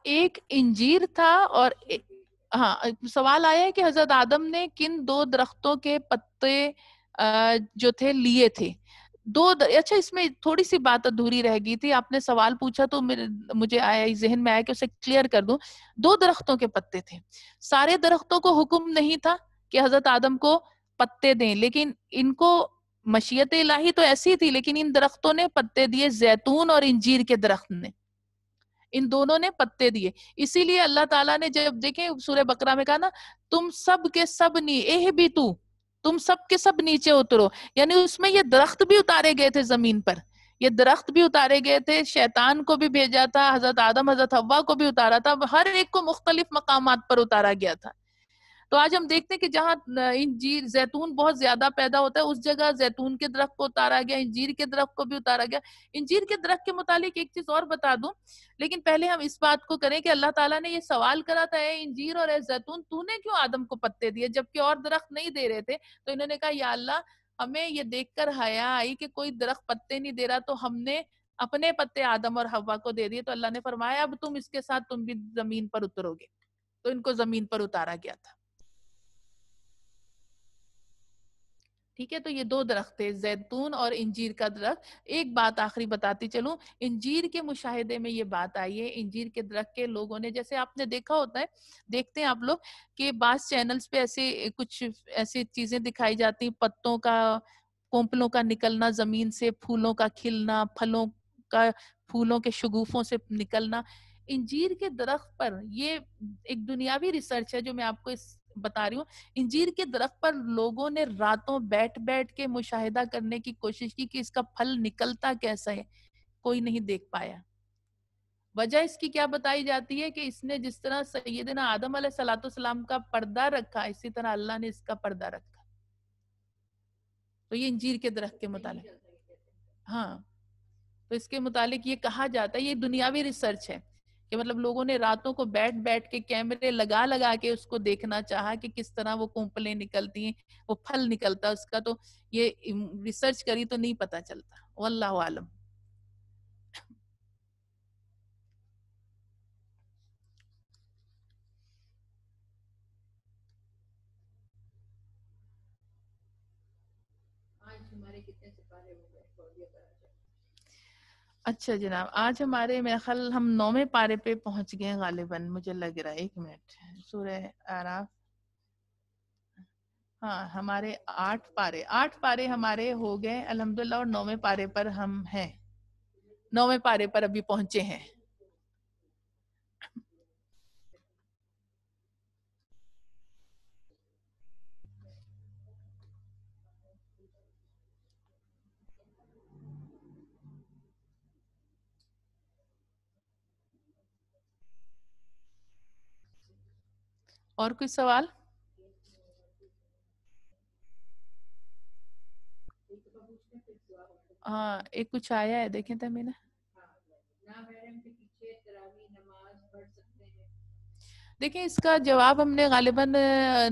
ایک انجیر تھا اور ہاں سوال آیا ہے کہ حضرت آدم نے کن 2 درختوں کے پتے جو تھے لیے تھے۔ اچھا اس میں تھوڑی سی بات ادھوری رہ گئی تھی، آپ نے سوال پوچھا تو مجھے آیا، ذہن میں آیا کہ اسے کلیئر کر دوں۔ 2 درختوں کے پتے تھے، سارے درختوں کو حکم نہیں تھا کہ حضرت آدم کو پتے دیں، لیکن ان کو مشیت الہی تو ایسی تھی، لیکن ان درختوں نے پتے دیے، زیتون اور انجیر کے درخت نے، ان دونوں نے پتے دیے۔ اسی لیے اللہ تعالیٰ نے جب دیکھیں سورہ بقرہ میں کہا نا، تم سب کے سب تم سب کے سب نیچے اترو، یعنی اس میں یہ درخت بھی اتارے گئے تھے زمین پر، یہ درخت بھی اتارے گئے تھے، شیطان کو بھی بھیجا تھا، حضرت آدم حضرت حوا کو بھی اتارا تھا، ہر ایک کو مختلف مقامات پر اتارا گیا تھا. تو آج ہم دیکھتے ہیں کہ جہاں انجیر زیتون بہت زیادہ پیدا ہوتا ہے اس جگہ زیتون کے درخت کو اتارا گیا، انجیر کے درخت کو بھی اتارا گیا. انجیر کے درخت کے متعلق ایک چیز اور بتا دوں، لیکن پہلے ہم اس بات کو کریں کہ اللہ تعالیٰ نے یہ سوال کرا تھا، اے انجیر اور اے زیتون تو نے کیوں آدم کو پتے دیے جبکہ اور درخت نہیں دے رہے تھے؟ تو انہوں نے کہا یا اللہ ہمیں یہ دیکھ کر حیا آئی کہ کوئی درخت پتے نہیں دے رہا تو ہم نے اپنے پتے آدم اور حوا کو دے دیے. تو اللہ نے فرمایا اب تم اس کے ساتھ تم بھی زمین پر اترو گے. تو ان کو زمین پر اتارا گیا تھا. ٹھیک ہے، تو یہ دو درخت تھے، زیتون اور انجیر کا درخت. ایک بات آخری بتاتی چلوں، انجیر کے مشاہدے میں یہ بات آئی ہے، انجیر کے درخت کے لوگوں نے، جیسے آپ نے دیکھا ہوتا ہے، دیکھتے ہیں آپ لوگ کہ بعض چینلز پہ ایسے کچھ ایسی چیزیں دکھائی جاتی، پتوں کا، کونپلوں کا نکلنا زمین سے، پھولوں کا کھلنا، پھلوں کا، پھولوں کے شگوفوں سے نکلنا. انجیر کے درخت پر یہ ایک دنیاوی ریسرچ ہے جو میں آپ کو بتا رہی ہوں. انجیر کے درخت پر لوگوں نے راتوں بیٹھ بیٹھ کے مشاہدہ کرنے کی کوشش کی کہ اس کا پھل نکلتا کیسا ہے، کوئی نہیں دیکھ پایا. وجہ اس کی کیا بتائی جاتی ہے کہ اس نے جس طرح سیدنا آدم علیہ الصلوۃ والسلام کا پردہ رکھا اسی طرح اللہ نے اس کا پردہ رکھا. تو یہ انجیر کے درخت کے متعلق، ہاں، تو اس کے متعلق یہ کہا جاتا ہے، یہ دنیاوی ریسرچ ہے کہ مطلب لوگوں نے راتوں کو بیٹھ بیٹھ کے کیمرے لگا لگا کے اس کو دیکھنا چاہا کہ کس طرح وہ کونپلیں نکلتی ہیں، وہ پھل نکلتا اس کا. تو یہ ریسرچ کری تو نہیں پتا چلتا. واللہ عالم. اچھا جناب، آج ہمارے میرے خیال ہم 9ویں پارے پہ پہنچ گئے غالباً، مجھے لگ رہا ہے. ایک منٹ، سورہ اعراف، ہاں ہمارے 8 پارے ہمارے ہو گئے الحمدللہ، اور 9ویں پارے پر ہم ہیں، 9ویں پارے پر ابھی پہنچے ہیں. اور کوئی سوال؟ ہاں ایک کچھ آیا ہے، دیکھیں تمینا. دیکھیں اس کا جواب ہم نے غالباً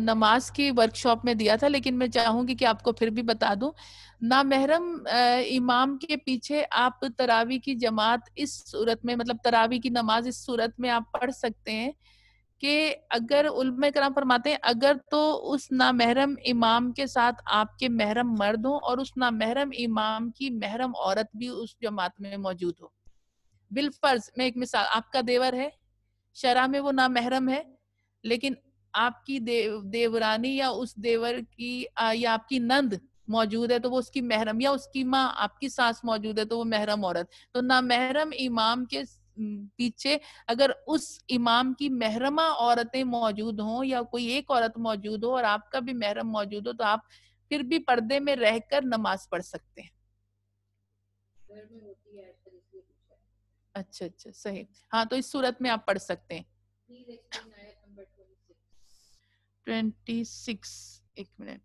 نماز کی ورکشاپ میں دیا تھا، لیکن میں چاہوں گی کہ آپ کو پھر بھی بتا دوں. نامحرم امام کے پیچھے آپ تراویح کی جماعت اس صورت میں، مطلب تراویح کی نماز اس صورت میں آپ پڑھ سکتے ہیں کہ اگر علماء کرام فرماتے ہیں اگر تو اس نامحرم امام کے ساتھ آپ کے محرم مرد ہوں اور اس نامحرم امام کی محرم عورت بھی اس جماعت میں موجود ہو. بالفرض میں ایک مثال، آپ کا دیور ہے، شرع میں وہ نامحرم ہے، لیکن آپ کی دیورانی یا اس دیور کی یا آپ کی نند موجود ہے تو وہ اس کی محرم، یا اس کی ماں آپ کی ساس موجود ہے تو وہ محرم عورت. تو نامحرم امام کے پیچھے اگر اس امام کی محرمہ عورتیں موجود ہوں یا کوئی ایک عورت موجود ہو اور آپ کا بھی محرم موجود ہو تو آپ پھر بھی پردے میں رہ کر نماز پڑھ سکتے ہیں. اچھا اچھا صحیح، ہاں تو اس صورت میں آپ پڑھ سکتے ہیں. 26، ایک منٹ.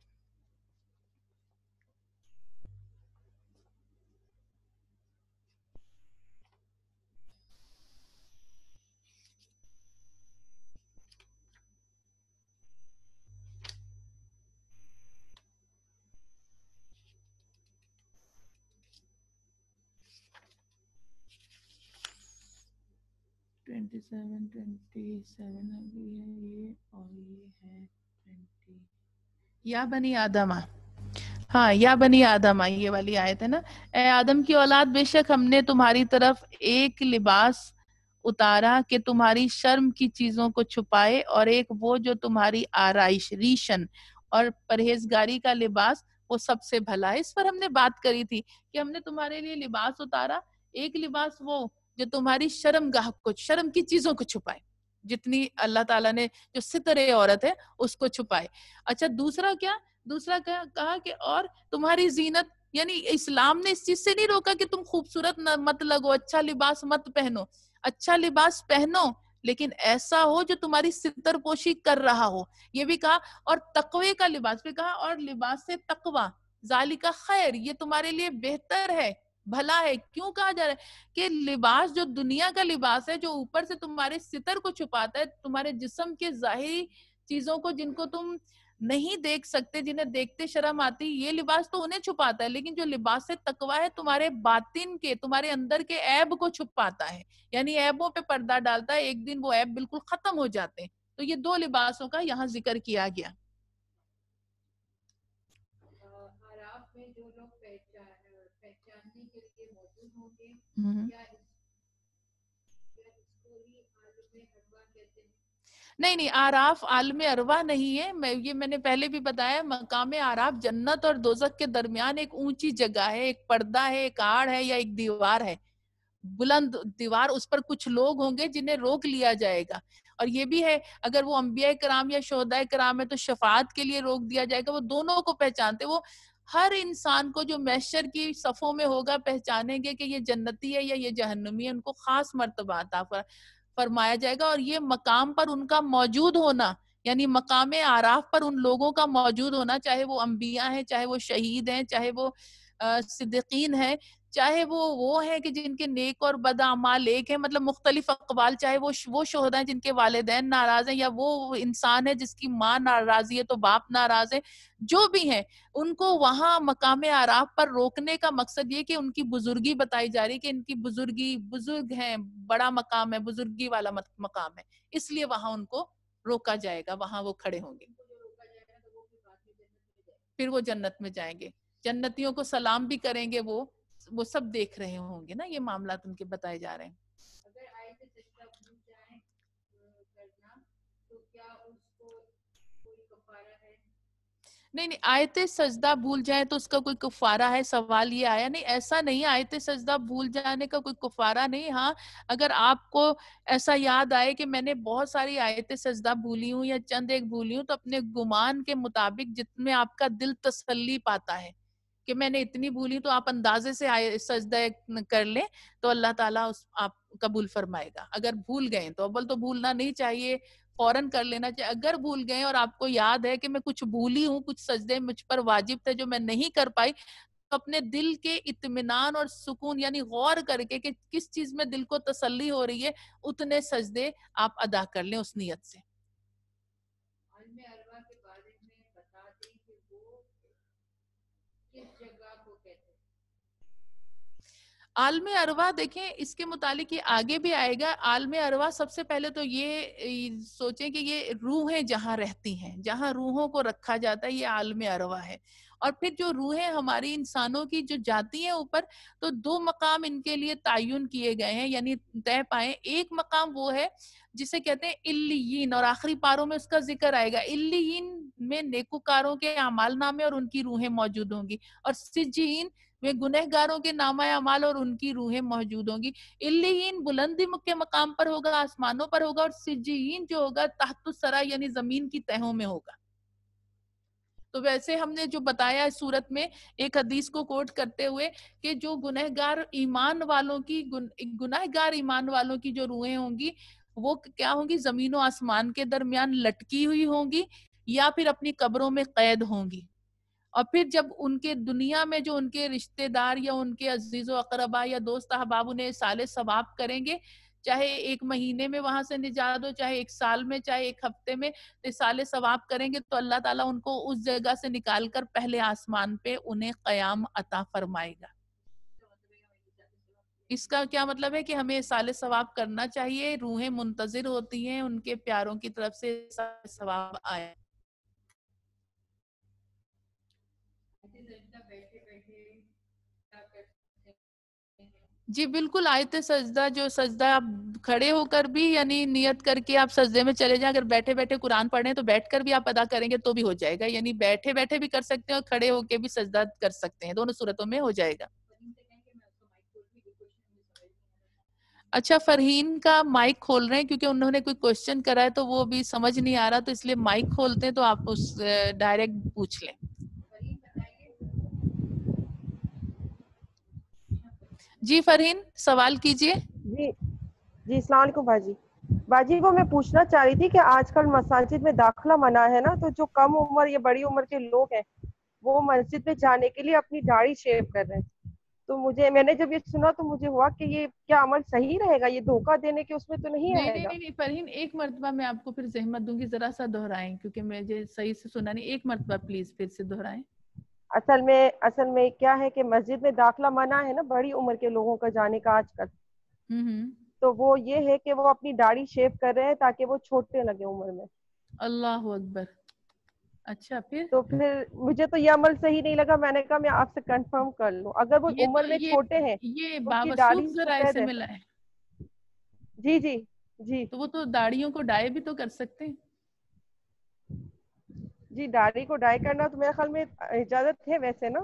ٹوینٹی سیون ابھی ہے یہ، اور یہ ہے 20. یا بنی آدم، ہاں یا بنی آدم، یہ والی آیت ہے نا. اے آدم کی اولاد، بے شک ہم نے تمہاری طرف ایک لباس اتارا کہ تمہاری شرم کی چیزوں کو چھپائے، اور ایک وہ جو تمہاری آرائش، ریشن اور پرہیزگاری کا لباس وہ سب سے بھلا ہے. اس پر ہم نے بات کری تھی کہ ہم نے تمہارے لیے لباس اتارا، ایک لباس وہ جو تمہاری شرم گاہ کو، شرم کی چیزوں کو چھپائے، جتنی اللہ تعالیٰ نے جو ستر عورت ہے اس کو چھپائے. اچھا دوسرا کیا، دوسرا کہا کہ اور تمہاری زینت یعنی اسلام نے اس چیز سے نہیں روکا کہ تم خوبصورت مت لگو, اچھا لباس مت پہنو, اچھا لباس پہنو لیکن ایسا ہو جو تمہاری ستر پوشی کر رہا ہو. یہ بھی کہا, اور تقوی کا لباس بھی کہا, اور لباس سے تقوی ذالک خیر, یہ تمہارے لیے بہتر ہے, بھلا ہے. کیوں کہا جا رہا ہے کہ لباس جو دنیا کا لباس ہے, جو اوپر سے تمہارے ستر کو چھپاتا ہے, تمہارے جسم کے ظاہری چیزوں کو جن کو تم نہیں دیکھ سکتے, جنہیں دیکھتے شرم آتی, یہ لباس تو انہیں چھپاتا ہے. لیکن جو لباس تقوی ہے تمہارے باطن کے, تمہارے اندر کے عیب کو چھپاتا ہے, یعنی عیبوں پہ پردہ ڈالتا ہے, ایک دن وہ عیب بالکل ختم ہو جاتے ہیں. تو یہ دو لباسوں کا یہاں ذکر کیا گیا. آراف میں جو لوگ پہچاننے کے لیے موجود ہوں گے, کیا اس کو ہی عالم ارواح کہتے ہیں؟ نہیں, آراف عالم ارواح نہیں ہے. میں نے پہلے بھی بتایا, مقام آراف جنت اور دوزخ کے درمیان ایک اونچی جگہ ہے, ایک پردہ ہے, ایک آڑ ہے, یا ایک دیوار ہے, بلند دیوار. اس پر کچھ لوگ ہوں گے جنہیں روک لیا جائے گا. اور یہ بھی ہے, اگر وہ انبیاء کرام یا شہداء کرام ہے تو شفاعت کے لیے روک دیا جائے گا. وہ دونوں کو پہچانتے, وہ ہر انسان کو جو محشر کی صفوں میں ہوگا پہچانیں گے کہ یہ جنتی ہے یا یہ جہنمی ہے. ان کو خاص مرتبہ عطا فرمایا جائے گا. اور یہ مقام پر ان کا موجود ہونا, یعنی مقام آراف پر ان لوگوں کا موجود ہونا, چاہے وہ انبیاء ہیں, چاہے وہ شہید ہیں, چاہے وہ صدیقین ہیں, چاہے وہ ہیں کہ جن کے نیک اور بد اعمال ایک ہیں, مطلب مختلف اقوال, چاہے وہ شہداء ہیں جن کے والدین ناراض ہیں, یا وہ انسان ہے جس کی ماں ناراضی ہے تو باپ ناراض ہے, جو بھی ہیں ان کو وہاں مقام آراف پر روکنے کا مقصد یہ کہ ان کی بزرگی بتائی جا رہی کہ ان کی بزرگی, بزرگ ہیں, بڑا مقام ہے, بزرگی والا مقام ہے, اس لیے وہاں ان کو روکا جائے گا, وہاں وہ کھڑے ہوں گے. پھر وہ جنت میں جائیں گے, جنتیوں کو سلام بھی کریں گے, وہ سب دیکھ رہے ہوں گے نا, یہ معاملات ان کے بتائے جا رہے ہیں. اگر آیت سجدہ بھول جائیں کرنا تو کیا اس کو کوئی کفارہ ہے؟ نہیں, آیت سجدہ بھول جائے تو اس کا کوئی کفارہ ہے, سوال یہ آیا. نہیں, ایسا نہیں, آیت سجدہ بھول جانے کا کوئی کفارہ نہیں. ہاں, اگر آپ کو ایسا یاد آئے کہ میں نے بہت ساری آیت سجدہ بھولی ہوں یا چند ایک بھولی ہوں, تو اپنے گمان کے مطابق جتنے آپ کا دل تسلی پاتا ہے کہ میں نے اتنی بھولی, تو آپ اندازے سے سجدہ کر لیں تو اللہ تعالیٰ آپ قبول فرمائے گا. اگر بھول گئے تو اول تو بھولنا نہیں چاہیے, فوراً کر لینا چاہیے. اگر بھول گئے اور آپ کو یاد ہے کہ میں کچھ بھولی ہوں, کچھ سجدے مجھ پر واجب تھے جو میں نہیں کر پائی, تو اپنے دل کے اطمینان اور سکون, یعنی غور کر کے کہ کس چیز میں دل کو تسلی ہو رہی ہے, اتنے سجدے آپ ادا کر لیں اس نیت سے. عالم ارواح کے بارے میں بتا دیں کہ وہ کس جگہ کو کہتے ہیں؟ عالم ارواح دیکھیں, اس کے متعلق یہ آگے بھی آئے گا. عالم ارواح سب سے پہلے تو یہ سوچیں کہ یہ روحیں جہاں رہتی ہیں, جہاں روحوں کو رکھا جاتا ہے, یہ عالم ارواح ہے. اور پھر جو روحیں ہماری انسانوں کی جو جاتی ہیں اوپر, تو دو مقام ان کے لیے تعین کیے گئے ہیں, یعنی طے پائیں. ایک مقام وہ ہے جسے کہتے ہیں علیین, اور آخری پاروں میں اس کا ذکر آئے گا. علیین میں نیکوکاروں کے اعمال نامے اور ان کی روحیں موجود ہوں گی, اور سجین میں گنہگاروں کے نامہ اعمال اور ان کی روحیں موجود ہوں گی. علیین بلندی کے مقام پر ہوگا, آسمانوں پر ہوگا, اور سجین جو ہوگا تحت الثری یعنی زمین کی تہوں میں ہوگا. تو ویسے ہم نے جو بتایا اس صورت میں ایک حدیث کو کوٹ کرتے ہوئے کہ جو گنہگار ایمان والوں کی جو روحیں ہوں گی, وہ کیا ہوں گی, زمین و آسمان کے درمیان لٹکی ہوئی ہوں گی, یا پھر اپنی قبروں میں قید ہوں گی. اور پھر جب ان کے دنیا میں جو ان کے رشتہ دار یا ان کے عزیز و اقربا یا دوست احباب انہیں صالح ثواب کریں گے, چاہے 1 مہینے میں وہاں سے نجات ہو, چاہے 1 سال میں, چاہے 1 ہفتے میں, صالح ثواب کریں گے, تو اللہ تعالیٰ ان کو اس جگہ سے نکال کر پہلے آسمان پہ انہیں قیام عطا فرمائے گا. اس کا کیا مطلب ہے کہ ہمیں صالح ثواب کرنا چاہیے, روحیں منتظر ہوتی ہیں ان کے پیاروں کی طرف سے صالح ثواب آئے. بیٹھے بیٹھے کیا کرتے ہیں؟ جی بالکل, آیت سجدہ جو سجدہ آپ کھڑے ہو کر بھی یعنی نیت کر کے آپ سجدے میں چلے جائیں. اگر بیٹھے بیٹھے قرآن پڑھیں تو بیٹھ کر بھی آپ ادا کریں گے تو بھی ہو جائے گا, یعنی بیٹھے بیٹھے بھی کر سکتے ہیں اور کھڑے ہو کے بھی سجدہ کر سکتے ہیں, دونوں صورتوں میں ہو جائے گا. اچھا, فرحین کا مائک کھول رہے ہیں کیونکہ انہوں نے کوئی کوشچن کرا ہے تو وہ بھی سمجھ نہیں آ رہا, تو اس لیے مائک کھولتے ہیں تو آپ اس ڈائریکٹ پوچھ لیں. جی فرہین سوال کیجئے. جی جی السلام علیکم باجی. باجی وہ میں پوچھنا چاہ رہی تھی کہ آج کل مساجد میں داخلہ منع ہے نا، تو جو کم عمر یا بڑی عمر کے لوگ ہیں وہ مسجد میں جانے کے لیے اپنی داڑھی شیو کر رہے ہیں. تو میں نے جب یہ سنا تو مجھے ہوا کہ یہ کیا عمل صحیح رہے گا؟ یہ دھوکہ دینے کے اس میں تو نہیں نہیں آئے نہیں گا؟ نہیں نہیں فرہین، ایک مرتبہ میں آپ کو پھر زحمت دوں گی، ذرا سا دہرائیں کیونکہ مجھے صحیح سے سنا نہیں. ایک مرتبہ پلیز پھر سے دہرائیں. اصل میں کیا ہے کہ مسجد میں داخلہ منع ہے نا بڑی عمر کے لوگوں کا جانے کا آج کل. ہوں. تو وہ یہ ہے کہ وہ اپنی داڑھی شیو کر رہے ہیں تاکہ وہ چھوٹنے لگے عمر میں. اللہ اکبر. اچھا پھر تو پھر مجھے تو یہ عمل صحیح نہیں لگا. میں نے کہا میں آپ سے کنفرم کر لوں. اگر وہ یہ تو عمر میں چھوٹے ہیں، یہ ان کی بابسوخ داڑھی ذرائع سفید سے ہے. ملا ہے. جی جی جی تو وہ تو داڑھیوں کو ڈائی بھی تو کر سکتے ہیں. جی داڑھی کو ڈائی کرنا تو میرے خیال میں اجازت ہے ویسے نا.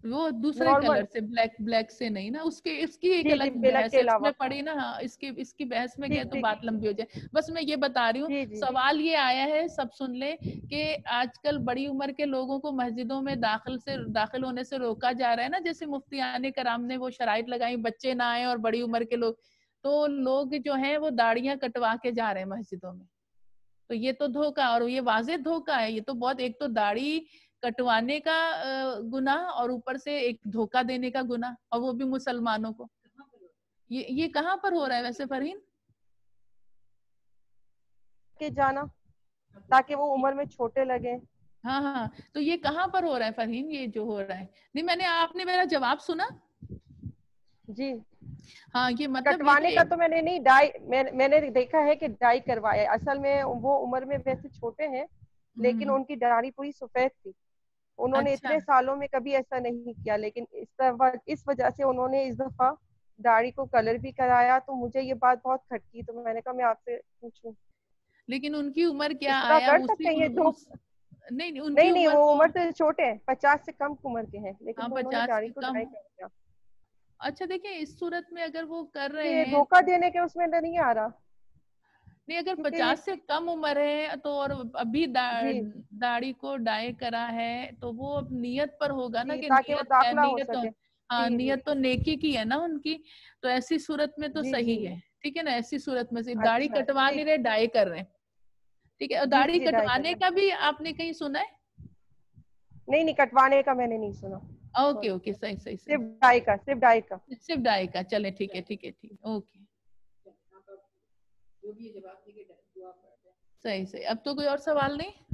وہ دوسرے نارمل. کلر سے، بلیک سے نہیں نا. اس کی ایک جی جی الگ بلیک بحث کے ہے، اس میں علاوہ. پڑی نا. ہاں اس کی بحث میں گئے ٹھیک تو ٹھیک. بات لمبی ہو جائے. بس میں یہ بتا رہی ہوں، جی جی سوال یہ آیا ہے، سب سن لیں کہ آج کل بڑی عمر کے لوگوں کو مسجدوں میں داخل ہونے سے روکا جا رہا ہے نا. جیسے مفتیان کرام نے وہ شرائط لگائی بچے نہ آئے اور بڑی عمر کے لوگ. تو لوگ جو ہیں وہ داڑیاں کٹوا کے جا رہے ہیں مسجدوں میں. تو یہ تو دھوکا، اور یہ واضح دھوکا ہے. یہ تو بہت، ایک تو داڑھی کٹوانے کا گناہ اور اوپر سے ایک دھوکا دینے کا گناہ، اور وہ بھی مسلمانوں کو. یہ کہاں پر ہو رہا ہے ویسے فرہین؟ کہ جانا تاکہ وہ عمر میں چھوٹے لگے. ہاں ہاں. تو یہ کہاں پر ہو رہا ہے فرہین، یہ جو ہو رہا ہے؟ نہیں، آپ نے میرا جواب سنا. جی ہاں یہ مطلب یہ کٹوانے کا تو میں نے نہیں، ڈائی میں نے دیکھا ہے کہ ڈائی کروایا. اصل میں وہ عمر میں ویسے چھوٹے ہیں لیکن ان کی داڑھی پوری سفید تھی. انہوں نے اچھا. اتنے سالوں میں کبھی ایسا نہیں کیا، لیکن اس وجہ سے انہوں نے اس دفعہ داڑھی کو کلر بھی کرایا. تو مجھے یہ بات بہت کھٹکی، تو میں نے کہا میں آپ سے پوچھوں. لیکن ان کی عمر اس کیا طرح آیا کر اسی سکتے ہیں یہ دو؟ نہیں ان کی نہیں عمر وہ تو عمر تو چھوٹے ہیں، 50 سے کم عمر کے ہیں، لیکن ہاں وہ انہوں نے 50 داڑھی سے کو کم. ڈائی کر دیا. اچھا دیکھیں، اس صورت میں اگر وہ کر رہے یہ ہیں دھوکہ دینے کے اس میں نہیں آ رہا. نہیں، اگر کیونکہ 50 سے کم عمر ہے تو اور ابھی جی داڑھی کو ڈائی کرا ہے تو وہ نیت پر ہوگا نا جی کہ تاکہ وہ نیت کیا ہے. داخلہ ہو نیت تو سکے. ہاں، جی جی نیت تو نیکی کی ہے نا ان کی. تو ایسی صورت میں تو جی جی صحیح ہے. ٹھیک ہے نا. ایسی صورت میں صرف داڑھی اچھا کٹوا نہیں ٹھیک. رہے، ڈائی کر رہے ہیں. ٹھیک ہے. اور جی داڑھی جی ڈائی کر کٹوانے رہے کا ہیں. بھی آپ نے کہیں سنا ہے؟ نہیں کٹوانے کا میں نے نہیں سنا. Okay sorry. اوکے، صحیح صحیح صحیح. صرف ڈائی کا، صرف ڈائی کا. صرف ڈائی کا. چلیں ٹھیک ہے ٹھیک ہے ٹھیک ہے. اوکے صحیح صحیح. اب تو کوئی اور سوال نہیں؟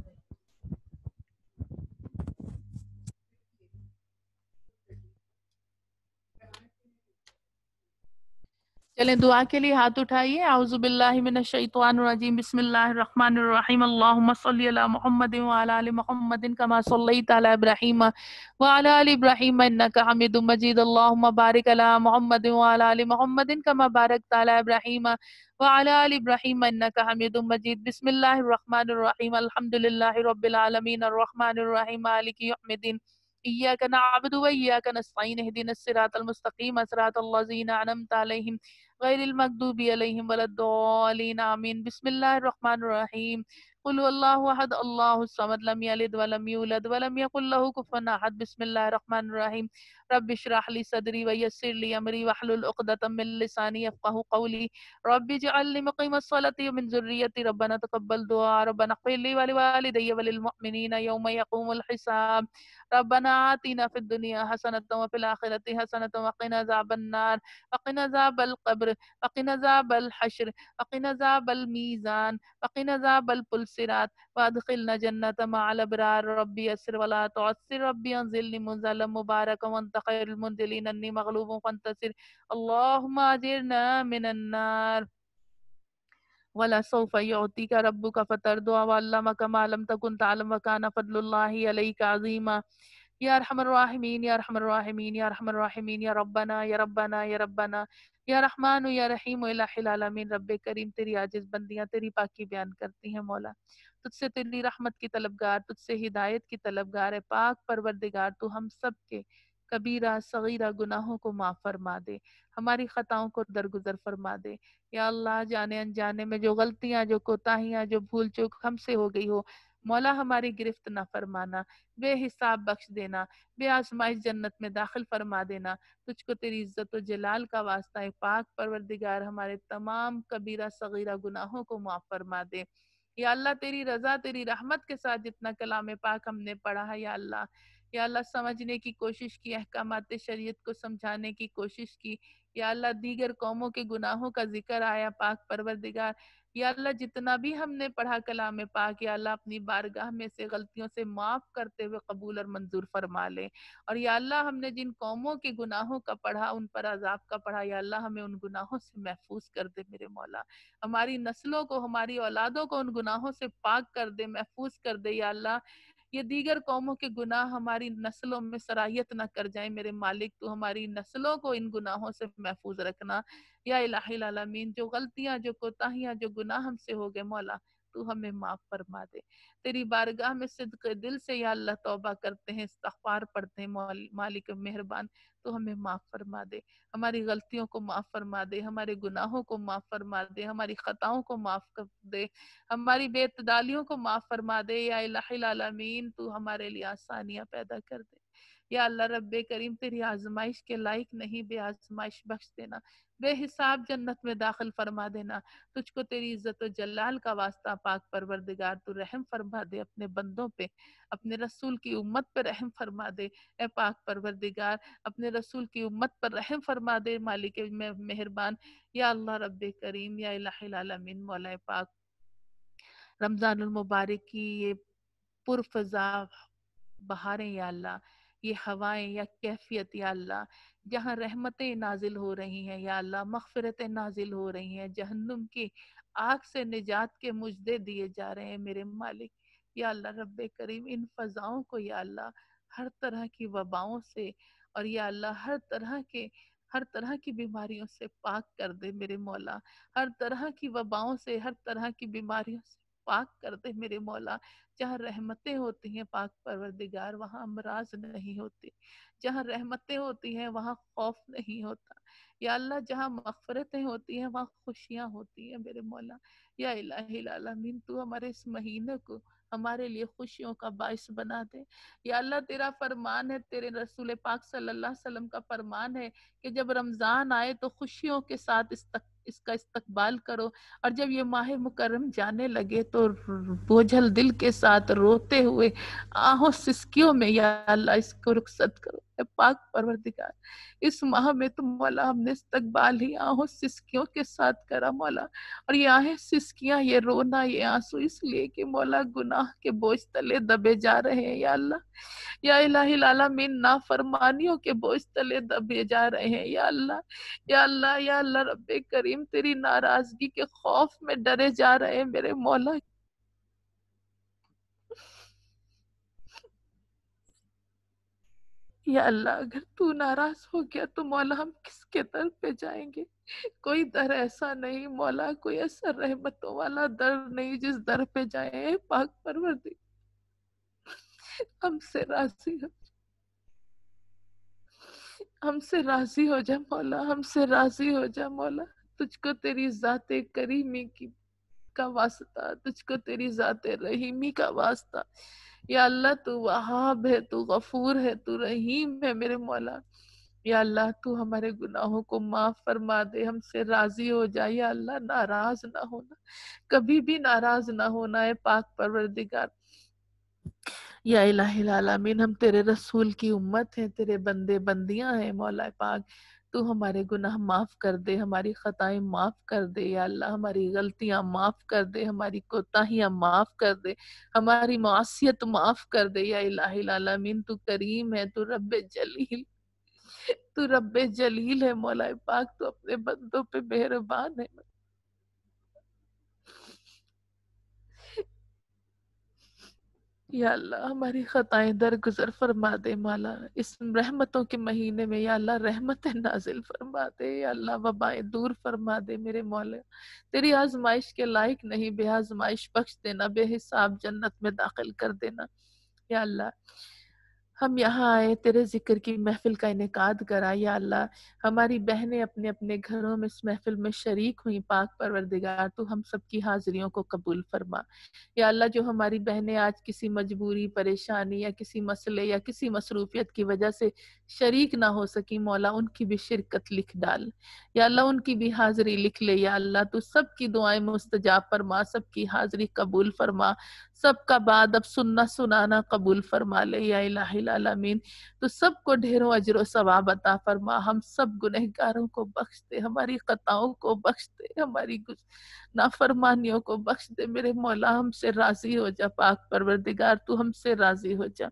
چلیں دعا کے لیے ہاتھ اٹھائیے. اعوذ باللہ من الشیطان الرجیم. بسم اللہ الرحمن الرحیم. اللہم صلی علی محمد وعلی آل محمد کما صلیت علی ابراہیم وعلی آل ابراہیم انک حمید مجید. اللہم بارک علی محمد وعلی آل محمد کما بارکت علی ابراہیم وعلی آل ابراہیم انک حمید مجید. بسم اللہ الرحمن الرحیم. الحمد للہ رب العالمین الرحمن الرحیم مالک یوم الدین. ایاک نعبد و ایاک نستعین. اہدنا الصراط المستقیم صراط الذین انعمت علیہم غیر المغضوب علیہم ولا الضالین آمین. بسم اللہ الرحمن الرحیم. قل هو اللہ احد اللہ الصمد لم یلد ولم یولد ولم یکن له کفوا احد. بسم اللہ الرحمن الرحیم. رب اشرح لی صدری ویسر لی امری واحلل عقدۃ من لسانی یفقهوا قولی. رب اجعلنی مقیم الصلاۃ ومن ذریتی. ربنا تقبل دعاء. ربنا اغفر لی ولوالدی وللمؤمنین یوم یقوم الحساب. ربنا آتنا فی الدنیا حسنۃ وفی الآخرۃ حسنۃ وقنا عذاب النار وقنا عذاب القبر وقنا عذاب الحشر وقنا عذاب الميزان وقنا عذاب الصراط وادخلنا جنة مع الأبرار. ربي يسر ولا تعسر. ربي انزلني منزلا مباركا وانت خير المنزلين. اني مغلوب فانتصر. اللهم اجرنا من النار ولا سوف يعطيك ربك فترضى وعلمك ما لم تكن تعلم وكان فضل الله عليك عظيما. یا ارحم الراحمین یا ارحم الراحمین یا ارحم الراحمین یا ربنا یا ربنا یا ربنا یا رحمان یا رحیم الہ العالمین. رب کریم تیری عاجز بندیاں تیری پاکی بیان کرتی ہیں مولا. تجھ سے تیری رحمت کی طلبگار، تجھ سے ہدایت کی طلبگار ہے. پاک پروردگار تو ہم سب کے کبیرہ صغیرہ گناہوں کو معاف فرما دے، ہماری خطاؤں کو درگزر فرما دے. یا اللہ جانے انجانے میں جو غلطیاں، جو کوتاہیاں، جو بھول چوک ہم سے ہو گئی ہو، مولا ہماری گرفت نہ فرمانا، بے حساب بخش دینا، بے آزمائش جنت میں داخل فرما دینا۔ تجھ کو تیری عزت و جلال کا واسطہ ہے پاک پروردگار، ہمارے تمام کبیرہ صغیرہ گناہوں کو معاف فرما دے۔ یا اللہ تیری رضا تیری رحمت کے ساتھ جتنا کلام پاک ہم نے پڑھا ہے یا اللہ سمجھنے کی کوشش کی، احکامات شریعت کو سمجھانے کی کوشش کی، یا اللہ دیگر قوموں کے گناہوں کا ذکر آیا پاک پروردگار، یا اللہ جتنا بھی ہم نے پڑھا کلام پاک، یا اللہ اپنی بارگاہ میں سے غلطیوں سے معاف کرتے ہوئے قبول اور منظور فرما لے۔ اور یا اللہ ہم نے جن قوموں کے گناہوں کا پڑھا، ان پر عذاب کا پڑھا، یا اللہ ہمیں ان گناہوں سے محفوظ کر دے میرے مولا، ہماری نسلوں کو ہماری اولادوں کو ان گناہوں سے پاک کر دے، محفوظ کر دے۔ یا اللہ یہ دیگر قوموں کے گناہ ہماری نسلوں میں سرایت نہ کر جائیں میرے مالک، تو ہماری نسلوں کو ان گناہوں سے محفوظ رکھنا یا الہی العالمین۔ جو غلطیاں جو کوتاہیاں جو گناہ ہم سے ہو گئے مولا، تو ہمیں معاف فرما دے۔ تیری بارگاہ میں صدق دل سے یا اللہ توبہ کرتے ہیں، استغفار پڑھتے ہیں، مالک مہربان تو ہمیں معاف فرما دے، ہماری غلطیوں کو معاف فرما دے، ہمارے گناہوں کو معاف فرما دے، ہماری خطاؤں کو معاف کر دے، ہماری بے اعتدالیوں کو معاف فرما دے۔ یا الہی العالمین تو ہمارے لیے آسانیاں پیدا کر دے۔ یا اللہ رب کریم تیری آزمائش کے لائق نہیں، بے آزمائش بخش دینا، بے حساب جنت میں داخل فرما دینا۔ تجھ کو تیری عزت و جلال کا واسطہ پاک پروردگار تو رحم فرما دے اپنے بندوں پہ، اپنے رسول کی امت پہ رحم فرما دے اے پاک پروردگار، اپنے رسول کی امت پر رحم فرما دے مالک مہربان۔ یا اللہ رب کریم، یا الہی العالمین مولا پاک، رمضان المبارک کی یہ پرفضا بہاریں یا اللہ، یہ ہوائیں یا کیفیت یا اللہ، جہاں رحمتیں نازل ہو رہی ہیں یا اللہ، مغفرتیں نازل ہو رہی ہیں، جہنم کی آگ سے نجات کے مجدے دیے جا رہے ہیں میرے مالک۔ یا اللہ رب کریم ان فضاؤں کو یا اللہ ہر طرح کی وباؤں سے اور یا اللہ ہر طرح کی بیماریوں سے پاک کر دے میرے مولا، ہر طرح کی وباؤں سے، ہر طرح کی بیماریوں سے پاک کر دے میرے مولا۔ جہاں رحمتیں ہوتی ہیں پاک پروردگار، وہاں امراض نہیں ہوتے، جہاں رحمتیں ہوتی ہیں وہاں خوف نہیں ہوتا، یا اللہ جہاں مغفرتیں ہوتی ہیں وہاں خوشیاں ہوتی ہیں میرے مولا۔ یا الہی العالمین تو ہمارے اس مہینے کو ہمارے لیے خوشیوں کا باعث بنا دے۔ یا اللہ تیرا فرمان ہے، تیرے رسول پاک صلی اللہ علیہ وسلم کا فرمان ہے کہ جب رمضان آئے تو خوشیوں کے ساتھ اس کا استقبال کرو، اور جب یہ ماہ مکرم جانے لگے تو بوجھل دل کے ساتھ روتے ہوئے آہوں سسکیوں میں یا اللہ اس کو رخصت کرو اے پاک پروردگار۔ اس ماہ میں تو مولا ہم نے استقبال ہی آہوں سسکیوں کے ساتھ کرا مولا، اور یہ آہیں سسکیاں، یہ رونا، یہ آنسو اس لیے کہ مولا گناہ کے بوجھ تلے دبے جا رہے ہیں یا اللہ، یا الہی العالمین نافرمانیوں کے بوجھ تلے دبے جا رہے ہیں یا اللہ، یا اللہ، یا اللہ رب کریم تیری ناراضگی کے خوف میں ڈرے جا رہے ہیں میرے مولا۔ یا اللہ اگر تو ناراض ہو گیا تو مولا ہم کس کے در پہ جائیں گے؟ کوئی در ایسا نہیں مولا، کوئی ایسا رحمتوں والا در نہیں جس در پہ جائیں اے پاک پروردگار، ہم سے راضی ہو، ہم سے راضی ہو جا مولا، ہم سے راضی ہو جا مولا۔ تجھ کو تیری ذات کریمی کا واسطہ، تجھ کو تیری ذات رحیمی کا واسطہ، یا اللہ تو وہاب ہے، تو غفور ہے، تو رحیم ہے میرے مولا۔ یا اللہ تو ہمارے گناہوں کو معاف فرما دے، ہم سے راضی ہو جائے یا اللہ، ناراض نہ ہونا، کبھی بھی ناراض نہ ہونا ہے پاک پروردگار۔ یا الہی العالمین ہم تیرے رسول کی امت ہیں، تیرے بندے بندیاں ہیں مولا پاک، تو ہمارے گناہ معاف کر دے، ہماری خطائیں معاف کر دے یا اللہ، ہماری غلطیاں معاف کر دے، ہماری کوتاہیاں معاف کر دے، ہماری معصیت معاف کر دے یا الہی العالمین۔ تو کریم ہے، تو رب جلیل، تو رب جلیل ہے مولا پاک، تو اپنے بندوں پہ مہربان ہے۔ یا اللہ ہماری خطائیں درگزر فرما دے مولا، اس رحمتوں کے مہینے میں یا اللہ رحمتیں نازل فرما دے یا اللہ، وبائیں دور فرما دے میرے مولا۔ تیری آزمائش کے لائق نہیں، بے آزمائش بخش دینا، بے حساب جنت میں داخل کر دینا یا اللہ۔ ہم یہاں آئے تیرے ذکر کی محفل کا انعقاد کرا یا اللہ، ہماری بہنیں اپنے اپنے گھروں میں اس محفل میں شریک ہوئیں، پاک پروردگار تو ہم سب کی حاضریوں کو قبول فرما یا اللہ۔ جو ہماری بہنیں آج کسی مجبوری، پریشانی یا کسی مسئلے یا کسی مصروفیت کی وجہ سے شریک نہ ہو سکی، مولا ان کی بھی شرکت لکھ ڈال یا اللہ، ان کی بھی حاضری لکھ لے یا اللہ۔ تو سب کی دعائیں مستجاب فرما، سب کی حاضری قبول فرما، سب کا بعد اب سننا سنانا قبول فرما لے یا الہ العالمین۔ تو سب کو ڈھیروں اجر و ثواب عطا فرما، ہم سب گنہگاروں کو بخش دے، ہماری خطاؤں کو بخش دے، ہماری نافرمانیوں کو بخش دے میرے مولا۔ ہم سے راضی ہو جا پاک پروردگار، تو ہم سے راضی ہو جا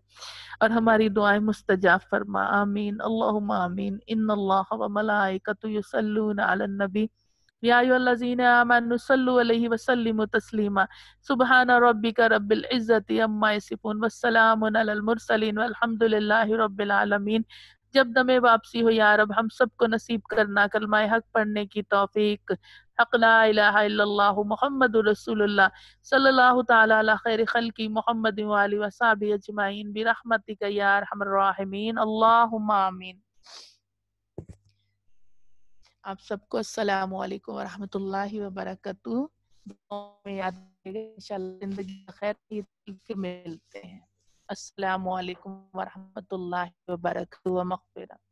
اور ہماری دعائیں مستجاب فرما، آمین اللہم آمین۔ ان اللہ و ملائکۃ یصلون علی النبی یا ایھا الذین آمنوا صلوا علیہ وسلموا تسلیما، سبحان ربک رب العزت عما یصفون والسلام علی المرسلین والحمد للہ رب العالمین۔ جب دم واپسی ہو یا رب ہم سب کو نصیب کرنا کلمہ حق پڑھنے کی توفیق، حق لا الہ الا اللہ محمد رسول اللہ صلی اللہ تعالی علی خیر خلقی محمد وآلہ وصحبہ اجمعین برحمتک یا ارحم الراحمین، اللہم آمین۔ آپ سب کو السلام علیکم ورحمۃ اللہ وبرکاتہ۔ دعاؤں میں یاد رکھیے گا، انشاءاللہ زندگی خیر پھر ملتے ہیں۔ السلام علیکم ورحمۃ اللہ وبرکاتہ و مغفرہ۔